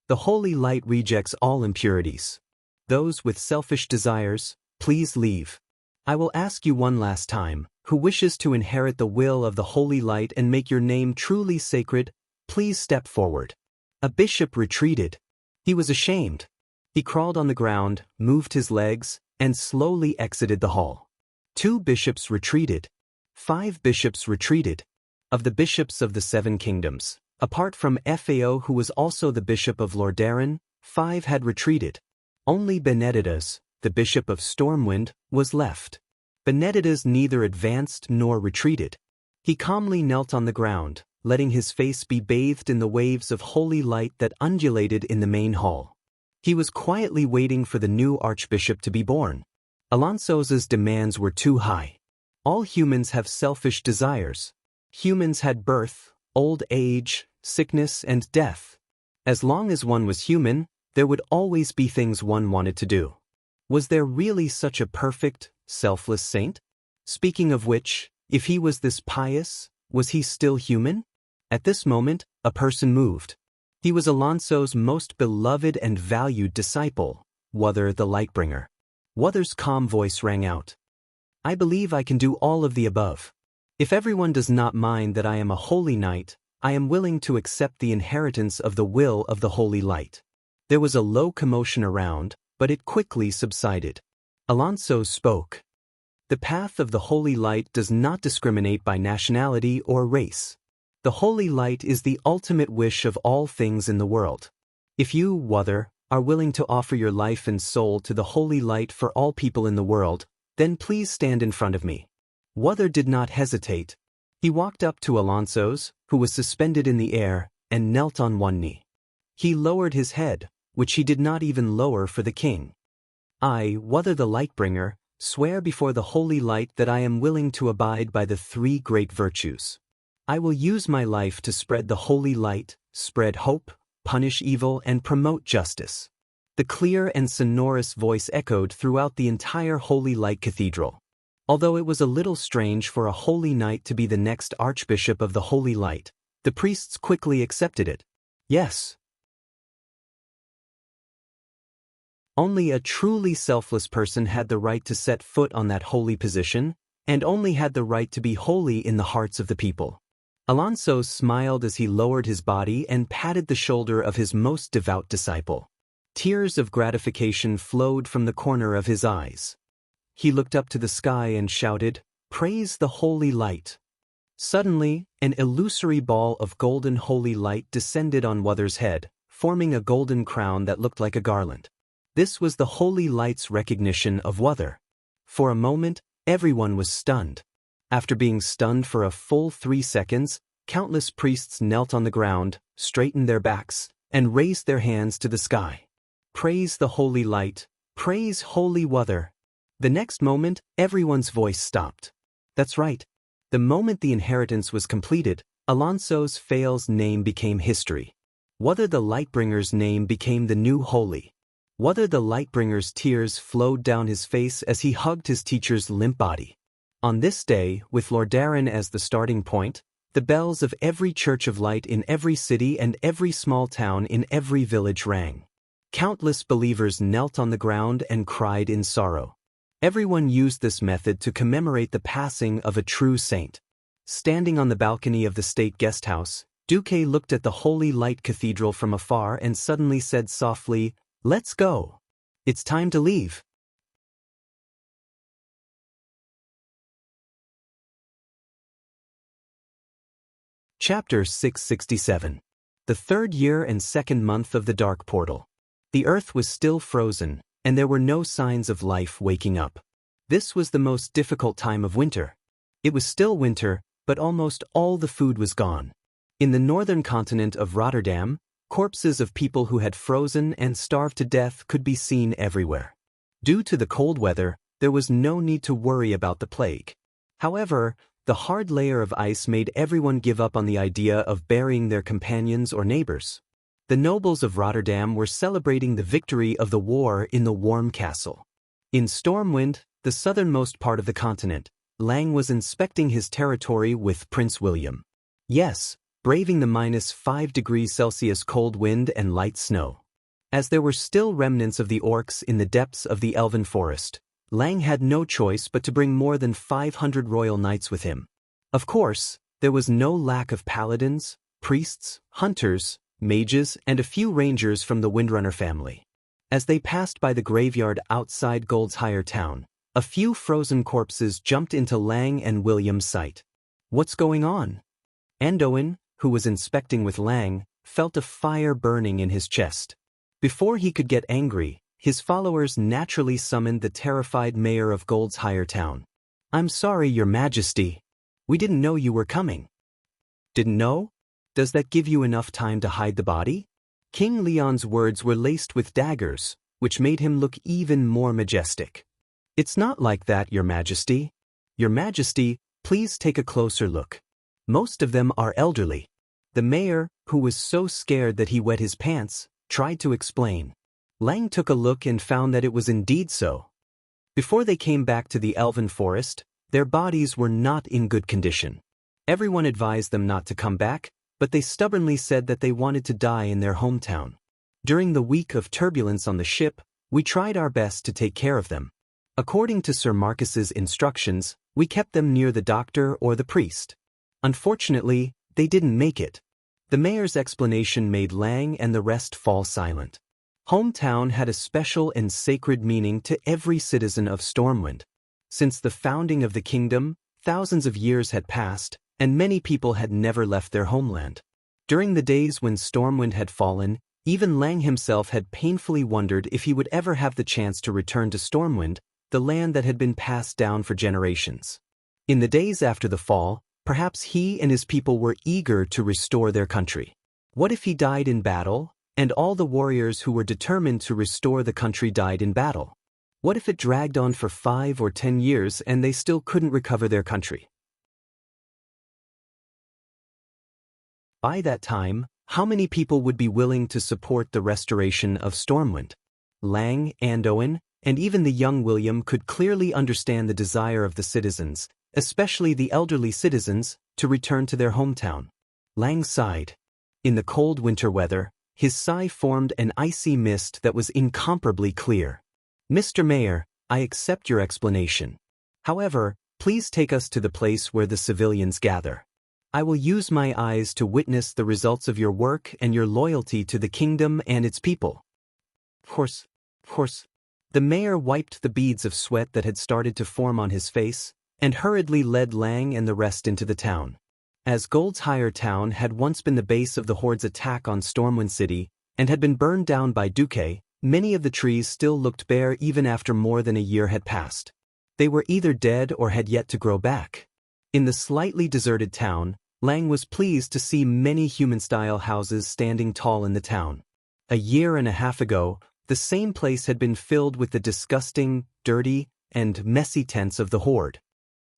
The holy light rejects all impurities. Those with selfish desires, please leave. I will ask you one last time, who wishes to inherit the will of the holy light and make your name truly sacred, please step forward. A bishop retreated. He was ashamed. He crawled on the ground, moved his legs, and slowly exited the hall. 2 bishops retreated. 5 bishops retreated. Of the bishops of the 7 kingdoms, apart from Fao, who was also the bishop of Lordaeron, 5 had retreated. Only Benedictus, the bishop of Stormwind, was left. Benedictus neither advanced nor retreated. He calmly knelt on the ground, letting his face be bathed in the waves of holy light that undulated in the main hall. He was quietly waiting for the new archbishop to be born. Alonso's demands were too high. All humans have selfish desires. Humans had birth, old age, sickness, and death. As long as one was human, there would always be things one wanted to do. Was there really such a perfect, selfless saint? Speaking of which, if he was this pious, was he still human? At this moment, a person moved. He was Alonso's most beloved and valued disciple, Wuther the Lightbringer. Wuther's calm voice rang out. I believe I can do all of the above. If everyone does not mind that I am a holy knight, I am willing to accept the inheritance of the will of the holy light. There was a low commotion around, but it quickly subsided. Alonso spoke. The path of the holy light does not discriminate by nationality or race. The holy light is the ultimate wish of all things in the world. If you, Wuther, are willing to offer your life and soul to the holy light for all people in the world, then please stand in front of me. Wuther did not hesitate. He walked up to Alonso's, who was suspended in the air, and knelt on one knee. He lowered his head, which he did not even lower for the king. I, Wuther the Lightbringer, swear before the holy light that I am willing to abide by the 3 great virtues. I will use my life to spread the holy light, spread hope, punish evil, and promote justice. The clear and sonorous voice echoed throughout the entire Holy Light Cathedral. Although it was a little strange for a holy knight to be the next archbishop of the Holy Light, the priests quickly accepted it. Yes. Only a truly selfless person had the right to set foot on that holy position, and only had the right to be holy in the hearts of the people. Alonso smiled as he lowered his body and patted the shoulder of his most devout disciple. Tears of gratification flowed from the corner of his eyes. He looked up to the sky and shouted, "Praise the holy light." Suddenly, an illusory ball of golden holy light descended on Wuther's head, forming a golden crown that looked like a garland. This was the holy light's recognition of Wuther. For a moment, everyone was stunned. After being stunned for a full 3 seconds, countless priests knelt on the ground, straightened their backs, and raised their hands to the sky. Praise the holy light, praise holy Wuther. The next moment, everyone's voice stopped. That's right. The moment the inheritance was completed, Alonso's Fail's name became history. Wuther the Lightbringer's name became the new holy. Wuther the Lightbringer's tears flowed down his face as he hugged his teacher's limp body. On this day, with Lordaeron as the starting point, the bells of every church of light in every city and every small town in every village rang. Countless believers knelt on the ground and cried in sorrow. Everyone used this method to commemorate the passing of a true saint. Standing on the balcony of the state guest house, Duque looked at the Holy Light Cathedral from afar and suddenly said softly, "Let's go. It's time to leave." Chapter 667. The third year and second month of the Dark Portal. The earth was still frozen, and there were no signs of life waking up. This was the most difficult time of winter. It was still winter, but almost all the food was gone. In the northern continent of Rotterdam, corpses of people who had frozen and starved to death could be seen everywhere. Due to the cold weather, there was no need to worry about the plague. However, the hard layer of ice made everyone give up on the idea of burying their companions or neighbors. The nobles of Rotterdam were celebrating the victory of the war in the warm castle. In Stormwind, the southernmost part of the continent, Lang was inspecting his territory with Prince William. Yes, braving the -5 degrees Celsius cold wind and light snow. As there were still remnants of the orcs in the depths of the elven forest, Lang had no choice but to bring more than 500 royal knights with him. Of course, there was no lack of paladins, priests, hunters, mages, and a few rangers from the Windrunner family. As they passed by the graveyard outside Goldshire town, a few frozen corpses jumped into Lang and William's sight. "What's going on?" Andoin, who was inspecting with Lang, felt a fire burning in his chest. Before he could get angry, his followers naturally summoned the terrified mayor of Goldshire town. "I'm sorry, Your Majesty. We didn't know you were coming." "Didn't know? Does that give you enough time to hide the body?" King Leon's words were laced with daggers, which made him look even more majestic. "It's not like that, Your Majesty. Your Majesty, please take a closer look. Most of them are elderly." The mayor, who was so scared that he wet his pants, tried to explain. Lang took a look and found that it was indeed so. Before they came back to the elven forest, their bodies were not in good condition. Everyone advised them not to come back, but they stubbornly said that they wanted to die in their hometown. "During the week of turbulence on the ship, we tried our best to take care of them. According to Sir Marcus's instructions, we kept them near the doctor or the priest. Unfortunately, they didn't make it." The mayor's explanation made Lang and the rest fall silent. Hometown had a special and sacred meaning to every citizen of Stormwind. Since the founding of the kingdom, thousands of years had passed, and many people had never left their homeland. During the days when Stormwind had fallen, even Lang himself had painfully wondered if he would ever have the chance to return to Stormwind, the land that had been passed down for generations. In the days after the fall, perhaps he and his people were eager to restore their country. What if he died in battle, and all the warriors who were determined to restore the country died in battle? What if it dragged on for 5 or 10 years and they still couldn't recover their country? By that time, how many people would be willing to support the restoration of Stormwind? Lang, Andoin, and even the young William could clearly understand the desire of the citizens, especially the elderly citizens, to return to their hometown. Lang sighed. In the cold winter weather, his sigh formed an icy mist that was incomparably clear. "Mr. Mayor, I accept your explanation. However, please take us to the place where the civilians gather. I will use my eyes to witness the results of your work and your loyalty to the kingdom and its people." Of course. The mayor wiped the beads of sweat that had started to form on his face, and hurriedly led Lang and the rest into the town. As Goldshire town had once been the base of the Horde's attack on Stormwind City, and had been burned down by Duque, many of the trees still looked bare even after more than a year had passed. They were either dead or had yet to grow back. In the slightly deserted town, Lang was pleased to see many human-style houses standing tall in the town. A year and a half ago, the same place had been filled with the disgusting, dirty, and messy tents of the Horde.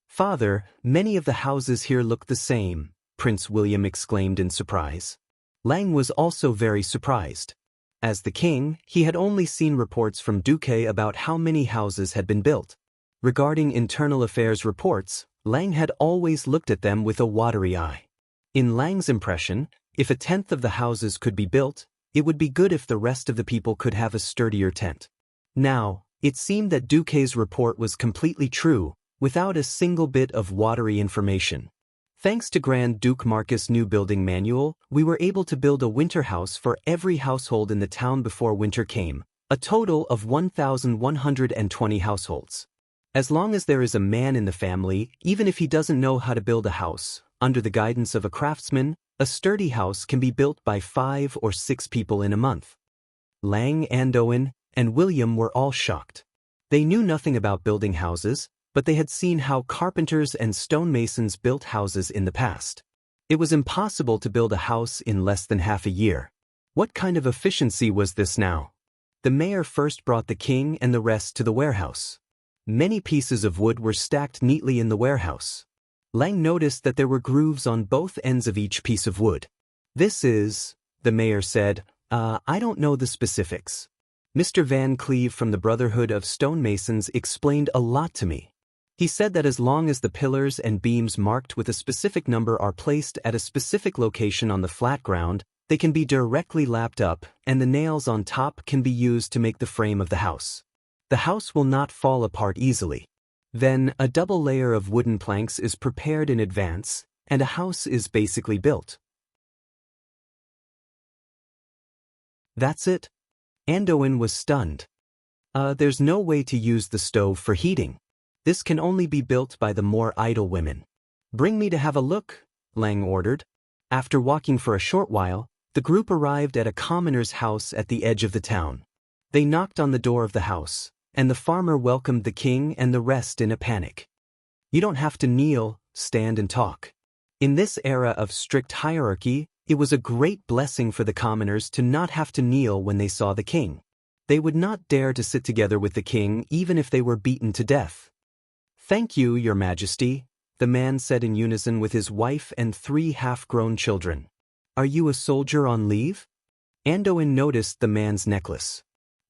"Father, many of the houses here look the same," Prince William exclaimed in surprise. Lang was also very surprised. As the king, he had only seen reports from Duque about how many houses had been built. Regarding internal affairs reports, Lang had always looked at them with a watery eye. In Lang's impression, if a tenth of the houses could be built, it would be good if the rest of the people could have a sturdier tent. Now, it seemed that Duque's report was completely true, without a single bit of watery information. Thanks to Grand Duke Marcus' new building manual, we were able to build a winter house for every household in the town before winter came, a total of 1,120 households. As long as there is a man in the family, even if he doesn't know how to build a house, Under the guidance of a craftsman, a sturdy house can be built by 5 or 6 people in a month. Lang, Andoin, and William were all shocked. They knew nothing about building houses, but they had seen how carpenters and stonemasons built houses in the past. It was impossible to build a house in less than half a year. What kind of efficiency was this now? The mayor first brought the king and the rest to the warehouse. Many pieces of wood were stacked neatly in the warehouse. Lang noticed that there were grooves on both ends of each piece of wood. "This is," the mayor said, "I don't know the specifics. Mr. Van Cleve from the Brotherhood of Stonemasons explained a lot to me. He said that as long as the pillars and beams marked with a specific number are placed at a specific location on the flat ground, they can be directly lapped up, and the nails on top can be used to make the frame of the house. The house will not fall apart easily. Then, a double layer of wooden planks is prepared in advance, and a house is basically built." "That's it?" Andoin was stunned. There's no way to use the stove for heating. This can only be built by the more idle women." "Bring me to have a look," Lang ordered. After walking for a short while, the group arrived at a commoner's house at the edge of the town. They knocked on the door of the house, and the farmer welcomed the king and the rest in a panic. "You don't have to kneel, stand and talk." In this era of strict hierarchy, it was a great blessing for the commoners to not have to kneel when they saw the king. They would not dare to sit together with the king even if they were beaten to death. "Thank you, Your Majesty," the man said in unison with his wife and 3 half-grown children. "Are you a soldier on leave?" Andoin noticed the man's necklace.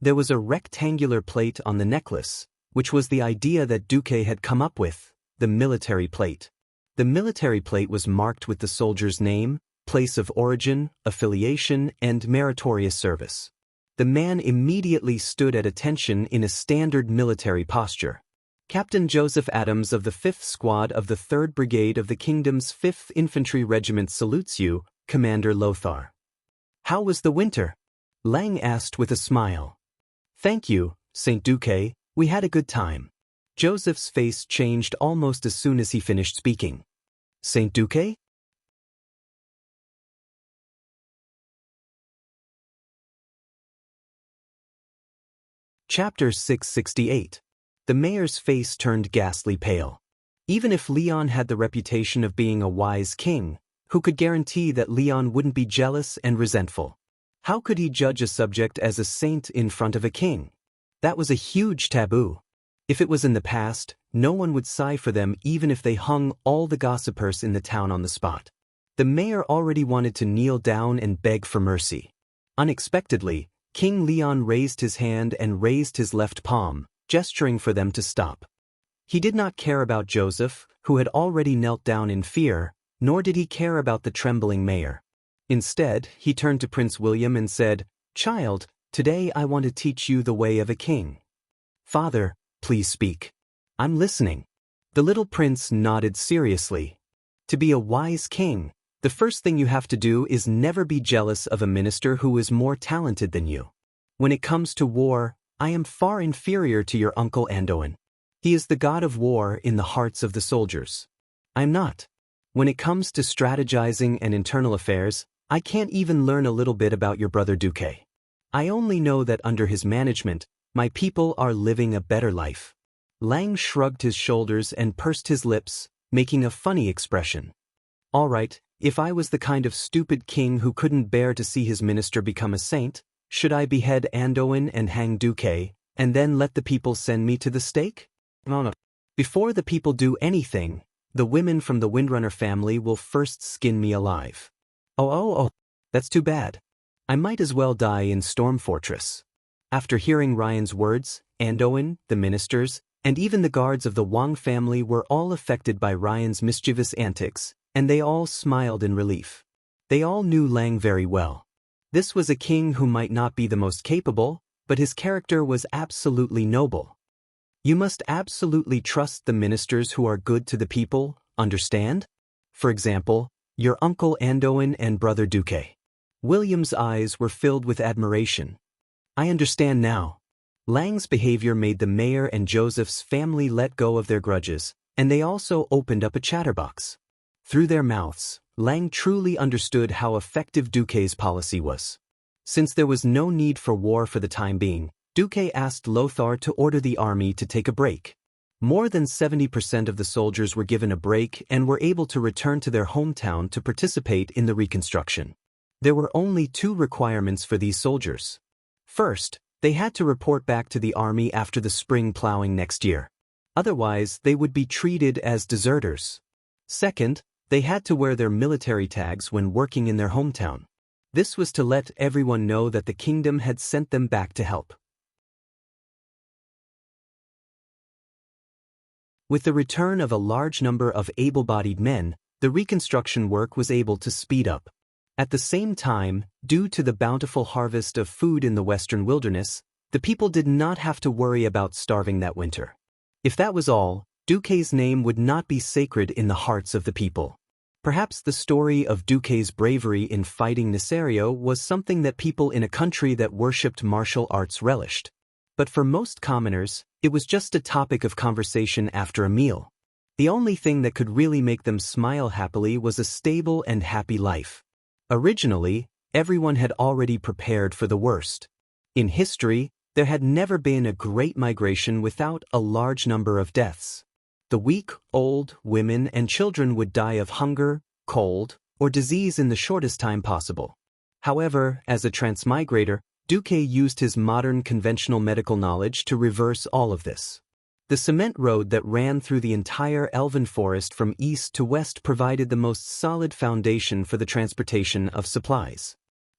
There was a rectangular plate on the necklace, which was the idea that Duque had come up with, the military plate. The military plate was marked with the soldier's name, place of origin, affiliation, and meritorious service. The man immediately stood at attention in a standard military posture. "Captain Joseph Adams of the 5th Squad of the 3rd Brigade of the Kingdom's 5th Infantry Regiment salutes you, Commander Lothar." "How was the winter?" Lang asked with a smile. "Thank you, Saint Duque, we had a good time." Joseph's face changed almost as soon as he finished speaking. "Saint Duque?" Chapter 668. The mayor's face turned ghastly pale. Even if Leon had the reputation of being a wise king, who could guarantee that Leon wouldn't be jealous and resentful? How could he judge a subject as a saint in front of a king? That was a huge taboo. If it was in the past, no one would sigh for them even if they hung all the gossipers in the town on the spot. The mayor already wanted to kneel down and beg for mercy. Unexpectedly, King Leon raised his hand and raised his left palm, gesturing for them to stop. He did not care about Joseph, who had already knelt down in fear, nor did he care about the trembling mayor. Instead, he turned to Prince William and said, "Child, today I want to teach you the way of a king." "Father, please speak. I'm listening." The little prince nodded seriously. "To be a wise king, the first thing you have to do is never be jealous of a minister who is more talented than you. When it comes to war, I am far inferior to your uncle Andoin. He is the god of war in the hearts of the soldiers. I'm not. When it comes to strategizing and internal affairs, I can't even learn a little bit about your brother Duque. I only know that under his management, my people are living a better life." Lang shrugged his shoulders and pursed his lips, making a funny expression. "All right, if I was the kind of stupid king who couldn't bear to see his minister become a saint, should I behead Andoin and hang Duque, and then let the people send me to the stake? No. Before the people do anything, the women from the Windrunner family will first skin me alive. Oh, that's too bad. I might as well die in Storm Fortress." After hearing Ryan's words, Andoin, the ministers, and even the guards of the Wang family were all affected by Ryan's mischievous antics, and they all smiled in relief. They all knew Lang very well. This was a king who might not be the most capable, but his character was absolutely noble. You must absolutely trust the ministers who are good to the people, understand? For example, your uncle Andoin and brother Duque. William's eyes were filled with admiration. "I understand now." Lang's behavior made the mayor and Joseph's family let go of their grudges, and they also opened up a chatterbox. Through their mouths, Lang truly understood how effective Duque's policy was. Since there was no need for war for the time being, Duque asked Lothar to order the army to take a break. More than 70% of the soldiers were given a break and were able to return to their hometown to participate in the reconstruction. There were only 2 requirements for these soldiers. First, they had to report back to the army after the spring plowing next year. Otherwise, they would be treated as deserters. Second, they had to wear their military tags when working in their hometown. This was to let everyone know that the kingdom had sent them back to help. With the return of a large number of able-bodied men, the reconstruction work was able to speed up. At the same time, due to the bountiful harvest of food in the western wilderness, the people did not have to worry about starving that winter. If that was all, Duque's name would not be sacred in the hearts of the people. Perhaps the story of Duque's bravery in fighting Nicerio was something that people in a country that worshipped martial arts relished. But for most commoners, it was just a topic of conversation after a meal. The only thing that could really make them smile happily was a stable and happy life. Originally, everyone had already prepared for the worst. In history, there had never been a great migration without a large number of deaths. The weak, old, women, and children would die of hunger, cold, or disease in the shortest time possible. However, as a transmigrator, Duque used his modern conventional medical knowledge to reverse all of this. The cement road that ran through the entire elven forest from east to west provided the most solid foundation for the transportation of supplies.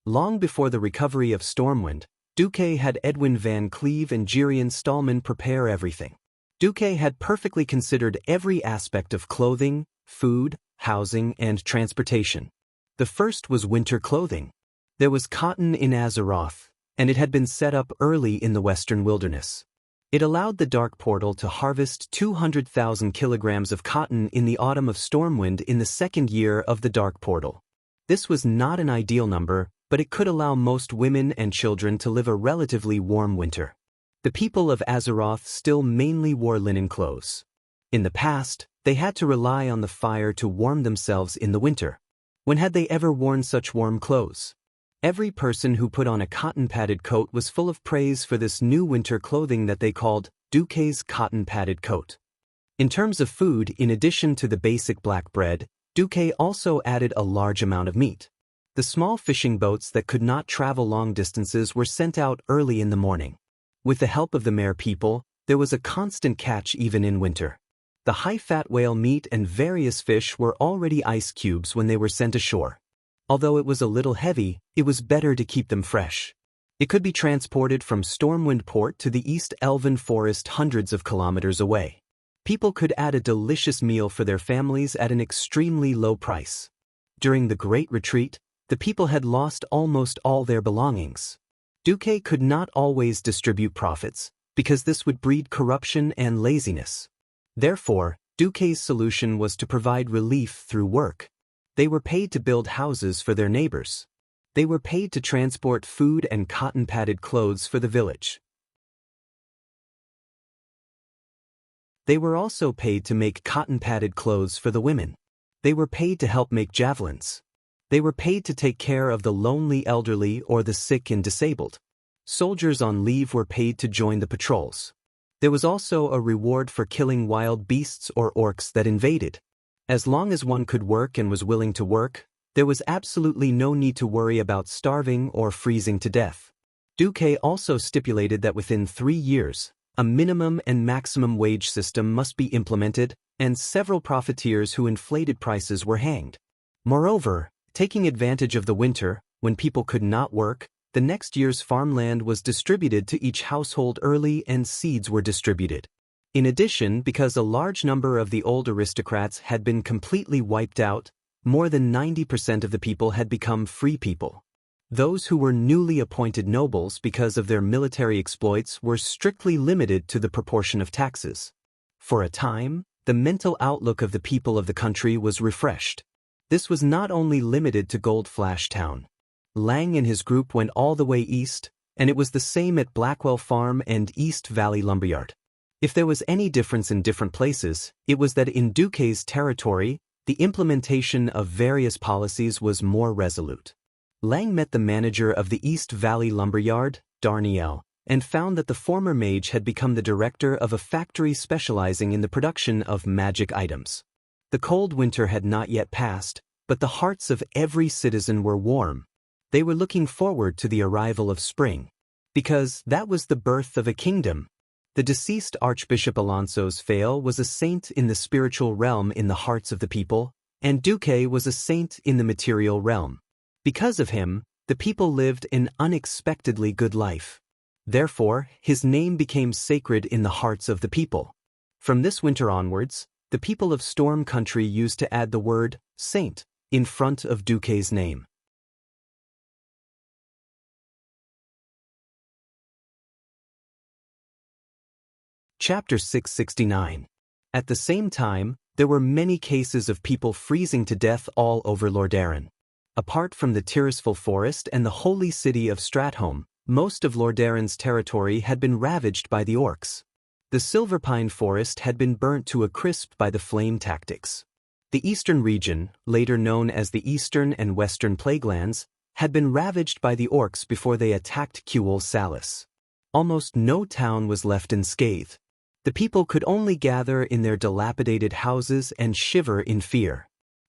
Long before the recovery of Stormwind, Duque had Edwin Van Cleve and Gerion Stallman prepare everything. Duque had perfectly considered every aspect of clothing, food, housing, and transportation. The first was winter clothing. There was cotton in Azeroth, and it had been set up early in the western wilderness. It allowed the Dark Portal to harvest 200,000 kilograms of cotton in the autumn of Stormwind in the second year of the Dark Portal. This was not an ideal number, but it could allow most women and children to live a relatively warm winter. The people of Azeroth still mainly wore linen clothes. In the past, they had to rely on the fire to warm themselves in the winter. When had they ever worn such warm clothes? Every person who put on a cotton-padded coat was full of praise for this new winter clothing that they called Duque's cotton-padded coat. In terms of food, in addition to the basic black bread, Duque also added a large amount of meat. The small fishing boats that could not travel long distances were sent out early in the morning. With the help of the Mare people, there was a constant catch even in winter. The high-fat whale meat and various fish were already ice cubes when they were sent ashore. Although it was a little heavy, it was better to keep them fresh. It could be transported from Stormwind Port to the East Elven Forest hundreds of kilometers away. People could add a delicious meal for their families at an extremely low price. During the Great Retreat, the people had lost almost all their belongings. Duque could not always distribute profits, because this would breed corruption and laziness. Therefore, Duque's solution was to provide relief through work. They were paid to build houses for their neighbors. They were paid to transport food and cotton-padded clothes for the village. They were also paid to make cotton-padded clothes for the women. They were paid to help make javelins. They were paid to take care of the lonely elderly or the sick and disabled. Soldiers on leave were paid to join the patrols. There was also a reward for killing wild beasts or orcs that invaded. As long as one could work and was willing to work, there was absolutely no need to worry about starving or freezing to death. Duque also stipulated that within 3 years, a minimum and maximum wage system must be implemented, and several profiteers who inflated prices were hanged. Moreover, taking advantage of the winter, when people could not work, the next year's farmland was distributed to each household early and seeds were distributed. In addition, because a large number of the old aristocrats had been completely wiped out, more than 90% of the people had become free people. Those who were newly appointed nobles because of their military exploits were strictly limited to the proportion of taxes. For a time, the mental outlook of the people of the country was refreshed. This was not only limited to Gold Flash Town. Lang and his group went all the way east, and it was the same at Blackwell Farm and East Valley Lumberyard. If there was any difference in different places, it was that in Duque's territory, The implementation of various policies was more resolute. Lang met the manager of the East Valley Lumberyard, Darnielle, and found that the former mage had become the director of a factory specializing in the production of magic items. The cold winter had not yet passed, but the hearts of every citizen were warm. They were looking forward to the arrival of spring. Because that was the birth of a kingdom. The deceased Archbishop Alonso's Fail was a saint in the spiritual realm in the hearts of the people, and Duque was a saint in the material realm. Because of him, the people lived an unexpectedly good life. Therefore, his name became sacred in the hearts of the people. From this winter onwards, the people of Storm Country used to add the word saint in front of Duque's name. Chapter 669. At the same time, there were many cases of people freezing to death all over Lordaeron. Apart from the Tirisful Forest and the holy city of Stratholme, most of Lordaeron's territory had been ravaged by the orcs. The Silverpine Forest had been burnt to a crisp by the flame tactics. The eastern region, later known as the Eastern and Western Plaguelands, had been ravaged by the orcs before they attacked Cuel Salis. Almost no town was left unscathed. The people could only gather in their dilapidated houses and shiver in fear.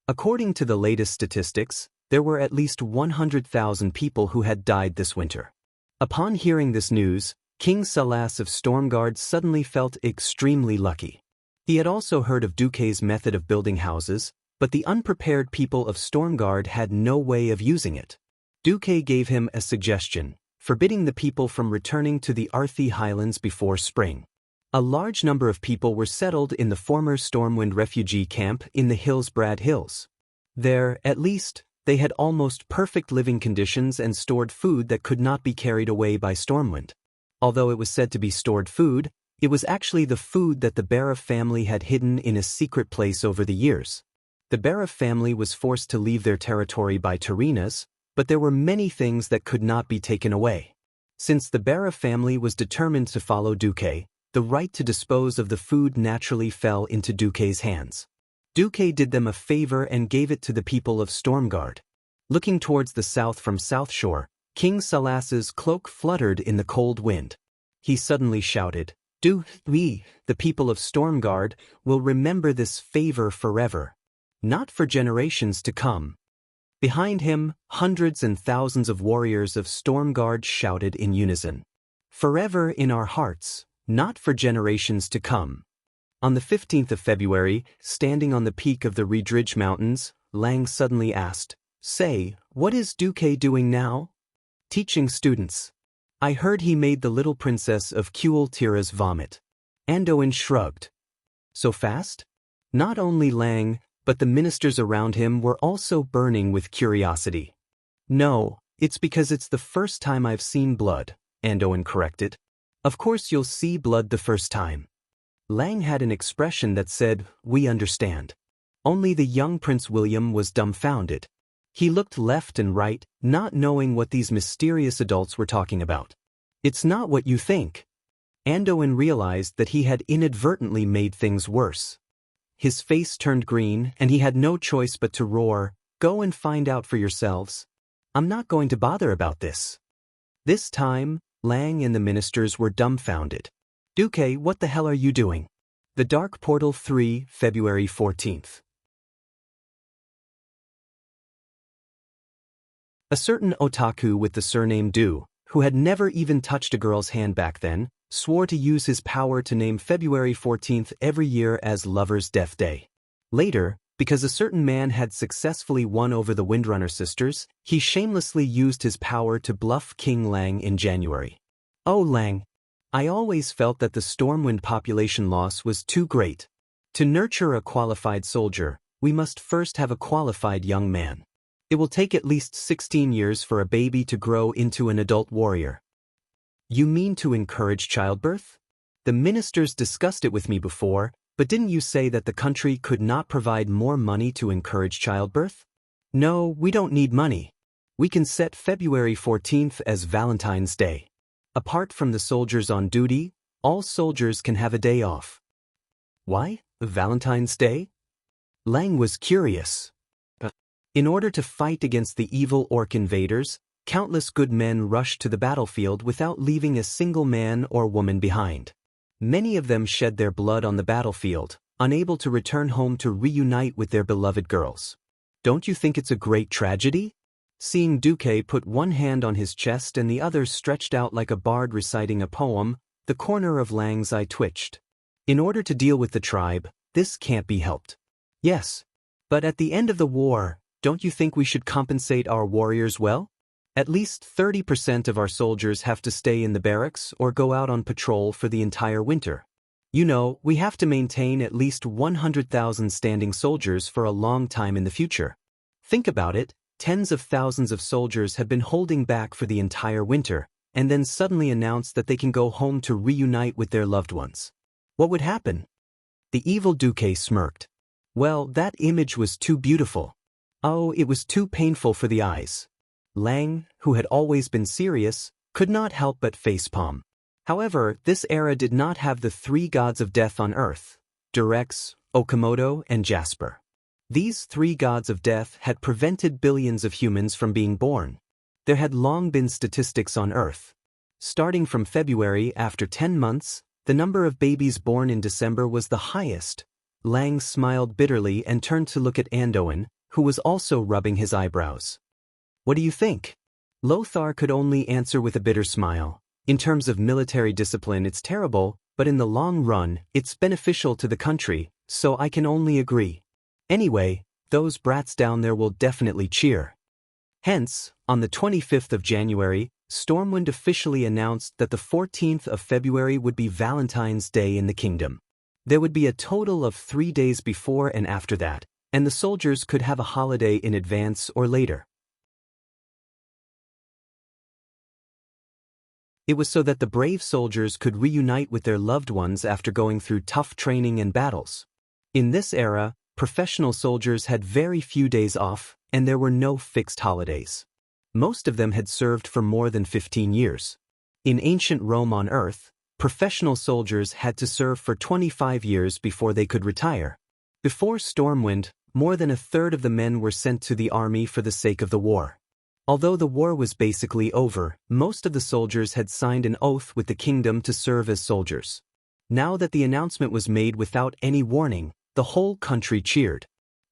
According to the latest statistics, there were at least 100,000 people who had died this winter. Upon hearing this news, King Salas of Stormguard suddenly felt extremely lucky. He had also heard of Duque's method of building houses, but the unprepared people of Stormguard had no way of using it. Duque gave him a suggestion, forbidding the people from returning to the Arthi Highlands before spring. A large number of people were settled in the former Stormwind refugee camp in the Hillsbrad Hills. There, at least, they had almost perfect living conditions and stored food that could not be carried away by Stormwind. Although it was said to be stored food, it was actually the food that the Barra family had hidden in a secret place over the years. The Barra family was forced to leave their territory by Tarinas, but there were many things that could not be taken away. Since the Barra family was determined to follow Duque, the right to dispose of the food naturally fell into Duque's hands. Duque did them a favor and gave it to the people of Stormguard. Looking towards the south from South Shore, King Salas's cloak fluttered in the cold wind. He suddenly shouted, we, the people of Stormguard, will remember this favor forever. Not for generations to come. Behind him, hundreds and thousands of warriors of Stormguard shouted in unison. Forever in our hearts, not for generations to come. On the 15th of February, standing on the peak of the Riedridge Mountains, Lang suddenly asked, "Say, what is Duque doing now?" "Teaching students. I heard he made the little princess of Cuel Tira's vomit." Anduin shrugged. So fast? Not only Lang, but the ministers around him were also burning with curiosity. "No, it's because it's the first time I've seen blood," Anduin corrected. "Of course you'll see blood the first time." Lang had an expression that said, "We understand." Only the young Prince William was dumbfounded. He looked left and right, not knowing what these mysterious adults were talking about. "It's not what you think." Anduin realized that he had inadvertently made things worse. His face turned green, and he had no choice but to roar, "Go and find out for yourselves. I'm not going to bother about this." This time, Lang and the ministers were dumbfounded. "Duque, what the hell are you doing?" The Dark Portal 3, February 14th. A certain otaku with the surname Du, who had never even touched a girl's hand back then, swore to use his power to name February 14th every year as Lover's Death Day. Later, because a certain man had successfully won over the Windrunner sisters, he shamelessly used his power to bluff King Lang in January. "Oh Lang, I always felt that the Stormwind population loss was too great. To nurture a qualified soldier, we must first have a qualified young man. It will take at least 16 years for a baby to grow into an adult warrior." "You mean to encourage childbirth? The ministers discussed it with me before, but didn't you say that the country could not provide more money to encourage childbirth?" "No, we don't need money. We can set February 14th as Valentine's Day. Apart from the soldiers on duty, all soldiers can have a day off." "Why, Valentine's Day?" Lang was curious. In order to fight against the evil orc invaders, countless good men rushed to the battlefield without leaving a single man or woman behind. Many of them shed their blood on the battlefield, unable to return home to reunite with their beloved girls. Don't you think it's a great tragedy? Seeing Duque put one hand on his chest and the other stretched out like a bard reciting a poem, the corner of Lang's eye twitched. In order to deal with the tribe, this can't be helped. Yes. But at the end of the war, don't you think we should compensate our warriors well? At least 30% of our soldiers have to stay in the barracks or go out on patrol for the entire winter. You know, we have to maintain at least 100,000 standing soldiers for a long time in the future. Think about it, tens of thousands of soldiers have been holding back for the entire winter, and then suddenly announce that they can go home to reunite with their loved ones. What would happen? The evil Duque smirked. Well, that image was too beautiful. Oh, it was too painful for the eyes. Lang, who had always been serious, could not help but facepalm. However, this era did not have the three gods of death on Earth, Durex, Okamoto, and Jasper. These three gods of death had prevented billions of humans from being born. There had long been statistics on Earth. Starting from February, after 10 months, the number of babies born in December was the highest. Lang smiled bitterly and turned to look at Andoin, who was also rubbing his eyebrows. What do you think? Lothar could only answer with a bitter smile. In terms of military discipline, it's terrible, but in the long run, it's beneficial to the country, so I can only agree. Anyway, those brats down there will definitely cheer. Hence, on the 25th of January, Stormwind officially announced that the 14th of February would be Valentine's Day in the kingdom. There would be a total of 3 days before and after that, and the soldiers could have a holiday in advance or later. It was so that the brave soldiers could reunite with their loved ones after going through tough training and battles. In this era, professional soldiers had very few days off, and there were no fixed holidays. Most of them had served for more than 15 years. In ancient Rome on Earth, professional soldiers had to serve for 25 years before they could retire. Before Stormwind, more than a third of the men were sent to the army for the sake of the war. Although the war was basically over, most of the soldiers had signed an oath with the kingdom to serve as soldiers. Now that the announcement was made without any warning, the whole country cheered.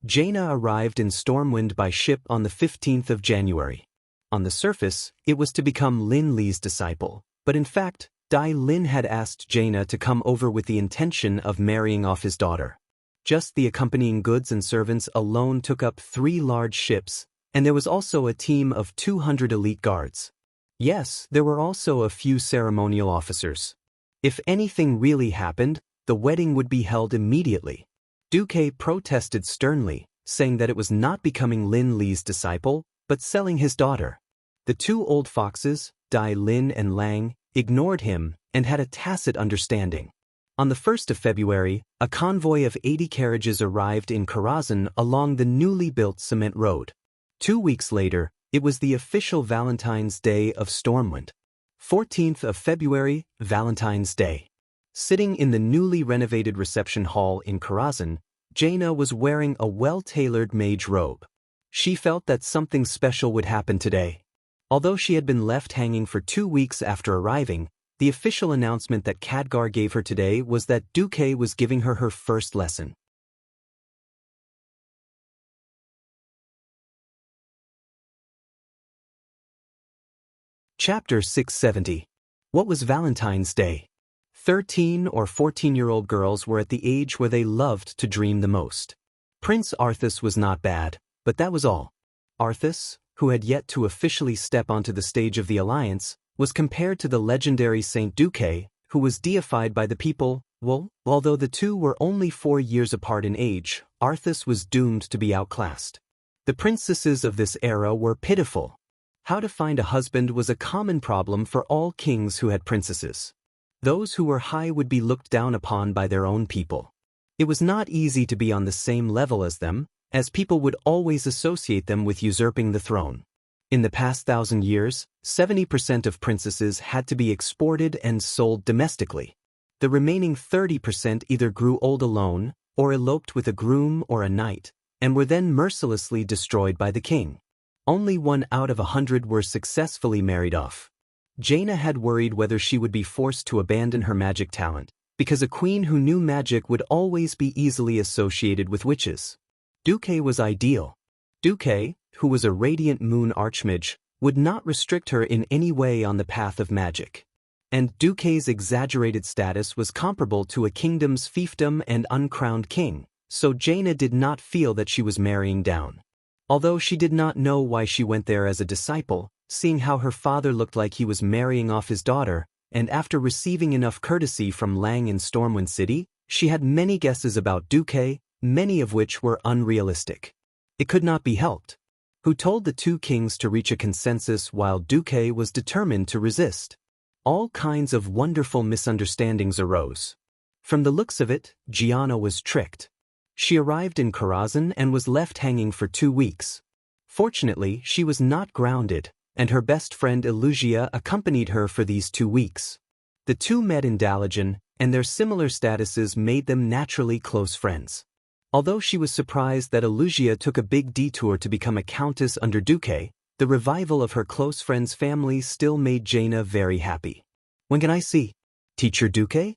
Jaina arrived in Stormwind by ship on the 15th of January. On the surface, it was to become Lin Li's disciple, but in fact, Dai Lin had asked Jaina to come over with the intention of marrying off his daughter. Just the accompanying goods and servants alone took up 3 large ships, and there was also a team of 200 elite guards. Yes, there were also a few ceremonial officers. If anything really happened, the wedding would be held immediately. Duque protested sternly, saying that it was not becoming Lin Li's disciple, but selling his daughter. The 2 old foxes, Dai Lin and Lang, ignored him and had a tacit understanding. On the 1st of February, a convoy of 80 carriages arrived in Karazhan along the newly built cement road. 2 weeks later, it was the official Valentine's Day of Stormwind. 14th of February, Valentine's Day. Sitting in the newly renovated reception hall in Karazhan, Jaina was wearing a well-tailored mage robe. She felt that something special would happen today. Although she had been left hanging for 2 weeks after arriving, the official announcement that Khadgar gave her today was that Duque was giving her her first lesson. Chapter 670. What was Valentine's Day? 13 or 14-year-old girls were at the age where they loved to dream the most. Prince Arthas was not bad, but that was all. Arthas, who had yet to officially step onto the stage of the Alliance, was compared to the legendary Saint Duque, who was deified by the people. Well, although the two were only 4 years apart in age, Arthas was doomed to be outclassed. The princesses of this era were pitiful. How to find a husband was a common problem for all kings who had princesses. Those who were high would be looked down upon by their own people. It was not easy to be on the same level as them, as people would always associate them with usurping the throne. In the past 1,000 years, 70% of princesses had to be exported and sold domestically. The remaining 30% either grew old alone, or eloped with a groom or a knight, and were then mercilessly destroyed by the king. Only 1 out of 100 were successfully married off. Jaina had worried whether she would be forced to abandon her magic talent, because a queen who knew magic would always be easily associated with witches. Duque was ideal. Duque, who was a radiant moon archmage, would not restrict her in any way on the path of magic. And Duque's exaggerated status was comparable to a kingdom's fiefdom and uncrowned king, so Jaina did not feel that she was marrying down. Although she did not know why she went there as a disciple, seeing how her father looked like he was marrying off his daughter, and after receiving enough courtesy from Lang in Stormwind City, she had many guesses about Duque, many of which were unrealistic. It could not be helped. Who told the 2 kings to reach a consensus while Duque was determined to resist? All kinds of wonderful misunderstandings arose. From the looks of it, Gianna was tricked. She arrived in Karazhan and was left hanging for 2 weeks. Fortunately, she was not grounded, and her best friend Elugia accompanied her for these 2 weeks. The 2 met in Dalajan, and their similar statuses made them naturally close friends. Although she was surprised that Elugia took a big detour to become a countess under Duque, the revival of her close friend's family still made Jaina very happy. When can I see Teacher Duque?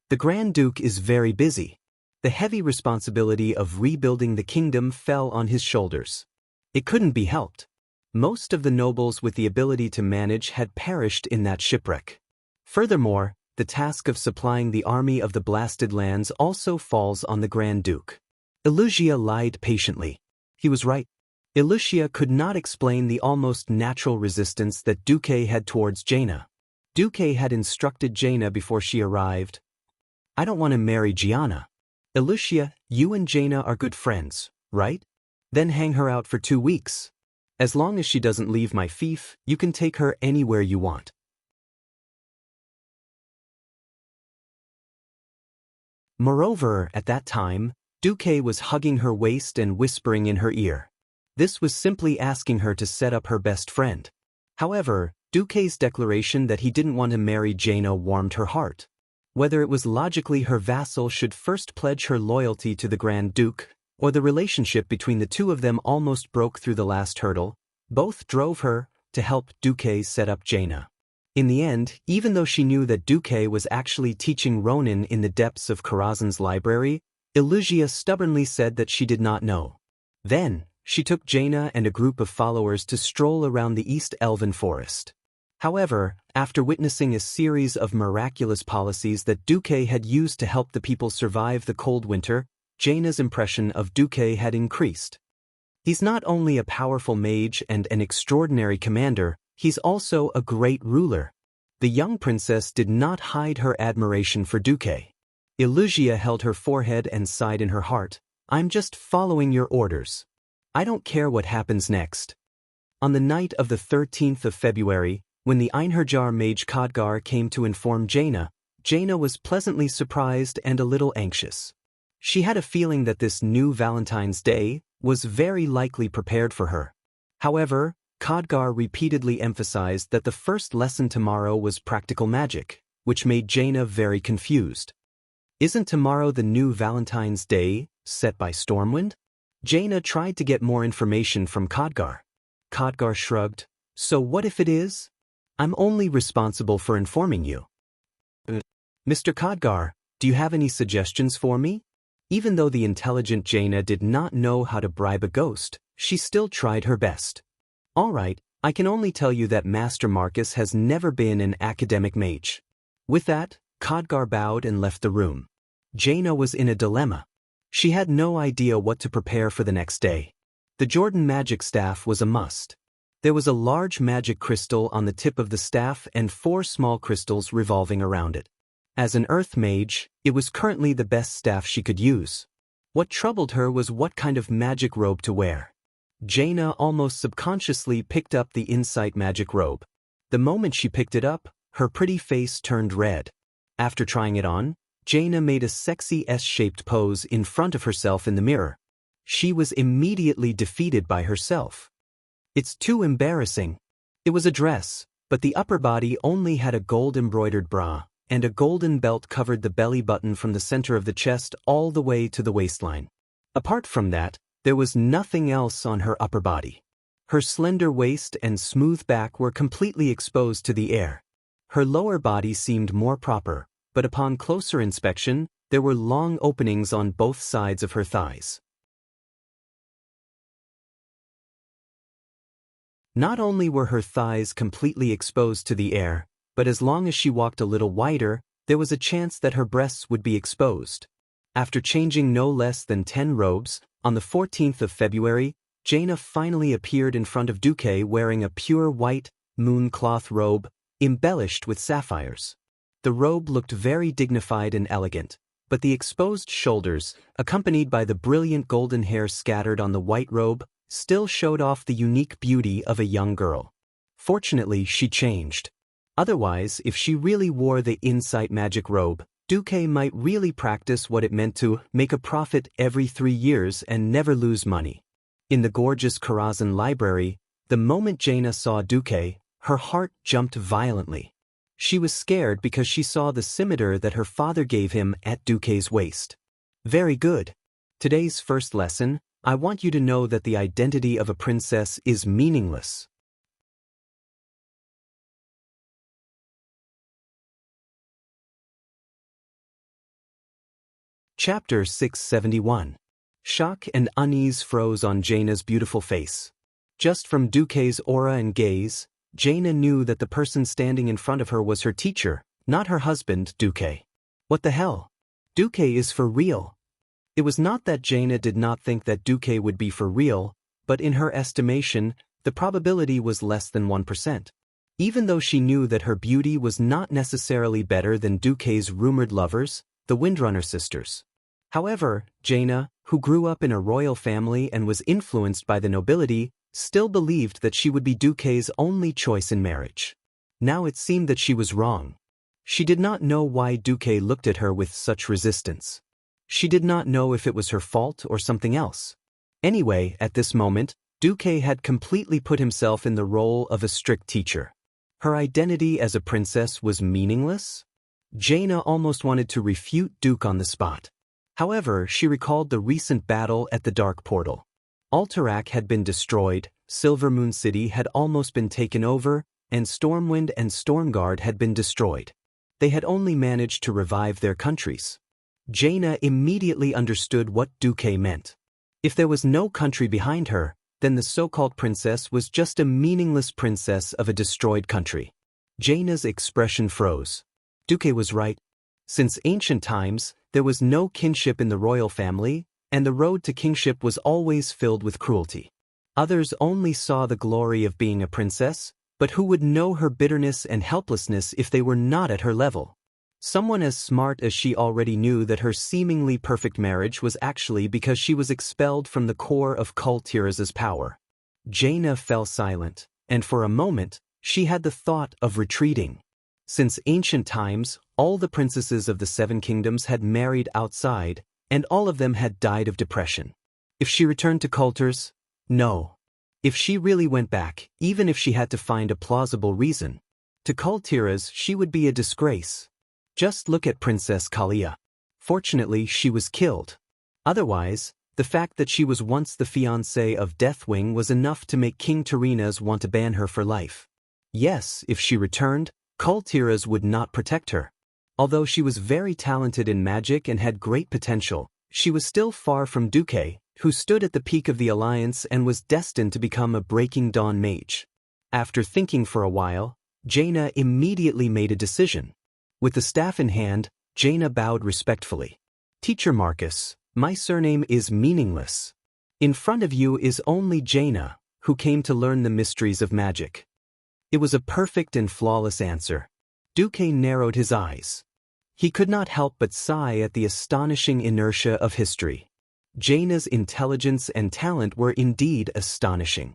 The Grand Duke is very busy. The heavy responsibility of rebuilding the kingdom fell on his shoulders. It couldn't be helped. Most of the nobles with the ability to manage had perished in that shipwreck. Furthermore, the task of supplying the army of the blasted lands also falls on the Grand Duke. Elugia lied patiently. He was right. Elugia could not explain the almost natural resistance that Duque had towards Jaina. Duque had instructed Jaina before she arrived, "I don't want to marry Gianna. Elugia, you and Jaina are good friends, right? Then hang her out for 2 weeks. As long as she doesn't leave my fief, you can take her anywhere you want." Moreover, at that time, Duque was hugging her waist and whispering in her ear. This was simply asking her to set up her best friend. However, Duque's declaration that he didn't want to marry Jaina warmed her heart. Whether it was logically her vassal should first pledge her loyalty to the Grand Duke, or the relationship between the 2 of them almost broke through the last hurdle, both drove her to help Duque set up Jaina. In the end, even though she knew that Duque was actually teaching Ronin in the depths of Karazhan's library, Elugia stubbornly said that she did not know. Then, she took Jaina and a group of followers to stroll around the East Elven Forest. However, after witnessing a series of miraculous policies that Duque had used to help the people survive the cold winter, Jaina's impression of Duque had increased. He's not only a powerful mage and an extraordinary commander, he's also a great ruler. The young princess did not hide her admiration for Duque. Elugia held her forehead and sighed in her heart, "I'm just following your orders. I don't care what happens next." On the night of the 13th of February, when the Einherjar mage Khadgar came to inform Jaina, Jaina was pleasantly surprised and a little anxious. She had a feeling that this new Valentine's Day was very likely prepared for her. However, Khadgar repeatedly emphasized that the first lesson tomorrow was practical magic, which made Jaina very confused. Isn't tomorrow the new Valentine's Day, set by Stormwind? Jaina tried to get more information from Khadgar. Khadgar shrugged, "So what if it is? I'm only responsible for informing you." "Mr. Khadgar, do you have any suggestions for me?" Even though the intelligent Jaina did not know how to bribe a ghost, she still tried her best. "All right, I can only tell you that Master Marcus has never been an academic mage." With that, Khadgar bowed and left the room. Jaina was in a dilemma. She had no idea what to prepare for the next day. The Jordan magic staff was a must. There was a large magic crystal on the tip of the staff and 4 small crystals revolving around it. As an earth mage, it was currently the best staff she could use. What troubled her was what kind of magic robe to wear. Jaina almost subconsciously picked up the insight magic robe. The moment she picked it up, her pretty face turned red. After trying it on, Jaina made a sexy S-shaped pose in front of herself in the mirror. She was immediately defeated by herself. "It's too embarrassing." It was a dress, but the upper body only had a gold-embroidered bra, and a golden belt covered the belly button from the center of the chest all the way to the waistline. Apart from that, there was nothing else on her upper body. Her slender waist and smooth back were completely exposed to the air. Her lower body seemed more proper, but upon closer inspection, there were long openings on both sides of her thighs. Not only were her thighs completely exposed to the air, but as long as she walked a little wider, there was a chance that her breasts would be exposed. After changing no less than 10 robes, on the 14th of February, Jaina finally appeared in front of Duque wearing a pure white, moon cloth robe, embellished with sapphires. The robe looked very dignified and elegant, but the exposed shoulders, accompanied by the brilliant golden hair scattered on the white robe, still showed off the unique beauty of a young girl. Fortunately, she changed. Otherwise, if she really wore the insight magic robe, Duque might really practice what it meant to make a profit every 3 years and never lose money. In the gorgeous Karazhan library, the moment Jaina saw Duque, her heart jumped violently. She was scared because she saw the scimitar that her father gave him at Duque's waist. Very good. Today's first lesson, I want you to know that the identity of a princess is meaningless. Chapter 671. Shock and unease froze on Jaina's beautiful face. Just from Duque's aura and gaze, Jaina knew that the person standing in front of her was her teacher, not her husband, Duque. What the hell? Duque is for real. It was not that Jaina did not think that Duque would be for real, but in her estimation, the probability was less than 1%. Even though she knew that her beauty was not necessarily better than Duque's rumored lovers, the Windrunner sisters. However, Jaina, who grew up in a royal family and was influenced by the nobility, still believed that she would be Duque's only choice in marriage. Now it seemed that she was wrong. She did not know why Duque looked at her with such resistance. She did not know if it was her fault or something else. Anyway, at this moment, Duque had completely put himself in the role of a strict teacher. Her identity as a princess was meaningless? Jaina almost wanted to refute Duque on the spot. However, she recalled the recent battle at the Dark Portal. Alterac had been destroyed, Silvermoon City had almost been taken over, and Stormwind and Stormguard had been destroyed. They had only managed to revive their countries. Jaina immediately understood what Duque meant. If there was no country behind her, then the so-called princess was just a meaningless princess of a destroyed country. Jaina's expression froze. Duque was right. Since ancient times, there was no kinship in the royal family, and the road to kingship was always filled with cruelty. Others only saw the glory of being a princess, but who would know her bitterness and helplessness if they were not at her level? Someone as smart as she already knew that her seemingly perfect marriage was actually because she was expelled from the core of Cultivation's power. Jaina fell silent, and for a moment, she had the thought of retreating. Since ancient times, all the princesses of the 7 kingdoms had married outside, and all of them had died of depression. If she returned to Culters? No. If she really went back, even if she had to find a plausible reason, to Cultiras she would be a disgrace. Just look at Princess Kalia. Fortunately, she was killed. Otherwise, the fact that she was once the fiancée of Deathwing was enough to make King Tyrrhenas want to ban her for life. Yes, if she returned, Cultiras would not protect her. Although she was very talented in magic and had great potential, she was still far from Duque, who stood at the peak of the alliance and was destined to become a Breaking Dawn mage. After thinking for a while, Jaina immediately made a decision. With the staff in hand, Jaina bowed respectfully. Teacher Marcus, my surname is meaningless. In front of you is only Jaina, who came to learn the mysteries of magic. It was a perfect and flawless answer. Duque narrowed his eyes. He could not help but sigh at the astonishing inertia of history. Jaina's intelligence and talent were indeed astonishing.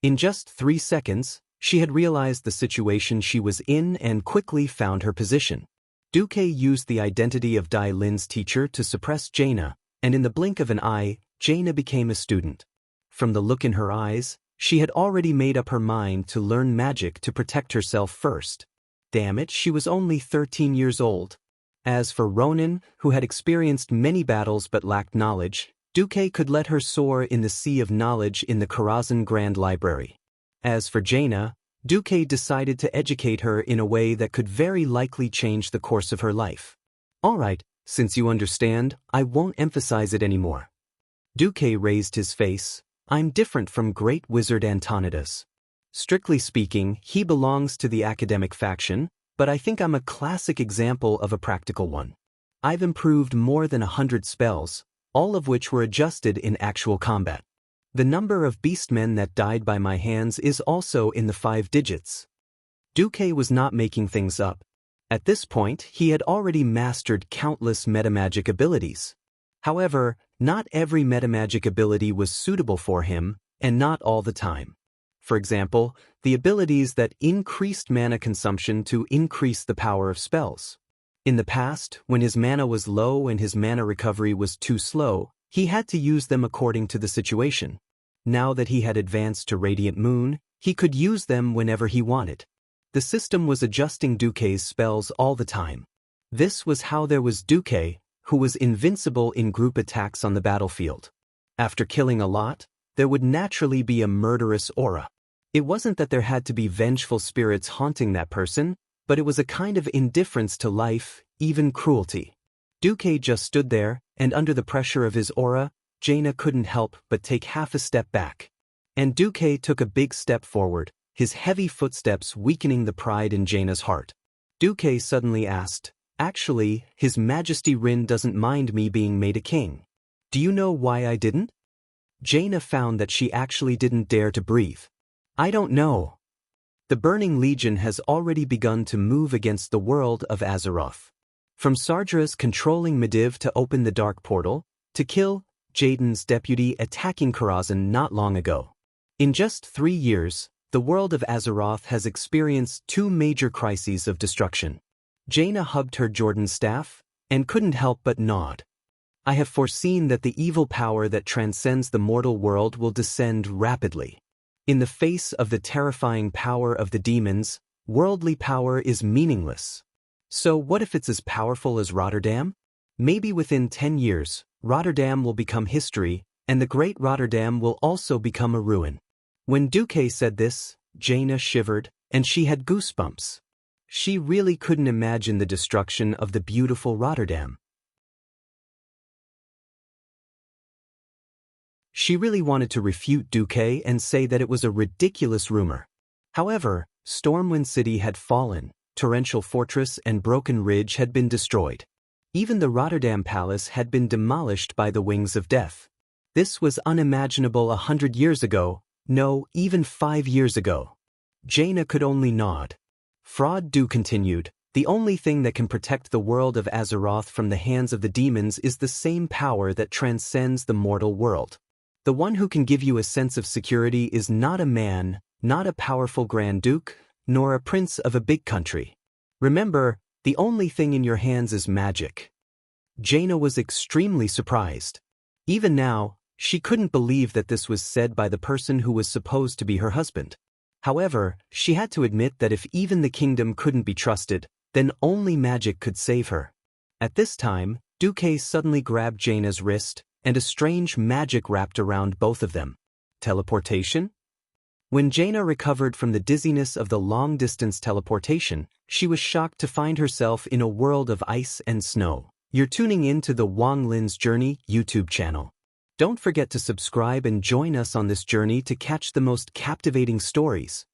In just 3 seconds, she had realized the situation she was in and quickly found her position. Duque used the identity of Dai Lin's teacher to suppress Jaina, and in the blink of an eye, Jaina became a student. From the look in her eyes, She had already made up her mind to learn magic to protect herself first. Damn it, she was only 13 years old. As for Ronan, who had experienced many battles but lacked knowledge, Duque could let her soar in the sea of knowledge in the Karazhan Grand Library. As for Jaina, Duque decided to educate her in a way that could very likely change the course of her life. Alright, since you understand, I won't emphasize it anymore. Duque raised his face. I'm different from Great Wizard Antonidas. Strictly speaking, he belongs to the academic faction, but I think I'm a classic example of a practical one. I've improved more than 100 spells, all of which were adjusted in actual combat. The number of beastmen that died by my hands is also in the 5 digits. Duque was not making things up. At this point, he had already mastered countless metamagic abilities. However, not every metamagic ability was suitable for him, and not all the time. For example, the abilities that increased mana consumption to increase the power of spells. In the past, when his mana was low and his mana recovery was too slow, he had to use them according to the situation. Now that he had advanced to Radiant Moon, he could use them whenever he wanted. The system was adjusting Duque's spells all the time. This was how there was Duque, who was invincible in group attacks on the battlefield. After killing a lot, there would naturally be a murderous aura. It wasn't that there had to be vengeful spirits haunting that person, but it was a kind of indifference to life, even cruelty. Duque just stood there, and under the pressure of his aura, Jaina couldn't help but take half a step back. And Duque took a big step forward, his heavy footsteps weakening the pride in Jaina's heart. Duque suddenly asked, "Actually, His Majesty Rin doesn't mind me being made a king. Do you know why I didn't?" Jaina found that she actually didn't dare to breathe. "I don't know." The Burning Legion has already begun to move against the world of Azeroth. From Sardra's controlling Medivh to open the Dark Portal, to kill Jaden's deputy attacking Karazhan not long ago. In just 3 years, the world of Azeroth has experienced 2 major crises of destruction. Jaina hugged her Jordan's staff, and couldn't help but nod. I have foreseen that the evil power that transcends the mortal world will descend rapidly. In the face of the terrifying power of the demons, worldly power is meaningless. So what if it's as powerful as Rotterdam? Maybe within 10 years, Rotterdam will become history, and the great Rotterdam will also become a ruin. When Duque said this, Jaina shivered, and she had goosebumps. She really couldn't imagine the destruction of the beautiful Rotterdam. She really wanted to refute Duque and say that it was a ridiculous rumor. However, Stormwind City had fallen, Torrential Fortress and Broken Ridge had been destroyed. Even the Rotterdam Palace had been demolished by the Wings of Death. This was unimaginable 100 years ago, no, even 5 years ago. Jaina could only nod. Fraud Du continued, "The only thing that can protect the world of Azeroth from the hands of the demons is the same power that transcends the mortal world. The one who can give you a sense of security is not a man, not a powerful Grand Duke, nor a prince of a big country. Remember, the only thing in your hands is magic." Jaina was extremely surprised. Even now, she couldn't believe that this was said by the person who was supposed to be her husband. However, she had to admit that if even the kingdom couldn't be trusted, then only magic could save her. At this time, Duque suddenly grabbed Jaina's wrist, and a strange magic wrapped around both of them. Teleportation? When Jaina recovered from the dizziness of the long-distance teleportation, she was shocked to find herself in a world of ice and snow. You're tuning in to the Wang Lin's Journey YouTube channel. Don't forget to subscribe and join us on this journey to catch the most captivating stories.